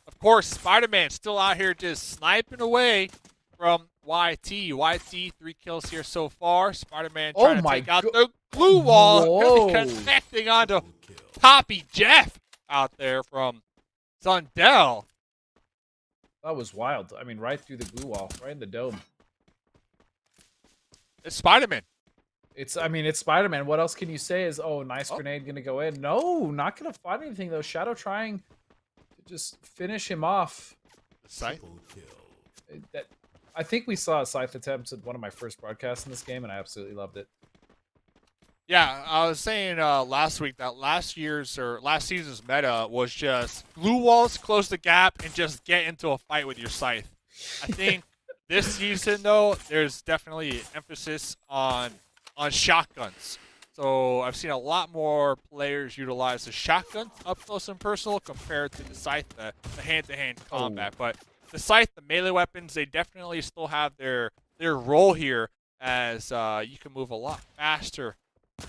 of course, Spider-Man still out here just sniping away from YT. YT 3 kills here so far. Spider-Man trying to take out the glue wall, connecting onto Toppy Jeff out there from Sundell. That was wild. I mean, right through the glue wall, right in the dome. It's Spider-Man. It's Spider-Man. What else can you say is, oh, nice grenade going to go in? No, not going to find anything, though. Shadow trying to just finish him off. The Scythe? I think we saw a Scythe attempt at one of my first broadcasts in this game, and I absolutely loved it. Yeah, I was saying last week that last season's meta was just glue walls, close the gap, and just get into a fight with your Scythe. I think this season, though, there's definitely emphasis on shotguns. So I've seen a lot more players utilize the shotgun up close and personal compared to the Scythe, the hand-to-hand combat. But the Scythe, the melee weapons, they definitely still have their role here as you can move a lot faster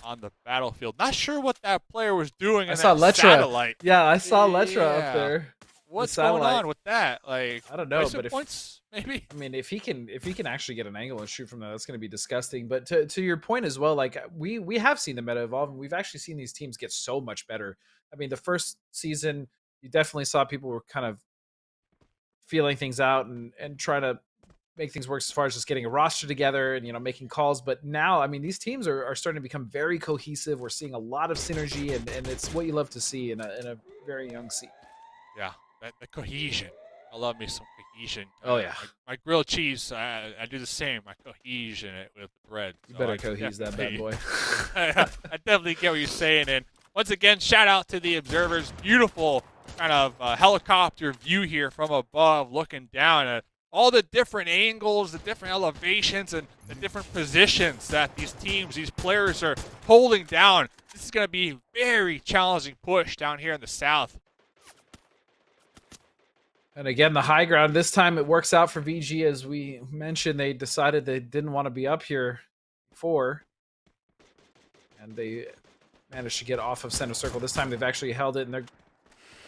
on the battlefield. Not sure what that player was doing in that satellite. Yeah, I saw Letra up there. what's going on with that? Like, I don't know, waste of but points, maybe. I mean, if he can actually get an angle and shoot from that, that's going to be disgusting. But to your point as well, like we have seen the meta evolve, and we've actually seen these teams get so much better. I mean, the first season, you definitely saw people were kind of feeling things out and trying to make things work as far as just getting a roster together and making calls. But now, I mean, these teams are starting to become very cohesive. We're seeing a lot of synergy, and it's what you love to see in a very young scene. Yeah, the cohesion. I love me some cohesion. Oh yeah, my grilled cheese. I do the same. I cohesion it with the bread. You better cohese that bad boy. I definitely get what you're saying. And once again, shout out to the observers. Beautiful kind of helicopter view here from above, looking down at all the different angles, the different elevations, and the different positions that these teams, these players are holding down. This is going to be a very challenging push down here in the south. And again, the high ground, this time it works out for VG. As we mentioned, they decided they didn't want to be up here before. And they managed to get off of center circle. This time they've actually held it, and they're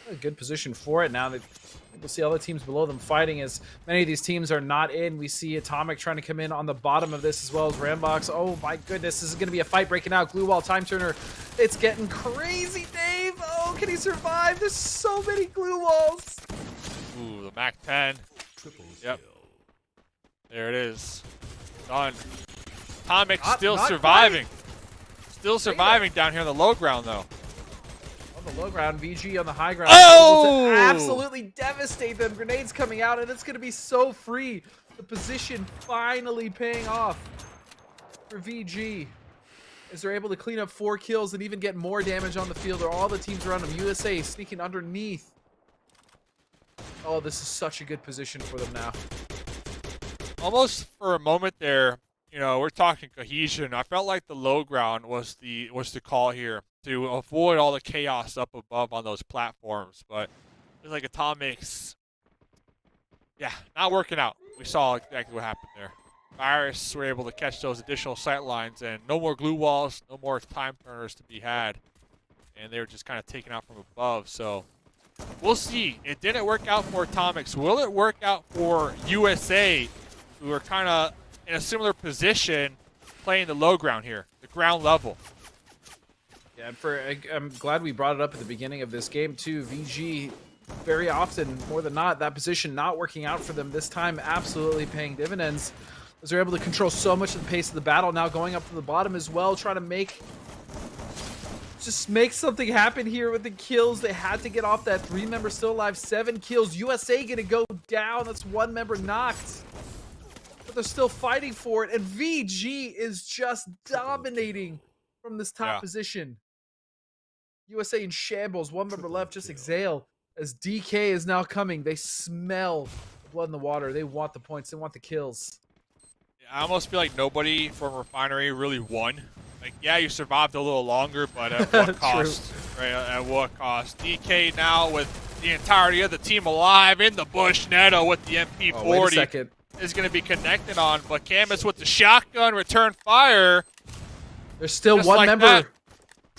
in a good position for it. Now we'll see all the teams below them fighting, as many of these teams are not in. We see Atomic trying to come in on the bottom of this, as well as Rambox. Oh my goodness, this is going to be a fight breaking out. Glue wall, time turner. It's getting crazy, Dave. Oh, can he survive? There's so many glue walls. Ooh, the Mac 10. Yep. There it is. Done. Atomic still surviving. Still surviving down here on the low ground, though. On the low ground, VG on the high ground. Oh! Able to absolutely devastate them. Grenades coming out, and it's going to be so free. The position finally paying off for VG, as they're able to clean up 4 kills and even get more damage on the field. Or all the teams around them. USA sneaking underneath. Oh, this is such a good position for them now. Almost for a moment there, we're talking cohesion. I felt like the low ground was the call here to avoid all the chaos up above on those platforms. But it's like Atomic's, not working out. We saw exactly what happened there. Virus were able to catch those additional sight lines, and no more glue walls, no more time turners to be had. And they were just kind of taken out from above. So we'll see. It didn't work out for Atomics. Will it work out for USA, who are kind of in a similar position, playing the low ground here, the ground level? Yeah, I'm glad we brought it up at the beginning of this game too. VG, very often, more than not, that position not working out for them. This time, absolutely paying dividends, as they're able to control so much of the pace of the battle. Now going up to the bottom as well, trying to make something happen here with the kills. They had to get off that 3-member still alive. 7 kills. USA gonna go down. That's 1 member knocked, but they're still fighting for it. And VG is just dominating from this top position. USA in shambles. 1 member left. Just Exhale, as DK is now coming. They smell the blood in the water. They want the points. They want the kills. I almost feel like nobody from Refinery really won. Like, yeah, you survived a little longer, but at what cost? Right? At what cost? DK now with the entirety of the team alive in the bush. Neto with the MP40 is going to be connected on, but Camus with the shotgun, return fire. There's still one member.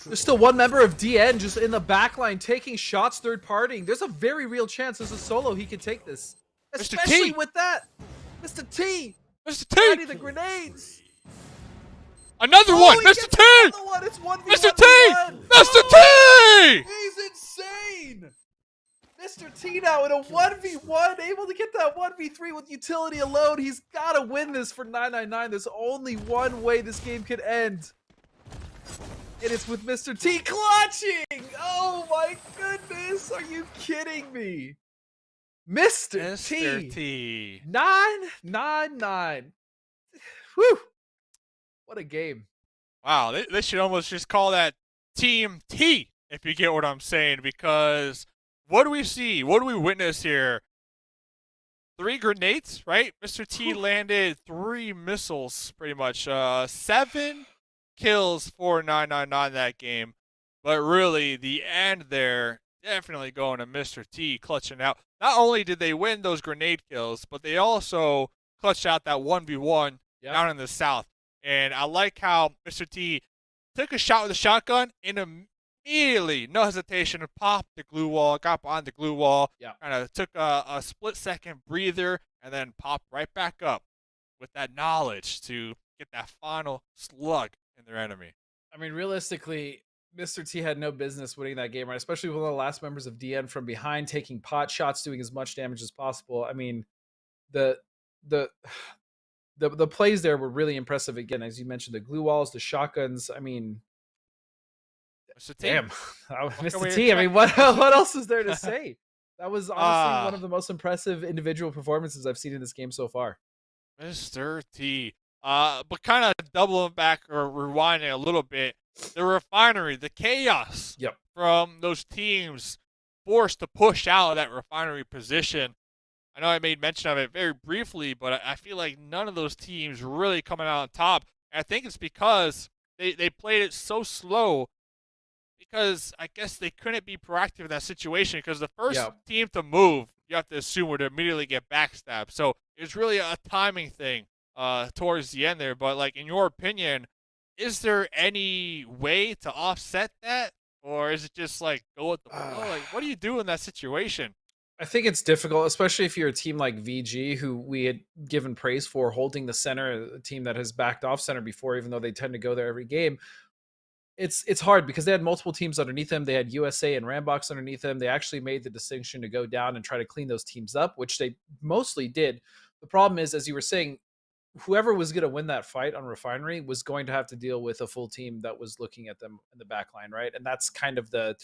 There's still 1 member of DN just in the backline taking shots, third partying. There's a very real chance as a solo he could take this, especially with that. Mr. T. Mr. T. Ready the grenades. Another one! Mr. T! It's 1v1. Mr. T! Mr. T! He's insane! Mr. T now in a 1v1, able to get that 1v3 with utility alone. He's got to win this for 999. There's only one way this game could end. And it's with Mr. T clutching! Oh my goodness! Are you kidding me? Mr. T. 999. Whew! What a game. Wow, they should almost just call that Team T, if you get what I'm saying, because what do we see? What do we witness here? 3 grenades, right? Mr. T landed 3 missiles, pretty much. 7 kills for 999 that game. But really, the end there, definitely going to Mr. T, clutching out. Not only did they win those grenade kills, but they also clutched out that 1v1 down in the south. And I like how Mr. T took a shot with a shotgun and immediately, no hesitation, popped the glue wall, got behind the glue wall, Yeah. kind of took a split-second breather, and then popped right back up with that knowledge to get that final slug in their enemy. I mean, realistically, Mr. T had no business winning that game, right? Especially one of the last members of DN from behind, taking pot shots, doing as much damage as possible. I mean, the the the plays there were really impressive. Again, as you mentioned, the glue walls, the shotguns. I mean, Mr. T. damn, can Mr. we T. I mean, what else is there to say? That was honestly one Ah. of the most impressive individual performances I've seen in this game so far. Mr. T. But kind of doubling back or rewinding a little bit, the refinery, the chaos Yep. from those teams forced to push out of that refinery position. I know I made mention of it very briefly, but I feel like none of those teams really coming out on top. And I think it's because they played it so slow because I guess they couldn't be proactive in that situation because the first Yeah. team to move, you have to assume, would immediately get backstabbed. So it's really a timing thing towards the end there. But, like, in your opinion, is there any way to offset that? Or is it just, like, go with the flow? Like, what do you do in that situation? I think it's difficult, especially if you're a team like VG, who we had given praise for holding the center, a team that has backed off center before, even though they tend to go there every game. It's hard because they had multiple teams underneath them. They had USA and Rambox underneath them. They actually made the distinction to go down and try to clean those teams up, which they mostly did. The problem is, as you were saying, whoever was going to win that fight on Refinery was going to have to deal with a full team that was looking at them in the back line, right? And that's kind of the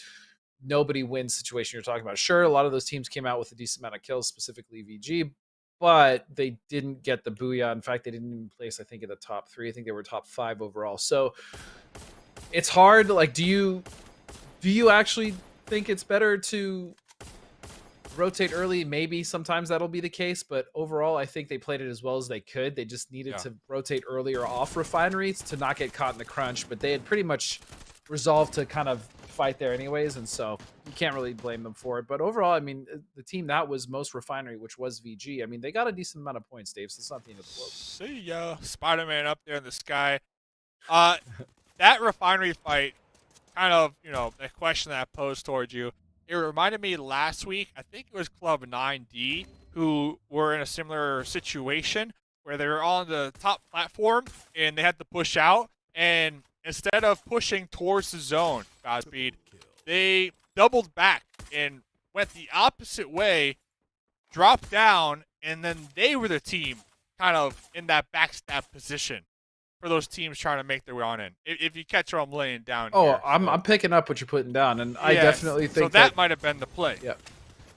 nobody wins situation you're talking about. Sure, a lot of those teams came out with a decent amount of kills, specifically VG, but they didn't get the booyah. In fact, they didn't even place, I think, in the top 3. I think they were top 5 overall. So it's hard. Like, do you actually think it's better to rotate early? Maybe sometimes that'll be the case, but overall, I think they played it as well as they could. They just needed to rotate earlier off Refineries to not get caught in the crunch, but they had pretty much resolved to kind of fight there anyways, and so you can't really blame them for it. But overall, I mean, the team that was most Refinery, which was VG, I mean, they got a decent amount of points, Dave, so it's not the end of the world. See ya. Spider-Man up there in the sky. That Refinery fight, kind of, the question that I posed towards you, it reminded me last week, I think it was Club 9D, who were in a similar situation where they were on the top platform and they had to push out, and instead of pushing towards the zone, Godspeed, they doubled back and went the opposite way, dropped down, and then they were the team kind of in that backstab position for those teams trying to make their way on in. If you catch what I'm laying down here. I'm picking up what you're putting down, and I definitely think so that might have been the play. Yeah.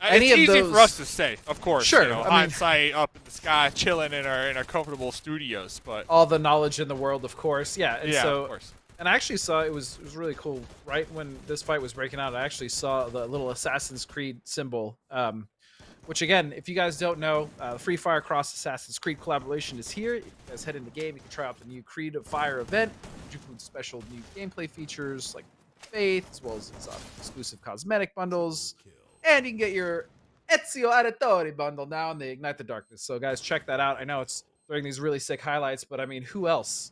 It's easy for us to say, of course. Sure. Hindsight up in the sky, chilling in our comfortable studios, but all the knowledge in the world, of course. Yeah. And so, of course. And I actually saw it was really cool. Right when this fight was breaking out, I actually saw the little Assassin's Creed symbol. Which again, if you guys don't know, the Free Fire Cross Assassin's Creed collaboration is here. If you guys head in the game, you can try out the new Creed of Fire event, which includes special new gameplay features like Faith, as well as exclusive cosmetic bundles. And you can get your Ezio Auditore bundle now in the Ignite the Darkness. So guys, check that out. I know it's throwing these really sick highlights, but I mean, who else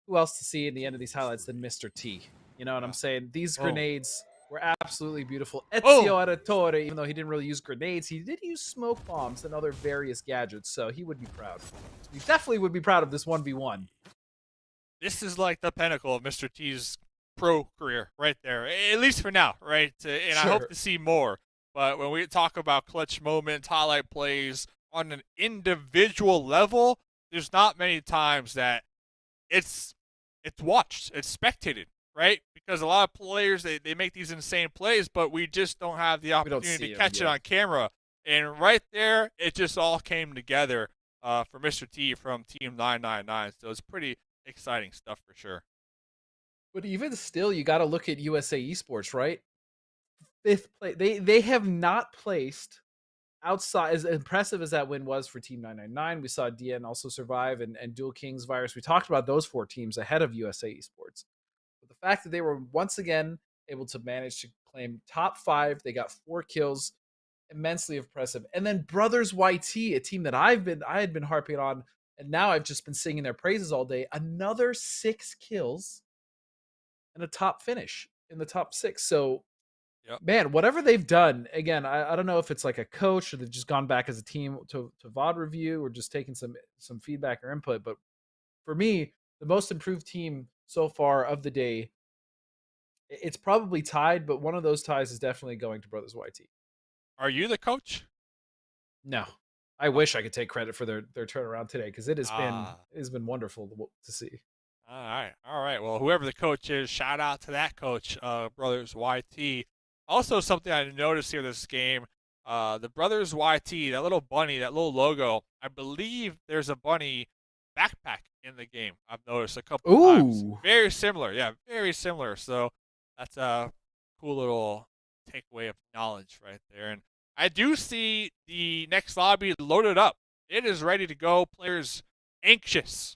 to see in the end of these highlights than Mr. T? You know what I'm saying? These grenades were absolutely beautiful. Ezio Auditore, even though he didn't really use grenades, he did use smoke bombs and other various gadgets, so he would be proud. He definitely would be proud of this 1v1. This is like the pinnacle of Mr. T's pro career right there, at least for now, right? And I hope to see more. But when we talk about clutch moments, highlight plays on an individual level, there's not many times that it's watched, it's spectated, right? Because a lot of players, they make these insane plays, but we just don't have the opportunity to catch it on camera. And right there, it just all came together for Mr. T from Team 999. So it's pretty exciting stuff for sure. But even still, you got to look at USA Esports, right? 5th place. They have not placed outside, as impressive as that win was for Team 999. We saw DN also survive and Dual Kings Virus. We talked about those 4 teams ahead of USA Esports. But the fact that they were once again able to manage to claim top 5, they got 4 kills, immensely impressive. And then Brothers YT, a team that I had been harping on, and now I've just been singing their praises all day. Another 6 kills and a top finish. in the top 6. So, Yep. man, whatever they've done, again, I don't know if it's like a coach or they've just gone back as a team to VOD review or just taking some feedback or input. But for me, the most improved team so far of the day, it's probably tied, but one of those ties is definitely going to Brothers YT. Are you the coach? No, I wish I could take credit for their turnaround today because it has Ah. been wonderful to see. All right. Well, whoever the coach is, shout out to that coach, Brothers YT. Also, something I noticed here this game, the Brothers YT, that little bunny, that little logo. I believe there's a bunny backpack in the game. I've noticed a couple times. Ooh. Very similar. Yeah, very similar. So that's a cool little takeaway of knowledge right there. And I do see the next lobby loaded up. It is ready to go. Players anxious.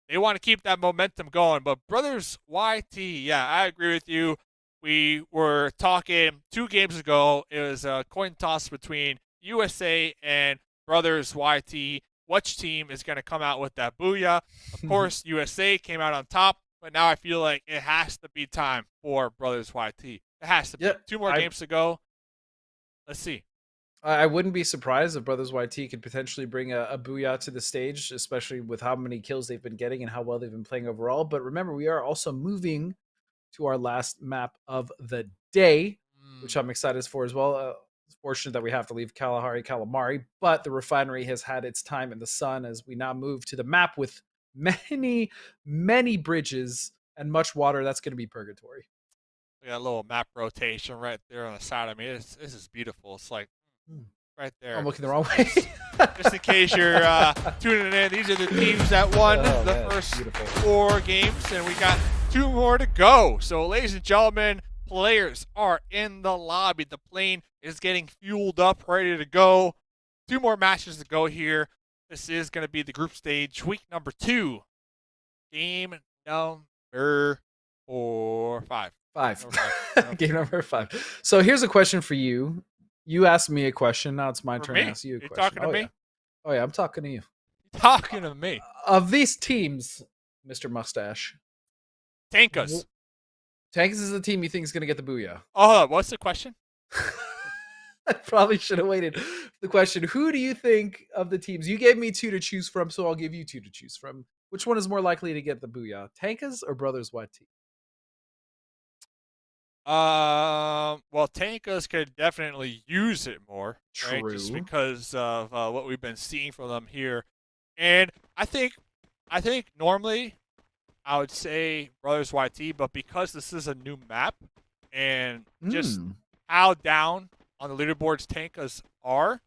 They want to keep that momentum going. But Brothers YT, yeah, I agree with you. We were talking 2 games ago. It was a coin toss between USA and Brothers YT. Which team is going to come out with that booyah? Of course, USA came out on top. But now I feel like it has to be time for Brothers YT. It has to be. 2 more games to go. Let's see. I wouldn't be surprised if Brothers YT could potentially bring a booyah to the stage, especially with how many kills they've been getting and how well they've been playing overall. But remember, we are also moving to our last map of the day, which I'm excited for as well. It's fortunate that we have to leave Kalahari Calamari, but the refinery has had its time in the sun as we now move to the map with many, many bridges and much water. That's going to be purgatory. We got a little map rotation right there on the side. I mean, this is beautiful. It's like right there. I'm looking the wrong way. Just in case you're tuning in, these are the teams that won the first 4 games, and we got 2 more to go. So, ladies and gentlemen, players are in the lobby. The plane is getting fueled up, ready to go. 2 more matches to go here. This is going to be the group stage, week number 2. Game number 5. Game number 5. So here's a question for you. You asked me a question. Now it's my turn to ask you a question. You're talking to me? Yeah. Oh, yeah. I'm talking to you. Talking to me. Of these teams, Mr. Mustache. Tankas. Tankas is the team you think is going to get the booyah. Oh, what's the question? I probably should have waited for the question. Who do you think of the teams? You gave me 2 to choose from, so I'll give you 2 to choose from. Which one is more likely to get the booyah? Tankas or Brothers YT? Well, Tankas could definitely use it more, right? True. Just because of what we've been seeing from them here, and I think normally I would say Brothers YT, but because this is a new map and just how down on the leaderboards Tankas are,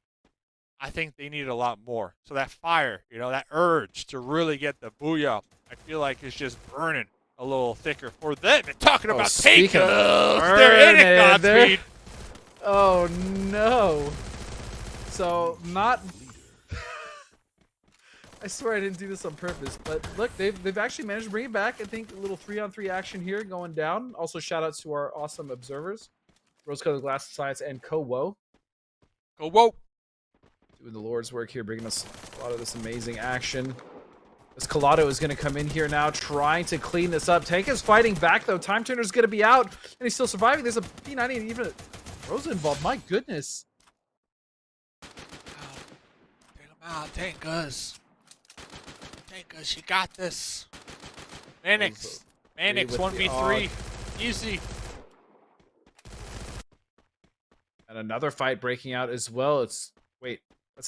I think they need a lot more. So that fire, that urge to really get the booyah, I feel like is just burning a little thicker for them. And talking about Tankas, they're in it, Godspeed. Oh no! So not. I swear I didn't do this on purpose, but look, they've actually managed to bring it back. I think a little 3-on-3 action here going down. Also, shout outs to our awesome observers, Rose-Colored Glasses Science and Kowo. Kowo doing the Lord's work here, bringing us a lot of this amazing action. As Collado is going to come in here now, trying to clean this up. Tank is fighting back, though. Time Turner's going to be out, and he's still surviving. There's a P90 and even a Rosa involved. My goodness. Take him out, Tankas. Tankas, you got this. Manix 1v3. Easy. And another fight breaking out as well. That's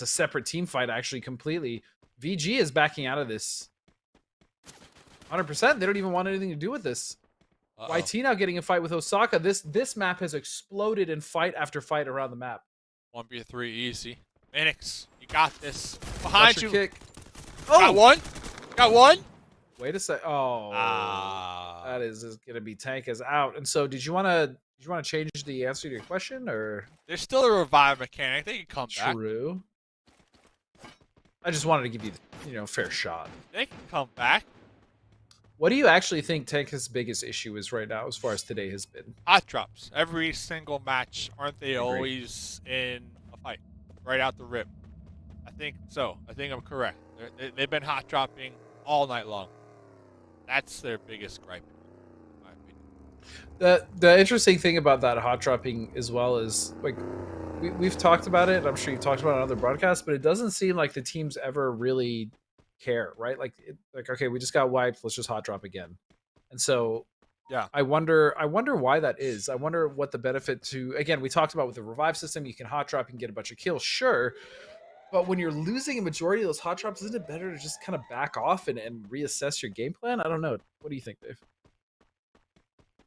a separate team fight, actually, completely. VG is backing out of this 100%. They don't even want anything to do with this. YT now getting a fight with Osaka. This map has exploded in fight after fight around the map. 1v3 easy. Manix, you got this. Behind you. Kick. Oh! Got one. Wait a sec. Oh. That is going to be Tank is out. And so did you want to change the answer to your question, or? There's still a revive mechanic. They can come back. True. I just wanted to give you, fair shot. They can come back. What do you actually think Tank's biggest issue is right now, as far as today has been? Hot drops. Every single match, aren't they always in a fight right out the rip? I think so. I think I'm correct. They've been hot dropping all night long. That's their biggest gripe, in my opinion. The interesting thing about that hot dropping as well is like we've talked about it. I'm sure you've talked about it on other broadcasts, but it doesn't seem like the teams ever really care, right? Like okay, we just got wiped. Let's just hot drop again. And so Yeah. I wonder why that is. I wonder what the benefit to, again, we talked about with the revive system, you can hot drop and get a bunch of kills, sure. But when you're losing a majority of those hot drops, isn't it better to just kind of back off and reassess your game plan? I don't know. What do you think, Dave?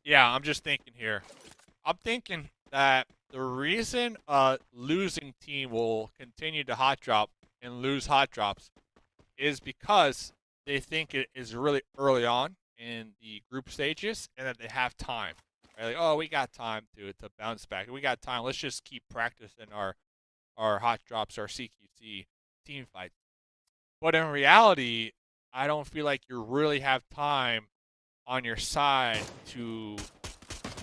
Yeah, I'm just thinking here. I'm thinking that the reason a losing team will continue to hot drop and lose hot drops is because they think it is really early on in the group stages and that they have time. Right? Like, oh, we got time to bounce back. We got time. Let's just keep practicing our hot drops, our CQC team fights. But in reality, I don't feel like you really have time on your side to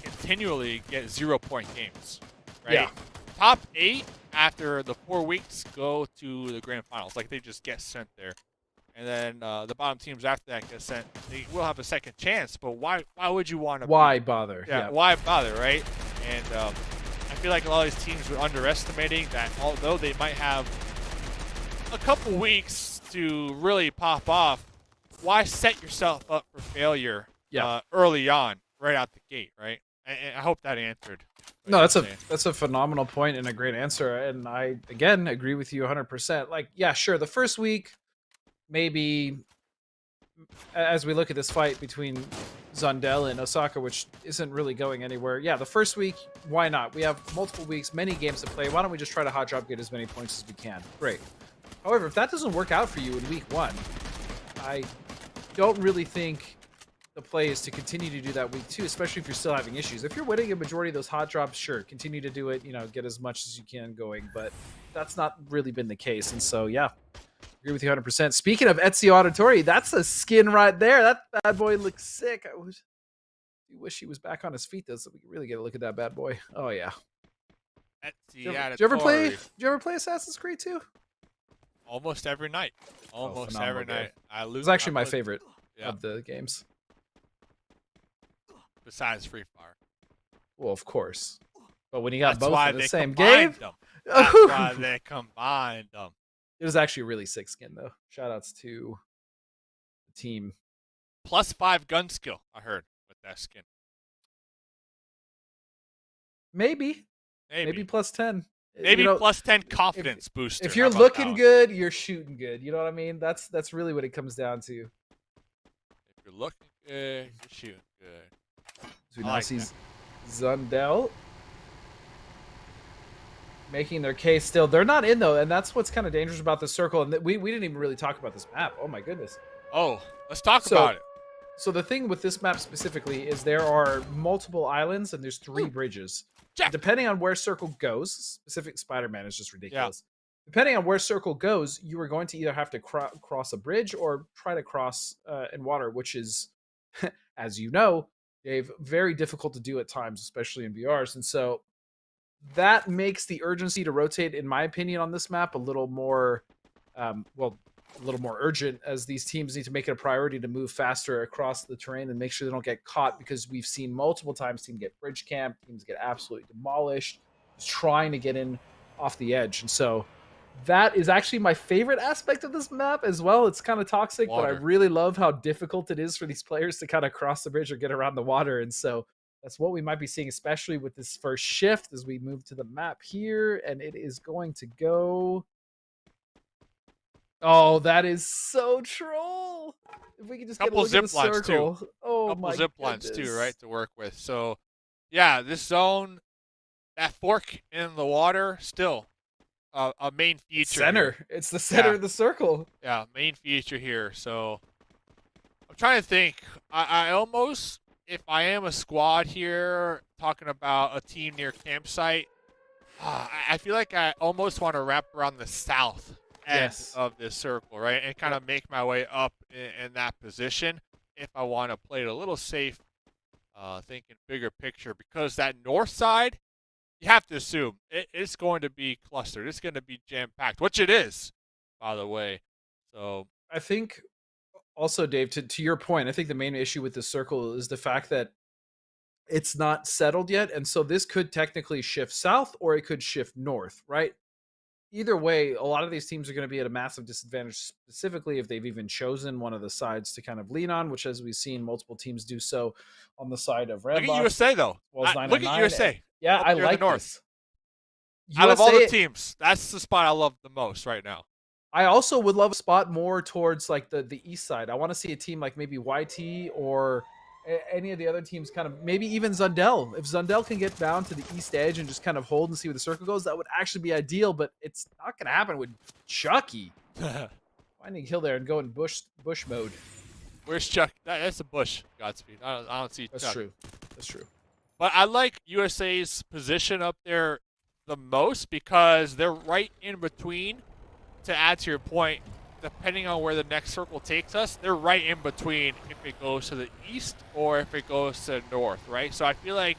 continually get 0-point games, right? Yeah. Top 8 after the 4 weeks go to the grand finals. Like, they just get sent there. And then the bottom teams after that get sent. They will have a second chance, but why would you want to? Why bother? Yeah, why bother, right? And I feel like a lot of these teams are underestimating that although they might have a couple weeks to really pop off, why set yourself up for failure early on, right out the gate, right? And I hope that answered. No, that's a phenomenal point and a great answer. And I, again, agree with you 100%. Like, yeah, sure, the first week, maybe as we look at this fight between Zundel and Osaka, which isn't really going anywhere. Yeah, the first week, why not? We have multiple weeks, many games to play. Why don't we just try to hot drop, get as many points as we can? Great. However, if that doesn't work out for you in week 1, I don't really think the play is to continue to do that week 2, especially if you're still having issues. If you're winning a majority of those hot drops, sure, continue to do it, get as much as you can going, but that's not really been the case. And so, yeah, agree with you 100%. Speaking of Ezio Auditore, that's a skin right there. That bad boy looks sick. I wish he was back on his feet, though, so we can really get a look at that bad boy. Oh, yeah. Ezio Did you ever play Assassin's Creed 2? Almost every night. Almost every night. It's actually my favorite of the games. Besides Free Fire. Well, of course. But when you got both in the same game, game, that's why they combined them. It was actually a really sick skin, though. Shoutouts to the team. +5 gun skill, I heard, with that skin. Maybe +10. Maybe +10 confidence booster. If you're looking good, you're shooting good. You know what I mean? That's really what it comes down to. If you're looking good, you're shooting good. So we now see Zundel making their case still. They're not in, though, and that's what's kind of dangerous about this circle. And we didn't even really talk about this map. Oh, my goodness. Oh, let's talk about it. So the thing with this map specifically is there are multiple islands and there's 3 bridges. Depending on where circle goes, specific Spider-Man is just ridiculous. Yeah. Depending on where circle goes, you are going to either have to cross a bridge or try to cross in water, which is, as you know, Dave, very difficult to do at times, especially in VRs. And so that makes the urgency to rotate, in my opinion, on this map a little more, a little more urgent, as these teams need to make it a priority to move faster across the terrain and make sure they don't get caught, because we've seen multiple times teams get bridge camped, teams get absolutely demolished, just trying to get in off the edge. And so that is actually my favorite aspect of this map as well. It's kind of toxic, but I really love how difficult it is for these players to kind of cross the bridge or get around the water. And so that's what we might be seeing, especially with this first shift as we move to the map here. And it is going to go... Oh, that is so troll. If we can just couple get a look zip at the lines circle. too. Oh, couple my zip goodness. lines too, right, to work with. So, yeah, this zone, that fork in the water, still a main feature. Center. Here. It's the center of the circle. Yeah, main feature here. So, I'm trying to think. I almost, if I am a squad here, talking about a team near campsite, I feel like I almost want to wrap around the south end of this circle, right? And kind of make my way up in that position if I want to play it a little safe, thinking bigger picture, because that north side, you have to assume it's going to be clustered. It's going to be jam-packed, which it is, by the way. So I think also, Dave, to your point, I think the main issue with the circle is the fact that it's not settled yet. And so this could technically shift south or it could shift north, right? Either way, a lot of these teams are going to be at a massive disadvantage, specifically if they've even chosen one of the sides to kind of lean on, which, as we've seen, multiple teams do so on the side of Red Look at USA, though. Look at USA. Yeah, I like like north. This. Out of all the USA, teams, that's the spot I love the most right now. I also would love a spot more towards like the east side. I want to see a team like maybe YT or any of the other teams, kind of maybe even Zundel. If Zundel can get down to the east edge and just kind of hold and see where the circle goes, that would actually be ideal. But it's not going to happen with Chucky. Finding kill there and go in bush mode. Where's Chuck? That's a bush, Godspeed. I don't see That's Chuck. true. That's true. But I like USA's position up there the most because they're right in between. To add to your point, depending on where the next circle takes us, they're right in between if it goes to the east or if it goes to the north, right? So I feel like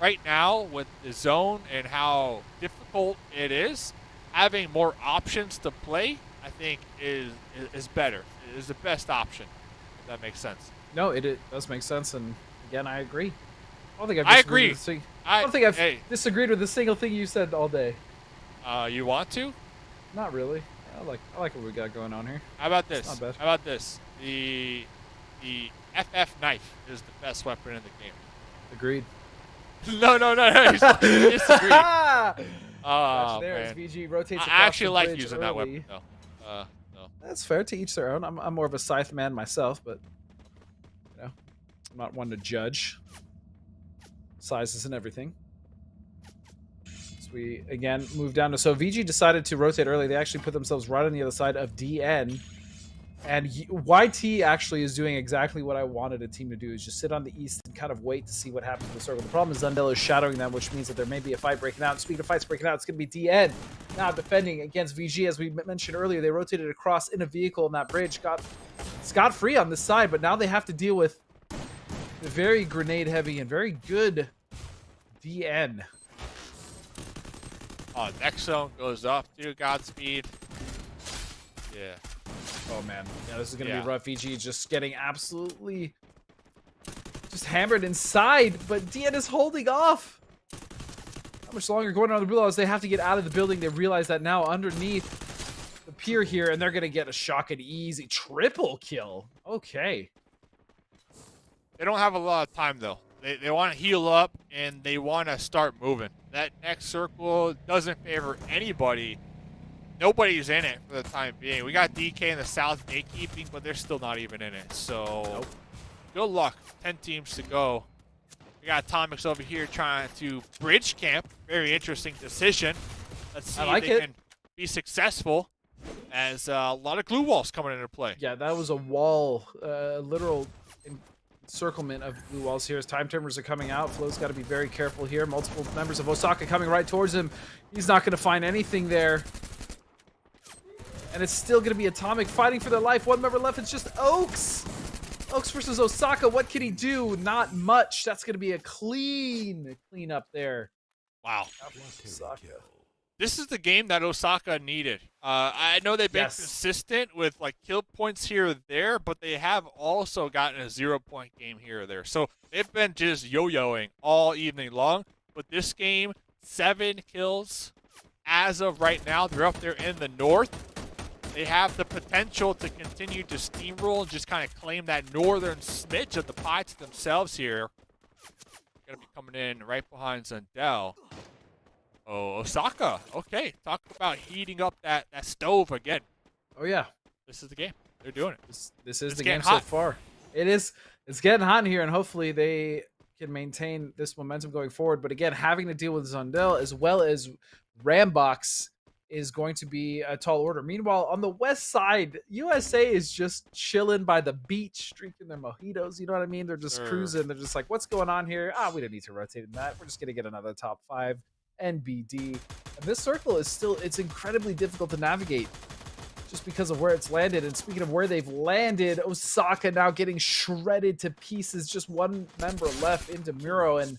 right now with the zone and how difficult it is, having more options to play, I think is better. It is the best option, if that makes sense. No, it does make sense. And again, I agree. I don't think I've I disagreed agree. with I don't think I've disagreed with a single thing you said all day. You want to? Not really. I like what we got going on here. How about this? Not bad. How about this? The FF knife is the best weapon in the game. Agreed. No. You disagree. Oh, there man. as VG rotates I across actually the like bridge using that early. weapon, though. No. That's fair, to each their own. I'm more of a scythe man myself, but I'm not one to judge. Sizes and everything. We again move down to, so VG decided to rotate early. They actually put themselves right on the other side of DN, and YT actually is doing exactly what I wanted a team to do, is just sit on the east and kind of wait to see what happens in the circle. The problem is Zundel is shadowing them, which means that there may be a fight breaking out. Speaking of fights breaking out, it's going to be DN now defending against VG. As we mentioned earlier, they rotated across in a vehicle, and that bridge got scot-free on this side, but now they have to deal with the very grenade heavy and very good DN. Next zone goes up to Godspeed. Yeah. Oh, man. Yeah, this is going to be rough. VG just getting absolutely just hammered inside, but DN is holding off. How much longer going on the blue walls? They have to get out of the building. They realize that now underneath the pier here, and they're going to get a shock and easy triple kill. Okay. They don't have a lot of time, though. They want to heal up, and they want to start moving. That next circle doesn't favor anybody. Nobody's in it for the time being. We got DK in the south gatekeeping, but they're still not even in it. So, Good luck. 10 teams to go. We got Atomics over here trying to bridge camp. Very interesting decision. Let's see if they can be successful, as a lot of glue walls coming into play. Yeah, that was a wall, literal encirclement of blue walls here as time timers are coming out. Flo's got to be very careful here. Multiple members of Osaka coming right towards him. He's not going to find anything there. And it's still going to be Atomic fighting for their life. One member left. It's just Oaks. Oaks versus Osaka. What can he do? Not much. That's going to be a clean up there. Wow. Osaka. This is the game that Osaka needed. I know they've been consistent with like kill points here or there, but they have also gotten a 0-point game here or there. So they've been just yo-yoing all evening long. But this game, 7 kills as of right now. They're up there in the north. They have the potential to continue to steamroll and just kind of claim that northern smidge of the pie to themselves here. Going to be coming in right behind Zundel. Oh, Osaka. Okay, talk about heating up that stove again. Oh, yeah. This is the game. They're doing it. This is the game so far. It is. It's getting hot in here, and hopefully they can maintain this momentum going forward. But again, having to deal with Zundel as well as Rambox is going to be a tall order. Meanwhile, on the west side, USA is just chilling by the beach, drinking their mojitos. You know what I mean? They're just cruising. They're just like, what's going on here? We don't need to rotate in that. We're just going to get another top 5 NBD. And this circle is still, it's incredibly difficult to navigate just because of where it's landed. And speaking of where they've landed, Osaka now getting shredded to pieces. Just one member left into Muro, and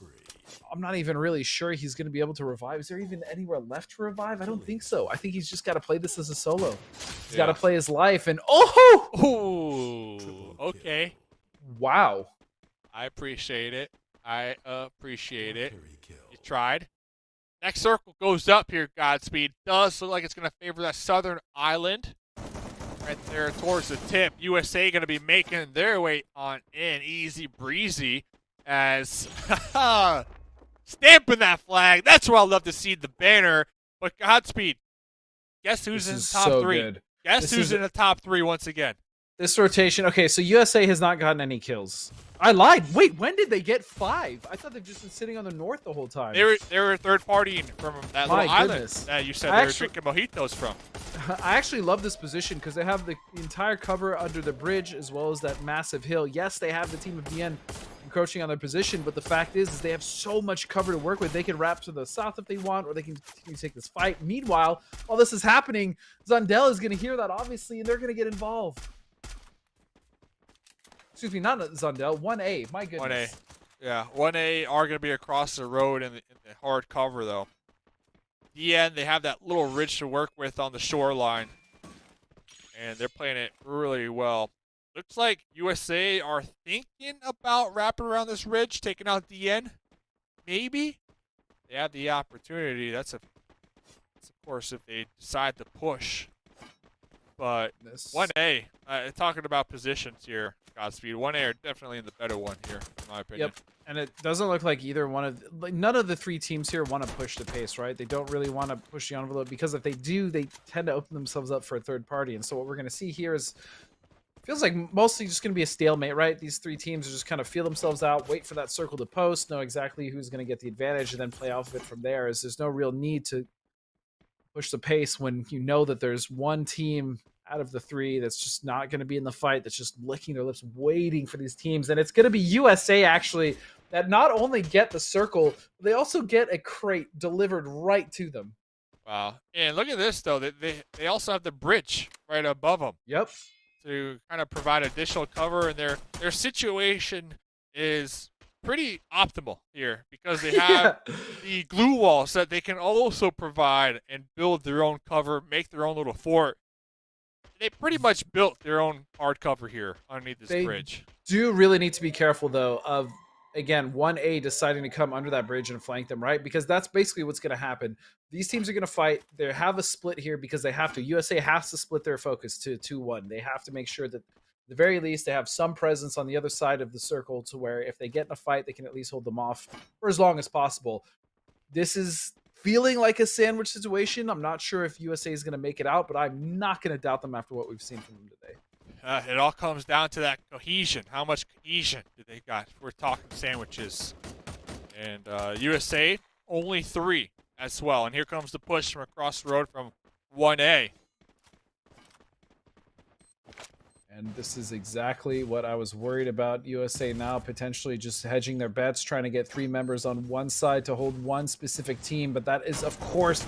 I'm not even really sure he's going to be able to revive. Is there even anywhere left to revive? I don't think so. I think he's just got to play this as a solo. He's got to play his life. And ooh, okay. Wow. I appreciate it. I appreciate it. Carry kill. You tried. Next circle goes up here, Godspeed. Does look like it's going to favor that southern island. Right there towards the tip. USA going to be making their way on in. Easy breezy as stamping that flag. That's where I love to see the banner. But Godspeed, guess who's in the top three? Good. Guess who's in the top three once again? This rotation. Okay, so USA has not gotten any kills. I lied. Wait, when did they get 5? I thought they've just been sitting on the north the whole time. They were third partying from that My little goodness. island that you said I they were drinking mojitos from. I actually love this position because they have the entire cover under the bridge as well as that massive hill. Yes, they have the team of DN encroaching on their position, but the fact is they have so much cover to work with. They can wrap to the south if they want, or they can continue to take this fight. Meanwhile, while this is happening, Zundel is going to hear that, obviously, and they're going to get involved. Excuse me, not Zundel, 1A. My goodness. 1A. Yeah, 1A are going to be across the road in the hard cover, though. DN, they have that little ridge to work with on the shoreline, and they're playing it really well. Looks like USA are thinking about wrapping around this ridge, taking out DN. Maybe they have the opportunity. That's of course if they decide to push. But 1A, talking about positions here, Godspeed. 1A are definitely in the better one here, in my opinion. Yep. And it doesn't look like either one of none of the 3 teams here want to push the pace, right? They don't really want to push the envelope because if they do, they tend to open themselves up for a third party. And so what we're going to see here is feels like mostly just going to be a stalemate, right? These 3 teams are just kind of feel themselves out, wait for that circle to post, know exactly who's going to get the advantage, and then play off of it from there. As there's no real need to push the pace when you know that there's one team out of the 3 that's just not going to be in the fight, that's just licking their lips waiting for these teams. And it's going to be USA actually that not only get the circle, they also get a crate delivered right to them. Wow. And look at this, though. They also have the bridge right above them. Yep. To kind of provide additional cover, and their situation is pretty optimal here because they have the glue walls that they can also provide and build their own cover, make their own little fort. They pretty much built their own hard cover here underneath this bridge. Do really need to be careful, though, of, again, 1A deciding to come under that bridge and flank them, right? Because that's basically what's going to happen. These teams are going to fight. They have a split here because they have to. USA has to split their focus to 2-1. They have to make sure that, at the very least, they have some presence on the other side of the circle to where if they get in a fight, they can at least hold them off for as long as possible. This is feeling like a sandwich situation. I'm not sure if USA is going to make it out, but I'm not going to doubt them after what we've seen from them today. It all comes down to that cohesion. How much cohesion do they got? We're talking sandwiches. And USA, only 3 as well. And here comes the push from across the road from 1A. And this is exactly what I was worried about. USA now potentially just hedging their bets, trying to get 3 members on one side to hold one specific team. But that is, of course,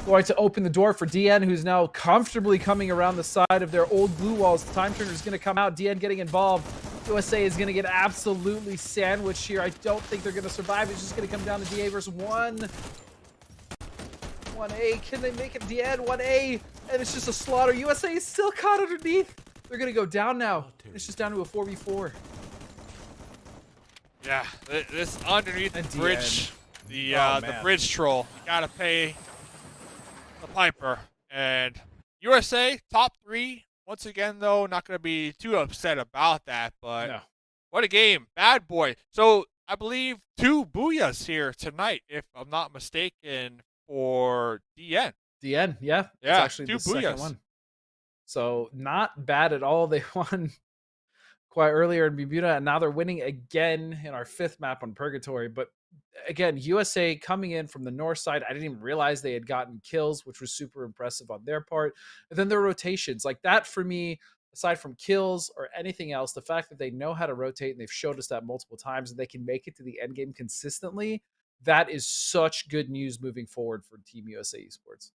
going to open the door for DN, who's now comfortably coming around the side of their old glue walls. The time turner is going to come out. DN getting involved. USA is going to get absolutely sandwiched here. I don't think they're going to survive. It's just going to come down to DA versus 1A. Can they make it? DN, 1A. And it's just a slaughter. USA is still caught underneath. They're going to go down now. It's just down to a 4v4. Yeah, this underneath the bridge, the man. bridge troll, you got to pay the piper. And USA, top 3. Once again, though, not going to be too upset about that. But No. What a game. Bad boy. So I believe 2 booyahs here tonight, if I'm not mistaken, for DN. DN, yeah. Yeah, It's actually 2 the second booyahs. one. So not bad at all. They won quite earlier in Bermuda, and now they're winning again in our 5th map on Purgatory. But again, USA coming in from the north side. I didn't even realize they had gotten kills, which was super impressive on their part. And then their rotations, like that for me, aside from kills or anything else, the fact that they know how to rotate, and they've showed us that multiple times, and they can make it to the end game consistently, that is such good news moving forward for Team USA Esports.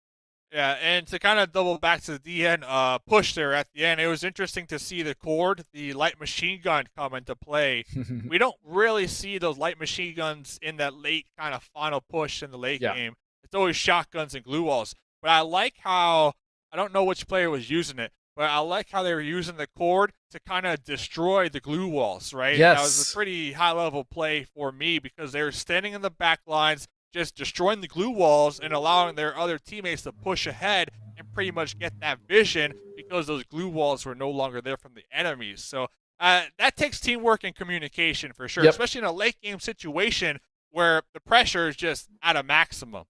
Yeah, and to kind of double back to the DN push there at the end, it was interesting to see the cord, the light machine gun come into play. We don't really see those light machine guns in that late kind of final push in the late game. It's always shotguns and glue walls. But I like how, I don't know which player was using it, but I like how they were using the cord to kind of destroy the glue walls, right? Yes. That was a pretty high-level play for me because they were standing in the back lines, just destroying the glue walls and allowing their other teammates to push ahead and pretty much get that vision because those glue walls were no longer there from the enemies. So that takes teamwork and communication for sure, especially in a late-game situation where the pressure is just at a maximum.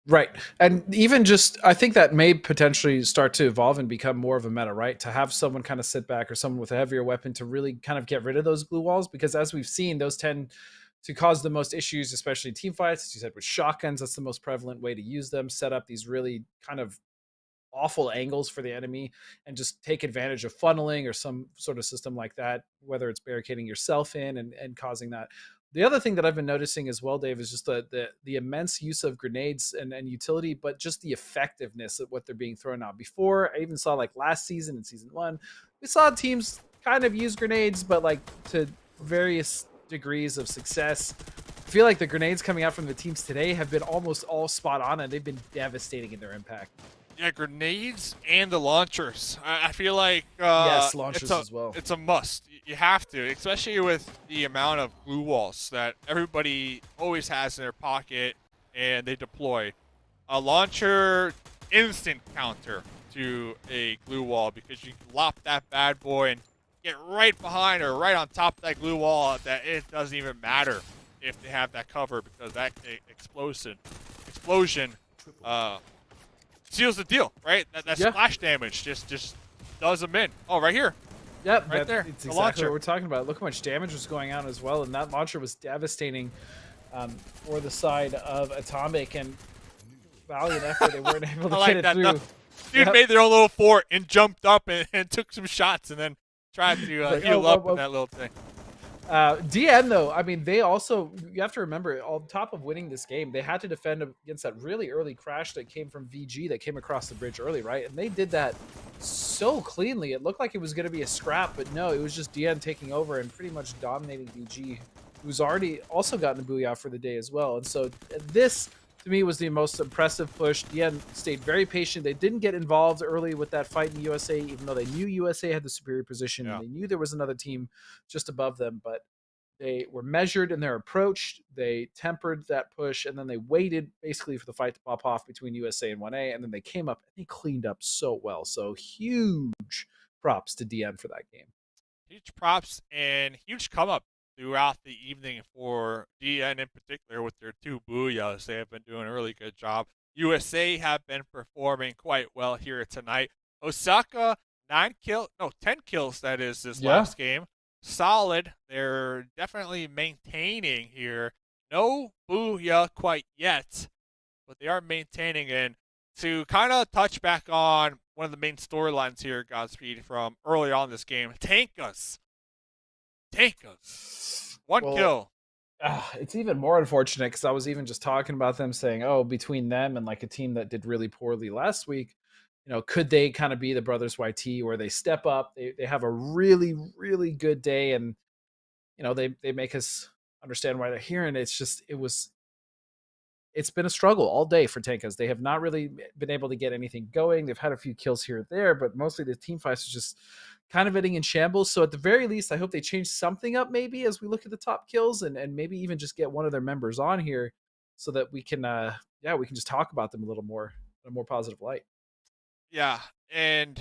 Right. And even just, I think that may potentially start to evolve and become more of a meta, right? To have someone kind of sit back or someone with a heavier weapon to really kind of get rid of those glue walls, because as we've seen, those tend to cause the most issues, especially in team fights. As you said, with shotguns, that's the most prevalent way to use them. Set up these really kind of awful angles for the enemy and just take advantage of funneling or some sort of system like that, whether it's barricading yourself in and causing that. The other thing that I've been noticing as well, Dave, is just the immense use of grenades and utility, but just the effectiveness of what they're being thrown out. Before, I even saw like last season in season 1, we saw teams kind of use grenades, but like to various degrees of success. I feel like the grenades coming out from the teams today have been almost all spot on, and they've been devastating in their impact. Yeah, grenades and the launchers. I feel like yes, launchers as well. It's a must. You have to, especially with the amount of glue walls that everybody always has in their pocket and they deploy. A launcher, instant counter to a glue wall because you can lop that bad boy and get right behind or right on top of that glue wall that it doesn't even matter if they have that cover because that explosion seals the deal, right? That splash damage just does them in. Oh, right here. Yep, right there. It's the exactly launcher. what we're talking about. Look how much damage was going on as well, and that launcher was devastating for the side of Atomic, and valiant effort. They weren't able to like get it that, through. No. Dude made their own little fort and jumped up and took some shots and then tried to heal up in that little thing. DN, though, I mean, they also, you have to remember, on top of winning this game, they had to defend against that really early crash that came from VG that came across the bridge early, right? And they did that so cleanly. It looked like it was going to be a scrap, but no, it was just DN taking over and pretty much dominating VG, who's already also gotten a booyah for the day as well. And so this, to me, was the most impressive push. DN stayed very patient. They didn't get involved early with that fight in USA, even though they knew USA had the superior position. Yeah. And they knew there was another team just above them, but they were measured in their approach. They tempered that push, and then they waited basically for the fight to pop off between USA and 1A, and then they came up and they cleaned up so well. So huge props to DN for that game. Huge props and huge come up throughout the evening for DN in particular with their 2 booyahs. They have been doing a really good job. USA have been performing quite well here tonight. Osaka, 10 kills, that is, this last game. Solid. They're definitely maintaining here. No booyah quite yet, but they are maintaining. And to kind of touch back on one of the main storylines here, Godspeed, from early on this game, Tankas. 1 kill. It's even more unfortunate because I was even just talking about them saying, oh, between them and like a team that did really poorly last week, you know, could they kind of be the Brothers YT where they step up, they have a really, really good day, and, you know, they make us understand why they're here. And it's been a struggle all day for Tankas. They have not really been able to get anything going. They've had a few kills here and there, but mostly the team fights are just kind of getting in shambles. So at the very least, I hope they change something up maybe as we look at the top kills and maybe even just get one of their members on here so that we can just talk about them a little more in a more positive light. Yeah, and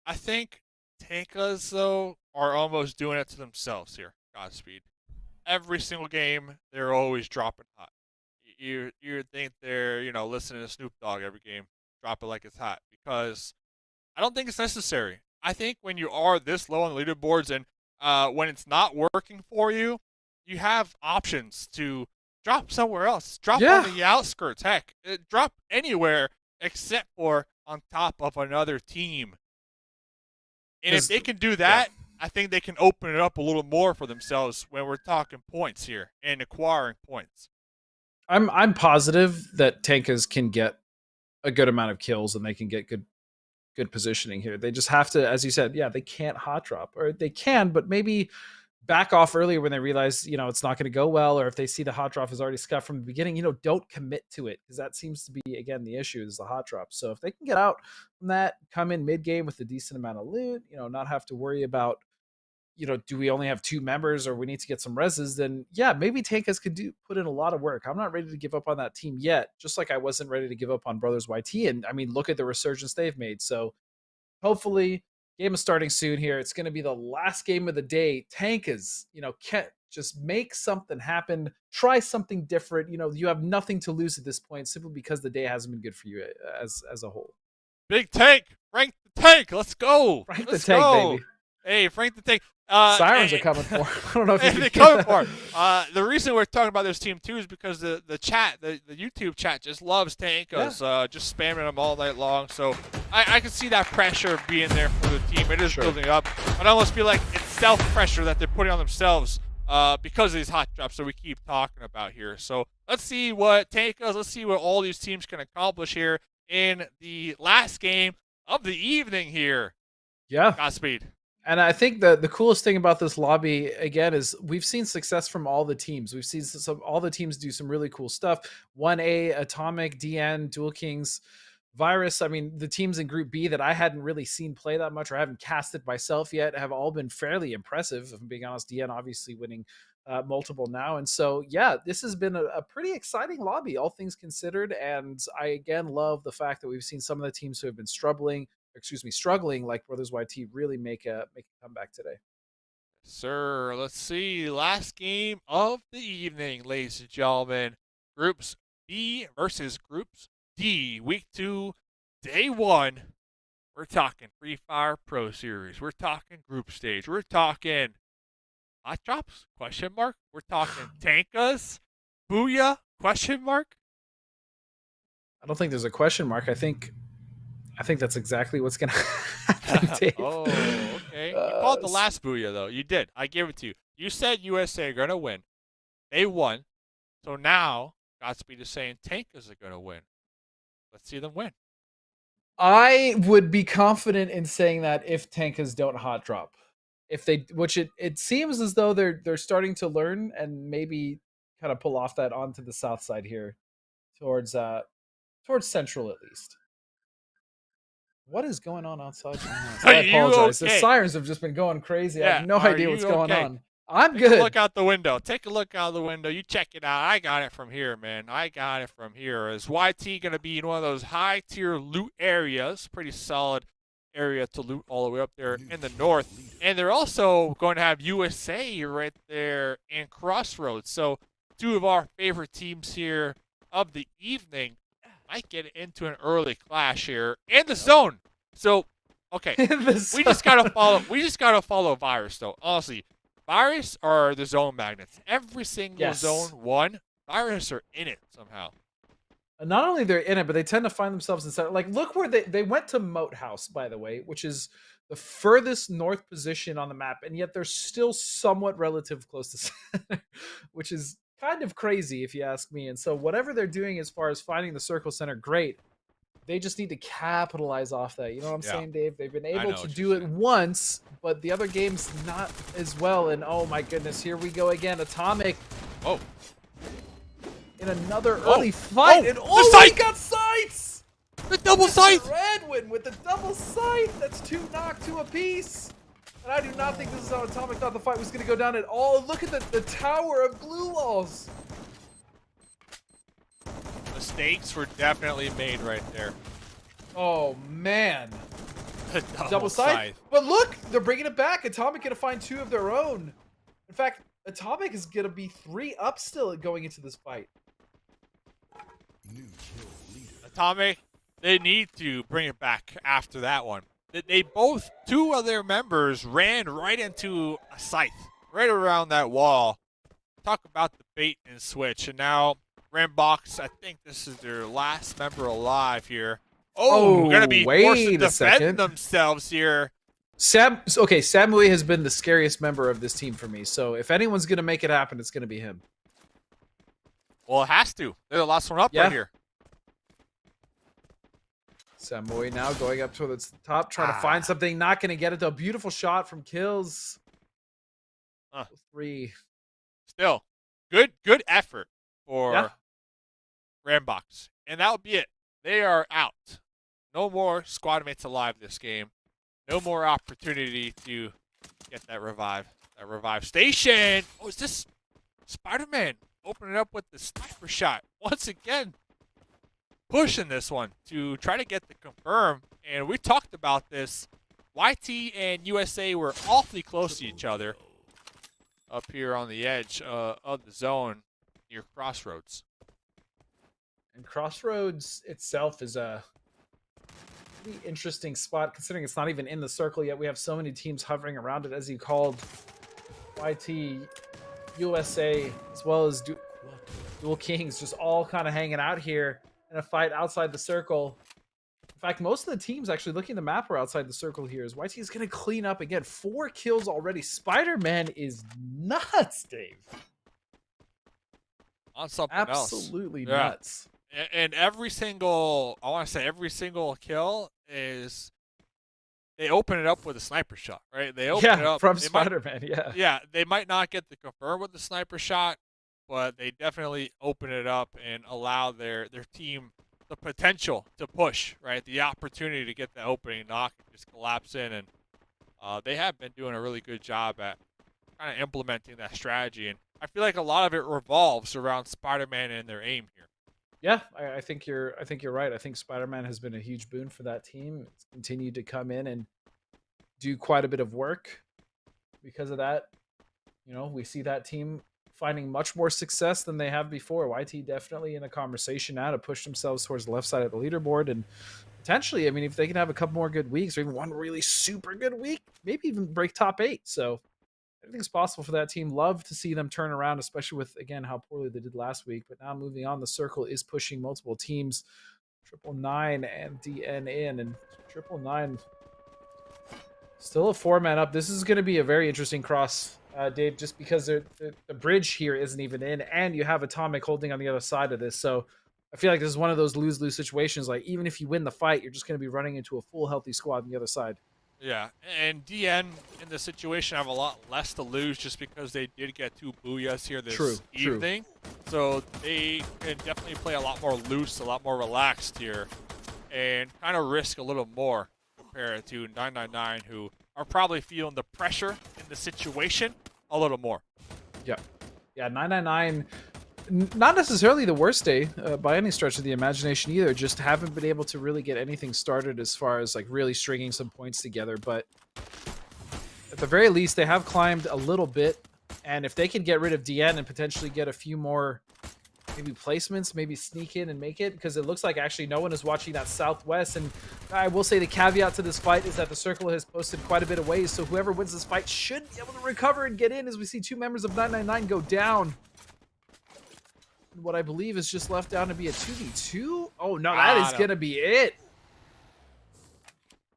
I think Tankas, though, are almost doing it to themselves here, Godspeed. Every single game, they're always dropping hot. You would think they're, listening to Snoop Dogg every game, drop it like it's hot, because I don't think it's necessary. I think when you are this low on the leaderboards and when it's not working for you, you have options to drop somewhere else. Drop on the outskirts. Heck, drop anywhere except for on top of another team. And if they can do that, I think they can open it up a little more for themselves when we're talking points here and acquiring points. I'm positive that Tankas can get a good amount of kills and they can get good positioning here. They just have to, as you said, they can't hot drop, or they can, but maybe back off earlier when they realize, it's not going to go well, or if they see the hot drop is already scuffed from the beginning, don't commit to it, because that seems to be, again, the issue is the hot drop. So if they can get out from that, come in mid game with a decent amount of loot, not have to worry about, do we only have 2 members or we need to get some reses, then yeah, maybe Tankers could put in a lot of work. I'm not ready to give up on that team yet, just like I wasn't ready to give up on Brothers YT. And I mean, look at the resurgence they've made. So hopefully, game is starting soon here. It's going to be the last game of the day. Tankers, can't just make something happen. Try something different. You have nothing to lose at this point, simply because the day hasn't been good for you as a whole. Big Tank, rank the tank. Let's go. Rank Let's the tank, go. baby. Hey, Frank the Tank. Sirens are coming for. I don't know if you they're can coming for. The reason we're talking about this team too is because the chat, the YouTube chat, just loves Tankos, just spamming them all night long. So I can see that pressure being there for the team. It is building up. I almost feel like it's self pressure that they're putting on themselves because of these hot drops that we keep talking about here. So let's see what Tankos. Let's see what all these teams can accomplish here in the last game of the evening here. Yeah. Godspeed. And I think the coolest thing about this lobby, again, is we've seen success from all the teams. We've seen all the teams do some really cool stuff. 1A, Atomic, DN, Dual Kings, Virus. I mean, the teams in Group B that I hadn't really seen play that much or haven't casted myself yet have all been fairly impressive. If I'm being honest, DN obviously winning multiple now. And so, yeah, this has been a pretty exciting lobby, all things considered. And I, again, love the fact that we've seen some of the teams who have been struggling, like Brothers YT, really make a comeback today. Sir, let's see. Last game of the evening, ladies and gentlemen. Groups B versus Groups D. Week 2, Day 1. We're talking Free Fire Pro Series. We're talking group stage. We're talking hot drops? Question mark. We're talking Tankas? Booyah? Question mark. I don't think there's a question mark. I think that's exactly what's going to happen, Dave. Oh, okay. You called the last Booyah, though. You did. I give it to you. You said USA are going to win. They won. So now, Godspeed is saying Tankers are going to win. Let's see them win. I would be confident in saying that if Tankers don't hot drop. If they, which it seems as though they're starting to learn and maybe kind of pull off that onto the south side here towards central at least. What is going on outside my house? I apologize. Okay? The sirens have just been going crazy. Yeah, I have no idea what's going okay? on. I'm Take good. a look out the window. Take a look out the window. You check it out. I got it from here, man. I got it from here. Is YT going to be in one of those high-tier loot areas? Pretty solid area to loot all the way up there in the north. And they're also going to have USA right there in Crossroads. So 2 of our favorite teams here of the evening might get into an early clash here in the zone. So, okay, we just gotta follow Virus though. Honestly, Virus are the zone magnets. Every single zone one, Virus are in it somehow. Not only they're in it, but they tend to find themselves inside. Like, look where they went to Moat House, by the way, which is the furthest north position on the map, and yet they're still somewhat relative close to center, which is kind of crazy if you ask me. And so whatever they're doing as far as finding the circle center, great. They just need to capitalize off that. You know what I'm saying, Dave? They've been able to do it once, but the other games not as well. And oh my goodness, here we go again. Atomic. Oh. In another early fight. And he got sights! The double sight! Redwin with the double sight. That's 2 knock, 2 apiece. And I do not think this is how Atomic thought the fight was going to go down at all. Look at the tower of glue walls. Mistakes were definitely made right there. Oh, man. Double sight. But look, they're bringing it back. Atomic going to find 2 of their own. In fact, Atomic is going to be 3 up still going into this fight. Atomic, they need to bring it back after that one. They both, 2 of their members ran right into a scythe, right around that wall. Talk about the bait and switch. And now Rambox, I think this is their last member alive here. Oh, going to be forced to defend themselves here. Samui has been the scariest member of this team for me. So if anyone's going to make it happen, it's going to be him. Well, it has to. They're the last one up right here. Samui now going up to the top, trying to find something. Not going to get it, though. Beautiful shot from Kills. 3. Still, good effort for Yeah. Rambox. And that would be it. They are out. No more squad mates alive this game. No more opportunity to get that revive. That revive station. Oh, is this Spider-Man opening up with the sniper shot? Once again, pushing this one to try to get the confirm. And we talked about this. YT and USA were awfully close to each other up here on the edge of the zone near Crossroads. And Crossroads itself is a pretty interesting spot, considering it's not even in the circle yet. We have so many teams hovering around it, as you called. YT, USA, as well as Dual Kings, just all kind of hanging out here in a fight outside the circle. In fact, most of the teams actually looking at the map are outside the circle here. As YT is going to clean up again. 4 kills already. Spider-Man is nuts, Dave. On something Absolutely else. Nuts. And every single kill is they open it up with a sniper shot, right? They open it up from Spider-Man, Yeah, they might not get the confirm with the sniper shot, but they definitely open it up and allow their team the potential to push, right? The opportunity to get the opening knock and just collapse in. And they have been doing a really good job at kind of implementing that strategy. And I feel like a lot of it revolves around Spider-Man and their aim here. Yeah, I think you're right. I think Spider-Man has been a huge boon for that team. It's continued to come in and do quite a bit of work. Because of that, we see that team finding much more success than they have before. YT definitely in a conversation now to push themselves towards the left side of the leaderboard, and potentially, I mean, if they can have a couple more good weeks or even one really super good week, maybe even break top 8. So everything's possible for that team. Love to see them turn around, especially with, again, how poorly they did last week. But now moving on, the circle is pushing multiple teams. 999 and DN in, and 999 still a 4-man up. This is going to be a very interesting cross, Dave, just because the bridge here isn't even in, and you have Atomic holding on the other side of this. So I feel like this is one of those lose-lose situations. Like, even if you win the fight, you're just going to be running into a full healthy squad on the other side. Yeah, and DN in this situation have a lot less to lose just because they did get 2 booyahs here this evening. So they can definitely play a lot more loose, a lot more relaxed here, and kind of risk a little more compared to 999, who are probably feeling the pressure in the situation a little more. Yeah, 999, not necessarily the worst day by any stretch of the imagination either. Just haven't been able to really get anything started as far as like really stringing some points together. But at the very least, they have climbed a little bit. And if they can get rid of DN and potentially get a few more maybe placements, maybe sneak in and make it, because it looks like actually no one is watching that southwest. And I will say the caveat to this fight is that the circle has posted quite a bit of ways, so whoever wins this fight should be able to recover and get in, as we see 2 members of 999 go down. And what I believe is just left down to be a 2v2. Oh no, that is gonna be it.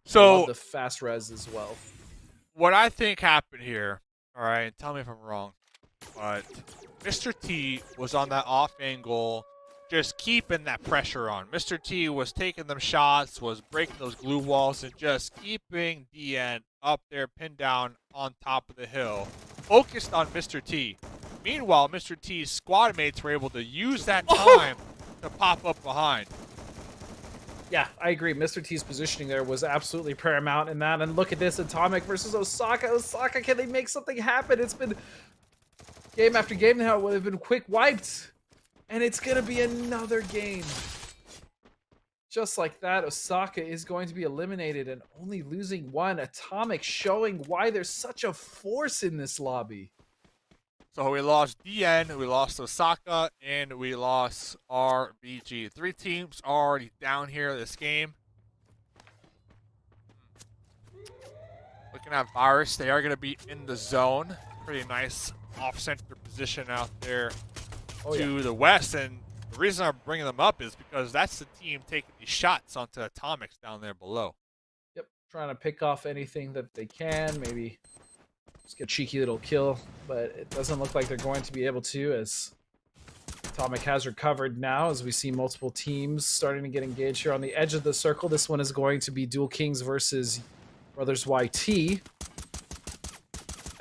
So the fast res as well. What I think happened here, all right, tell me if I'm wrong, but Mr. T was on that off angle, just keeping that pressure on. Mr. T was taking them shots, was breaking those glue walls, and just keeping DN up there, pinned down on top of the hill, focused on Mr. T. Meanwhile, Mr. T's squad mates were able to use that time to pop up behind. Yeah, I agree. Mr. T's positioning there was absolutely paramount in that. And look at this, Atomic versus Osaka. Osaka, can they make something happen? It's been game after game now where they've been quick wiped. And it's going to be another game. Just like that, Osaka is going to be eliminated and only losing 1. Atomic showing why there's such a force in this lobby. So we lost DN, we lost Osaka, and we lost RBG. 3 teams are already down here this game. Looking at Virus, they are going to be in the zone. Pretty nice off-center position out there to the west. And the reason I'm bringing them up is because that's the team taking these shots onto Atomics down there below. Yep, trying to pick off anything that they can, maybe just get a cheeky little kill, but it doesn't look like they're going to be able to, as Atomic has recovered now, as we see multiple teams starting to get engaged here on the edge of the circle. This one is going to be Dual Kings versus Brothers YT.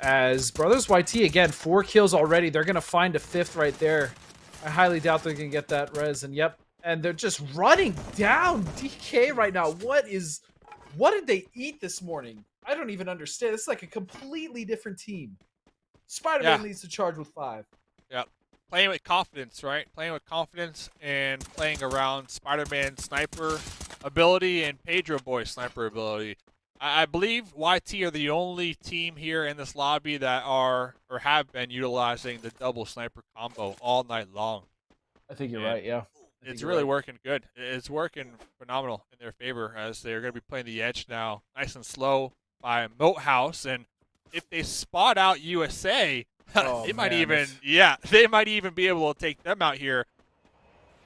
As Brothers YT, again, 4 kills already. They're going to find a 5th right there. I highly doubt they're going to get that res. And yep, and they're just running down DK right now. What did they eat this morning? I don't even understand. It's like a completely different team. Spider-Man needs to charge with 5. Yep. Playing with confidence, right? Playing with confidence and playing around Spider-Man sniper ability and Pedro Boy sniper ability. I believe YT are the only team here in this lobby that are or have been utilizing the double sniper combo all night long. I think you're right, yeah. It's really working good. It's working phenomenal in their favor as they're going to be playing the edge now nice and slow by Moat House. And if they spot out USA, they might even be able to take them out here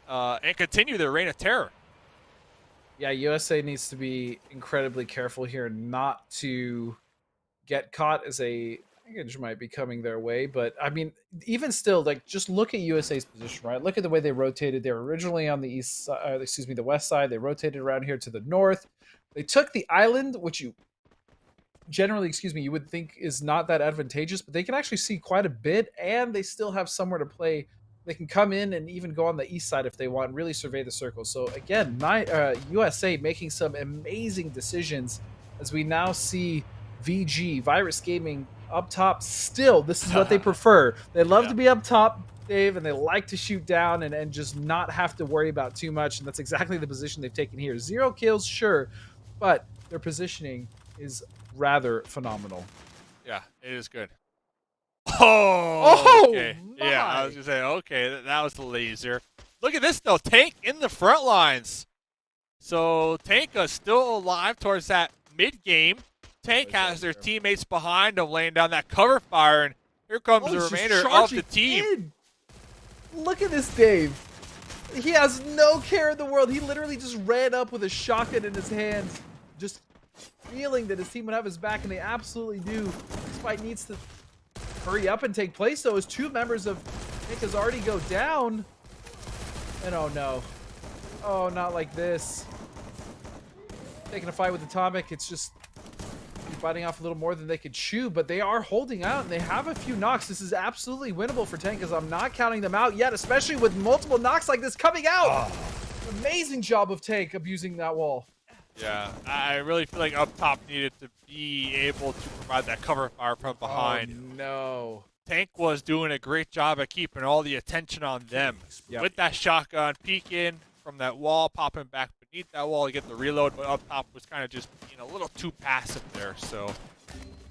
and continue their reign of terror. Yeah, USA needs to be incredibly careful here not to get caught as a package might be coming their way. But, I mean, even still, like, just look at USA's position, right? Look at the way they rotated. They were originally on the the west side. They rotated around here to the north. They took the island, which you generally, you would think is not that advantageous, but they can actually see quite a bit, and they still have somewhere to play. They can come in and even go on the east side if they want, really survey the circle. So again, USA making some amazing decisions as we now see VG, Virus Gaming, up top still. This is what they prefer. They love to be up top, Dave, and they like to shoot down and just not have to worry about too much, and that's exactly the position they've taken here. 0 kills, sure, but their positioning is rather phenomenal. Yeah, it is good. Oh, okay. Yeah, I was going to say, okay, that was the laser. Look at this, though. Tank in the front lines. So Tanka's still alive towards that mid-game. Tank has their teammates behind him laying down that cover fire, and here comes the remainder of the team. Look at this, Dave. He has no care in the world. He literally just ran up with a shotgun in his hands, just feeling that his team would have his back, and they absolutely do. This fight needs to hurry up and take place, though, as 2 members of Tanka's already go down. And oh no. Oh, not like this. Taking a fight with Atomic, it's just fighting off a little more than they could chew, but they are holding out, and they have a few knocks. This is absolutely winnable for Tank, as I'm not counting them out yet, especially with multiple knocks like this coming out. Amazing job of Tank abusing that wall. Yeah, I really feel like up top needed to be able to provide that cover fire from behind. Oh, no. Tank was doing a great job at keeping all the attention on them. With that shotgun, peeking from that wall, popping back beneath that wall to get the reload, but up top was kind of just being a little too passive there. So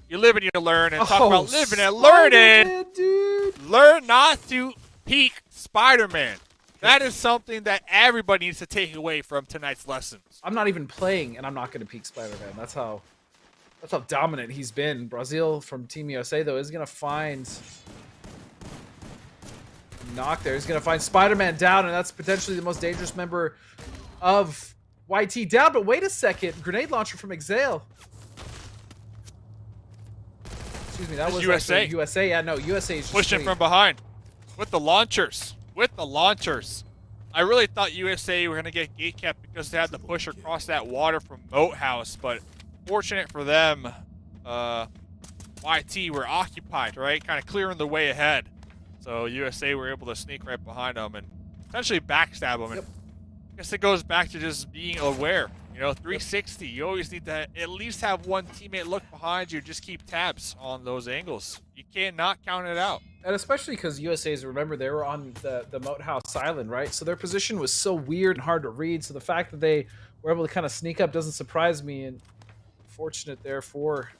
you live and you learn, and talk about living and learning. Dude. Learn not to peek Spider-Man. That is something that everybody needs to take away from tonight's lessons. I'm not even playing, and I'm not going to peek Spider-Man. That's how dominant he's been. Brazil from Team USA, though, is going to find knock there. He's going to find Spider-Man down, and that's potentially the most dangerous member of YT down. But wait a second. Grenade launcher from Exhale. Excuse me, that was USA. USA. Yeah, no, USA is just pushing from behind with the launchers. I really thought USA were going to get gate kept because they had to push across that water from Moat House, but fortunate for them, YT were occupied, right? Kind of clearing the way ahead. So USA were able to sneak right behind them and essentially backstab them. And I guess it goes back to just being aware. You know, 360, you always need to at least have one teammate look behind you. Just keep tabs on those angles. You cannot count it out. And especially because USA's, remember, they were on the Moat House Island, right? So their position was so weird and hard to read. So the fact that they were able to kind of sneak up doesn't surprise me. And fortunate there for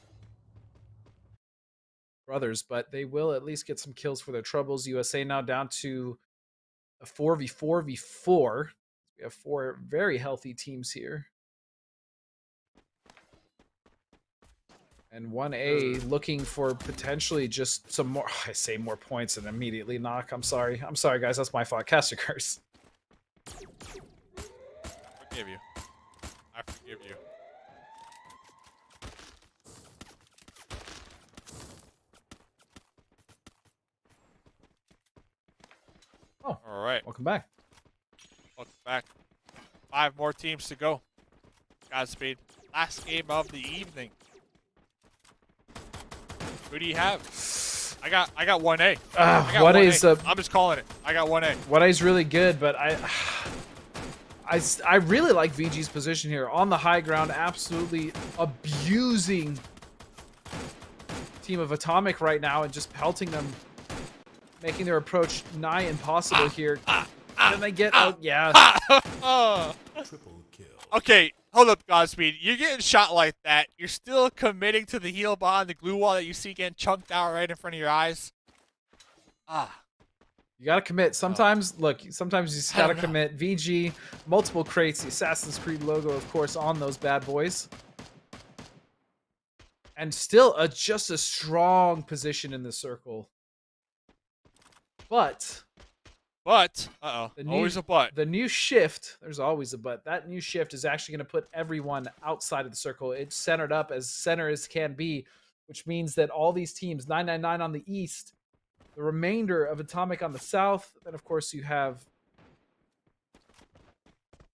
Brothers, but they will at least get some kills for their troubles. USA now down to a 4v4v4. We have 4 very healthy teams here. And 1A looking for potentially just some more, I say more points and immediately knock. I'm sorry, guys. That's my fault. Cast your curse. Forgive you. I forgive you. Oh, all right. Welcome back. Welcome back. 5 more teams to go. Godspeed. Last game of the evening. Who do you have? I got 1A. 1A's I'm just calling it. I got 1A. 1A's really good, but I really like VG's position here on the high ground, absolutely abusing team of Atomic right now and just pelting them, making their approach nigh impossible here. Can they get out? Yeah. Triple kill. Okay, hold up, Godspeed. You're getting shot like that. You're still committing to the heal behind the glue wall that you see getting chunked out right in front of your eyes. You gotta commit. Sometimes, look, sometimes you just gotta commit. VG, multiple crates, the Assassin's Creed logo, of course, on those bad boys. And still just a strong position in the circle. But, always a but. The new shift, there's always a but. That new shift is actually going to put everyone outside of the circle. It's centered up as center as can be, which means that all these teams, 999 on the east, the remainder of Atomic on the south, then of course you have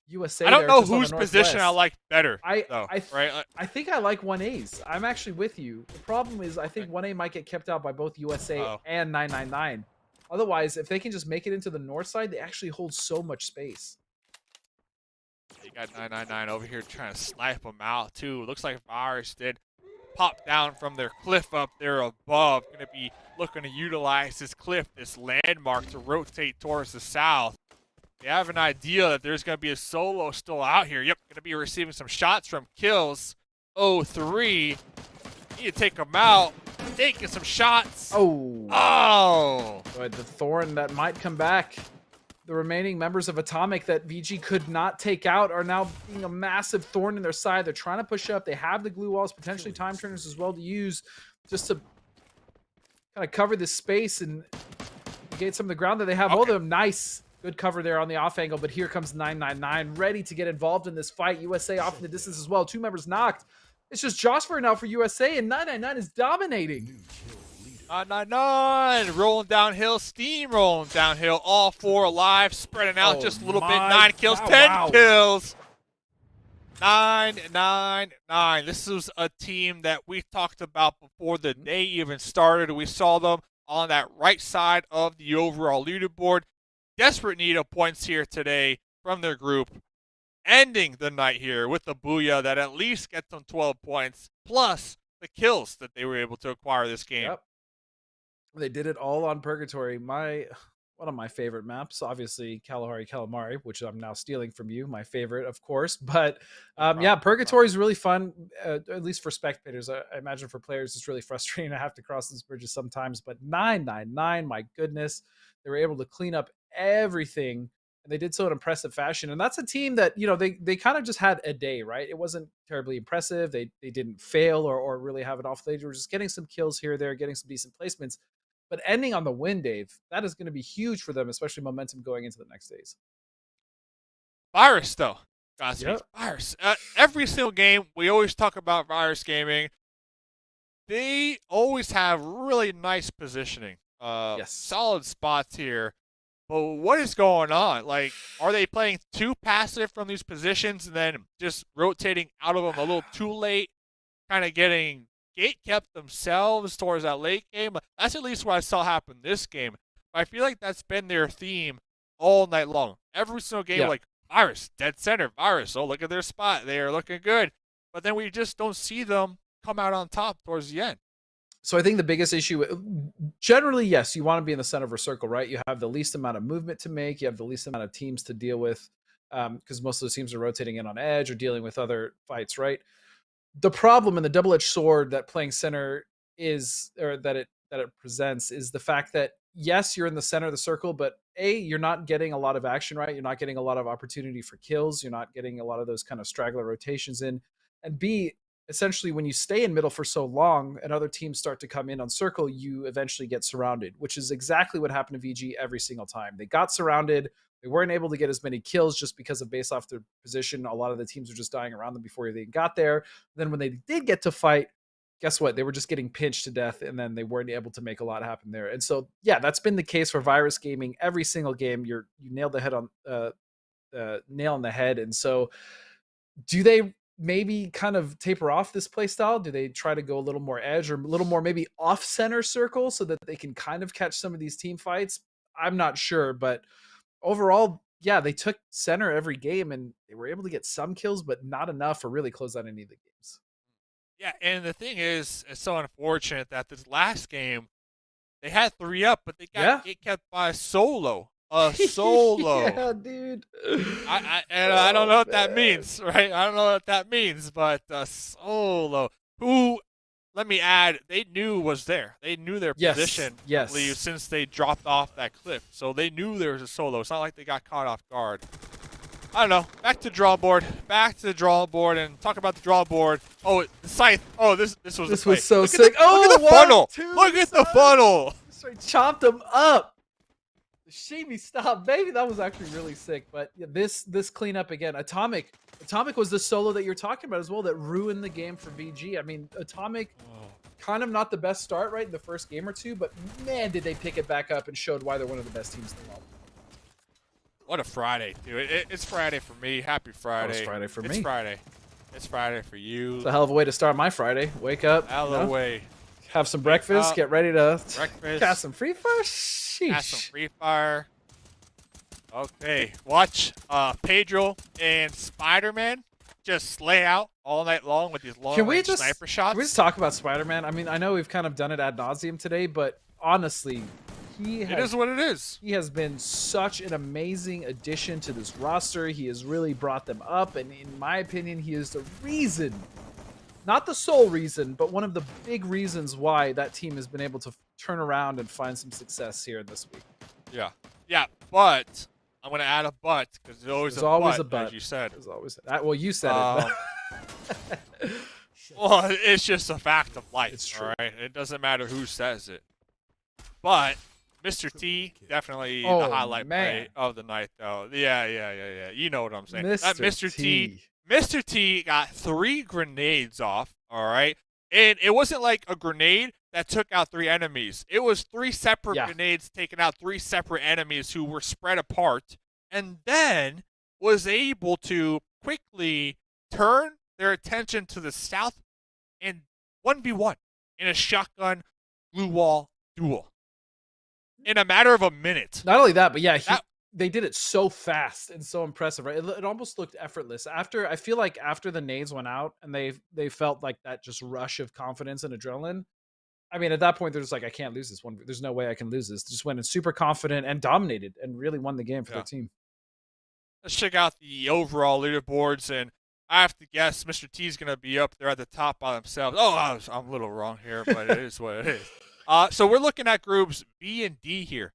USA. I don't there know just on the whose position I northwest. like better. I think I like 1A's. I'm actually with you. The problem is I think 1A might get kept out by both USA and 999. Otherwise, if they can just make it into the north side, they actually hold so much space. You got 999 over here trying to snipe them out, too. Looks like Virus did pop down from their cliff up there above. Going to be looking to utilize this cliff, this landmark, to rotate towards the south. They have an idea that there's going to be a solo still out here. Yep, going to be receiving some shots from Kills. 03. Need to take them out. Taking some shots. Oh! But the Thorn that might come back. The remaining members of Atomic that VG could not take out are now being a massive thorn in their side. They're trying to push up. They have the glue walls, potentially time turners as well to use just to kind of cover this space and negate some of the ground that they have. All of them, nice. Good cover there on the off angle, but here comes 999 ready to get involved in this fight. USA off in the distance as well. 2 members knocked. It's just Josper now for USA, and 999 is dominating. 999 rolling downhill, steam rolling downhill. All 4 alive, spreading out just a little bit. 9 kills, 10 kills. 999. This was a team that we talked about before the day even started. We saw them on that right side of the overall leaderboard. Desperate need of points here today from their group. Ending the night here with a booyah that at least gets them 12 points, plus the kills that they were able to acquire this game. Yep. They did it all on Purgatory. One of my favorite maps, obviously Kalahari Calamari, which I'm now stealing from you, my favorite, of course. But yeah, Purgatory is really fun, at least for spectators. I imagine for players, it's really frustrating to have to cross these bridges sometimes. But 999, my goodness, they were able to clean up everything. And they did so in impressive fashion. And that's a team that, you know, they kind of just had a day, right? It wasn't terribly impressive. They didn't fail or really have it off. They were just getting some kills here or there, getting some decent placements. But ending on the win, Dave, that is going to be huge for them, especially momentum going into the next days. Virus, though. Yep. Virus. Every single game, we always talk about Virus Gaming. They always have really nice positioning. Yes. Solid spots here. But what is going on? Like, are they playing too passive from these positions and then just rotating out of them a little too late, kind of getting gate kept themselves towards that late game? That's at least what I saw happen this game. But I feel like that's been their theme all night long. Every single game, like, Virus, dead center, Virus. Oh, look at their spot. They are looking good. But then we just don't see them come out on top towards the end. So I think the biggest issue, generally, yes, you want to be in the center of a circle, right? You have the least amount of movement to make. You have the least amount of teams to deal with because most of those teams are rotating in on edge or dealing with other fights, right? The problem and the double-edged sword that playing center is, or that it presents, is the fact that, yes, you're in the center of the circle, but A, you're not getting a lot of action, right? You're not getting a lot of opportunity for kills. You're not getting a lot of those kind of straggler rotations in. And B, essentially, when you stay in middle for so long and other teams start to come in on circle, you eventually get surrounded, which is exactly what happened to VG every single time. They got surrounded. They weren't able to get as many kills just because of based off their position. A lot of the teams were just dying around them before they got there. Then when they did get to fight, guess what? They were just getting pinched to death, and then they weren't able to make a lot happen there. And so, yeah, that's been the case for Virus Gaming. Every single game, you nailed the head on nail on the head. And so, do they maybe kind of taper off this play style? Do they try to go a little more edge or a little more maybe off center circle so that they can kind of catch some of these team fights? I'm not sure, but overall, yeah, they took center every game and they were able to get some kills, but not enough to really close out any of the games. Yeah, and the thing is, it's so unfortunate that this last game, they had 3 up, but they got get kept by a solo. A solo. Yeah, dude. I don't know what that means, right? I don't know what that means, but solo. Who, let me add, they knew was there. They knew their position, I believe, since they dropped off that cliff. So they knew there was a solo. It's not like they got caught off guard. I don't know. Back to the drawing board. Back to the drawing board and talk about the drawing board. Oh, the scythe. Oh, this was so look sick. Look at the funnel. Look at the funnel. Straight chopped him up. The Shimi stop, baby. That was actually really sick. But yeah, this cleanup again. Atomic was the solo that you're talking about as well that ruined the game for VG. I mean, Atomic kind of not the best start right in the first game or two, but man, did they pick it back up and showed why they're one of the best teams in the world. What a Friday, dude. It's Friday for me. Happy Friday. It's Friday for me. It's Friday. It's Friday for you. It's a hell of a way to start my Friday. Wake up. Hell of a way. Have some breakfast. Get ready to breakfast. cast some Free Fire. Sheesh. Cast some Free Fire. Okay. Watch Pedro and Spider-Man just slay out all night long with these long-range sniper shots. Can we just talk about Spider-Man? I mean, I know we've kind of done it ad nauseum today, but honestly, it is what it is. He has been such an amazing addition to this roster. He has really brought them up, and in my opinion, he is the reason, not the sole reason, but one of the big reasons why that team has been able to turn around and find some success here in this week. Yeah, but I'm going to add a but, because there's always a but, as you said. There's always well, you said it. Well, it's just a fact of life. It's true. All right? It doesn't matter who says it. But Mr. T, definitely the highlight play of the night, though. Yeah. You know what I'm saying. Mr. T got 3 grenades off, all right? And it wasn't like a grenade that took out 3 enemies. It was 3 separate grenades taking out 3 separate enemies who were spread apart, and then was able to quickly turn their attention to the south and 1v1 in a shotgun blue wall duel. In a matter of a minute. Not only that, but yeah, they did it so fast and so impressive, right? It almost looked effortless. I feel like after the nades went out and they felt like that just rush of confidence and adrenaline. I mean, at that point, they're just like, I can't lose this one. There's no way I can lose this. Just went in super confident and dominated and really won the game for their team. Let's check out the overall leaderboards, and I have to guess Mr. T's going to be up there at the top by themselves. Oh, I'm a little wrong here, but it is what it is. So we're looking at groups B and D here.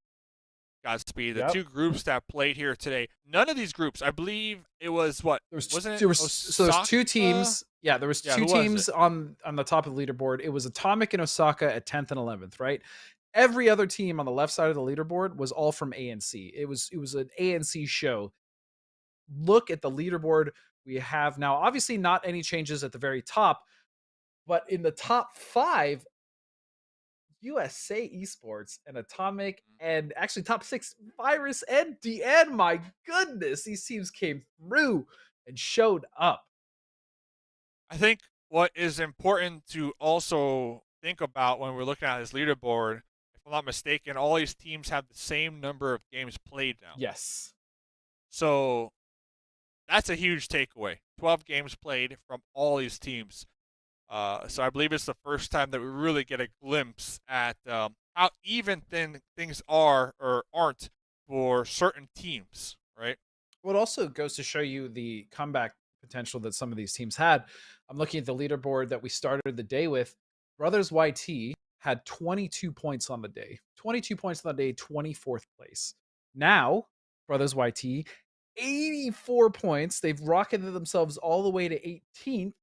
Godspeed, the 2 groups that played here today. None of these groups, I believe it was what? There's 2 teams. Yeah, there was 2 teams on the top of the leaderboard. It was Atomic and Osaka at 10th and 11th, right? Every other team on the left side of the leaderboard was all from ANC. It was an ANC show. Look at the leaderboard we have now. Obviously, not any changes at the very top, but in the top 5, USA Esports and Atomic, and actually top 6, Virus and DN. My goodness, these teams came through and showed up. I think what is important to also think about when we're looking at this leaderboard, if I'm not mistaken, all these teams have the same number of games played now. Yes. So that's a huge takeaway. 12 games played from all these teams. So I believe it's the first time that we really get a glimpse at how even things are or aren't for certain teams, right? Well, it also goes to show you the comeback potential that some of these teams had. I'm looking at the leaderboard that we started the day with. Brothers YT had 22 points on the day. 22 points on the day, 24th place. Now, Brothers YT, 84 points. They've rocketed themselves all the way to 18th.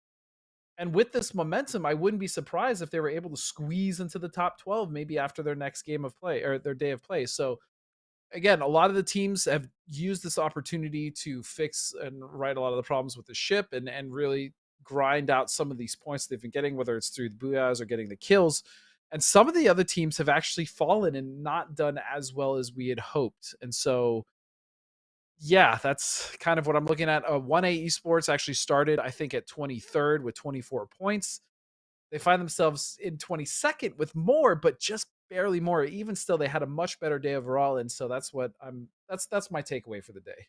And with this momentum, I wouldn't be surprised if they were able to squeeze into the top 12 maybe after their next game of play or their day of play. So again, a lot of the teams have used this opportunity to fix and right a lot of the problems with the ship and really grind out some of these points they've been getting, whether it's through the booyahs or getting the kills. And some of the other teams have actually fallen and not done as well as we had hoped. And so yeah, that's kind of what I'm looking at. 1A Esports actually started, I think, at 23rd with 24 points. They find themselves in 22nd with more, but just barely more. Even still, they had a much better day overall, and so that's what that's my takeaway for the day.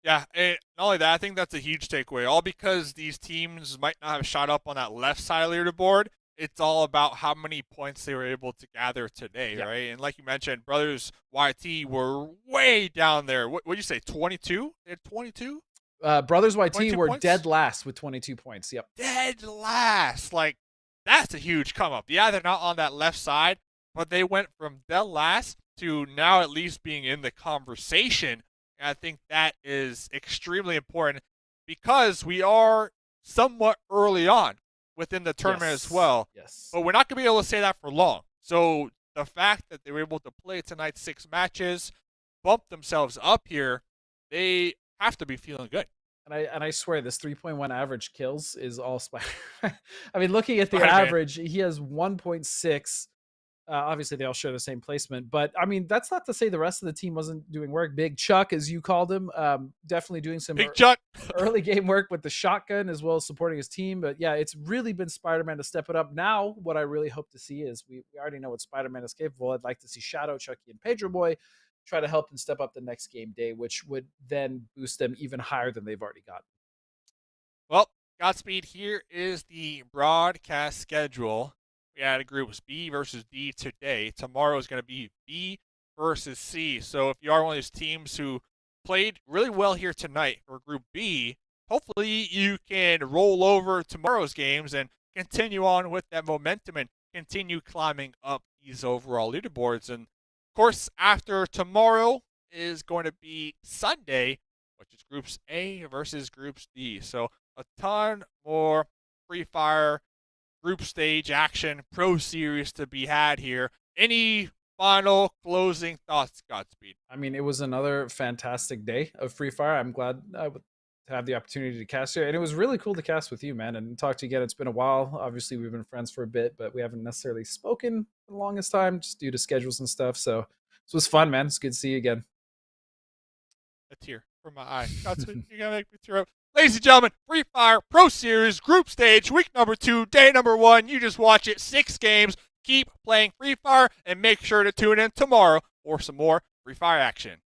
Yeah, and not only that, I think that's a huge takeaway. All because these teams might not have shot up on that left side of the leaderboard. It's all about how many points they were able to gather today, Yeah. right? And like you mentioned, Brothers YT were way down there. What would you say, 22? They had 22? Brothers YT 22 were points? dead last with 22 points. Yep. Dead last. Like, that's a huge come up. Yeah, they're not on that left side, but they went from dead last to now at least being in the conversation. And I think that is extremely important because we are somewhat early on within the tournament Yes. as well. Yes. But we're not going to be able to say that for long. So the fact that they were able to play tonight's 6 matches, bump themselves up here, they have to be feeling good. And I swear this 3.1 average kills is all Spider. I mean, looking at the Spider-Man. average, he has 1.6. Obviously, they all share the same placement, but I mean, that's not to say the rest of the team wasn't doing work. Big Chuck, as you called him, definitely doing some Big Chuck. early game work with the shotgun as well as supporting his team. But yeah, it's really been Spider-Man to step it up. Now, what I really hope to see is we already know what Spider-Man is capable. I'd like to see Shadow, Chucky, and Pedro Boy try to help them step up the next game day, which would then boost them even higher than they've already got. Well, Godspeed, here is the broadcast schedule. We had groups B versus D today. Tomorrow is going to be B versus C. So if you are one of those teams who played really well here tonight for Group B, hopefully you can roll over tomorrow's games and continue on with that momentum and continue climbing up these overall leaderboards. And of course, after tomorrow is going to be Sunday, which is Groups A versus Groups D. So a ton more Free Fire group stage action, Pro Series to be had here. Any final closing thoughts, Godspeed? I mean, it was another fantastic day of Free Fire. I'm glad to have the opportunity to cast here. And it was really cool to cast with you, man, and talk to you again. It's been a while. Obviously, we've been friends for a bit, but we haven't necessarily spoken for the longest time just due to schedules and stuff. So this was fun, man. It's good to see you again. A tear from my eye. Godspeed, you're going to make me tear up. Ladies and gentlemen, Free Fire Pro Series Group Stage, week number 2, day number 1. You just watch it, 6 games. Keep playing Free Fire and make sure to tune in tomorrow for some more Free Fire action.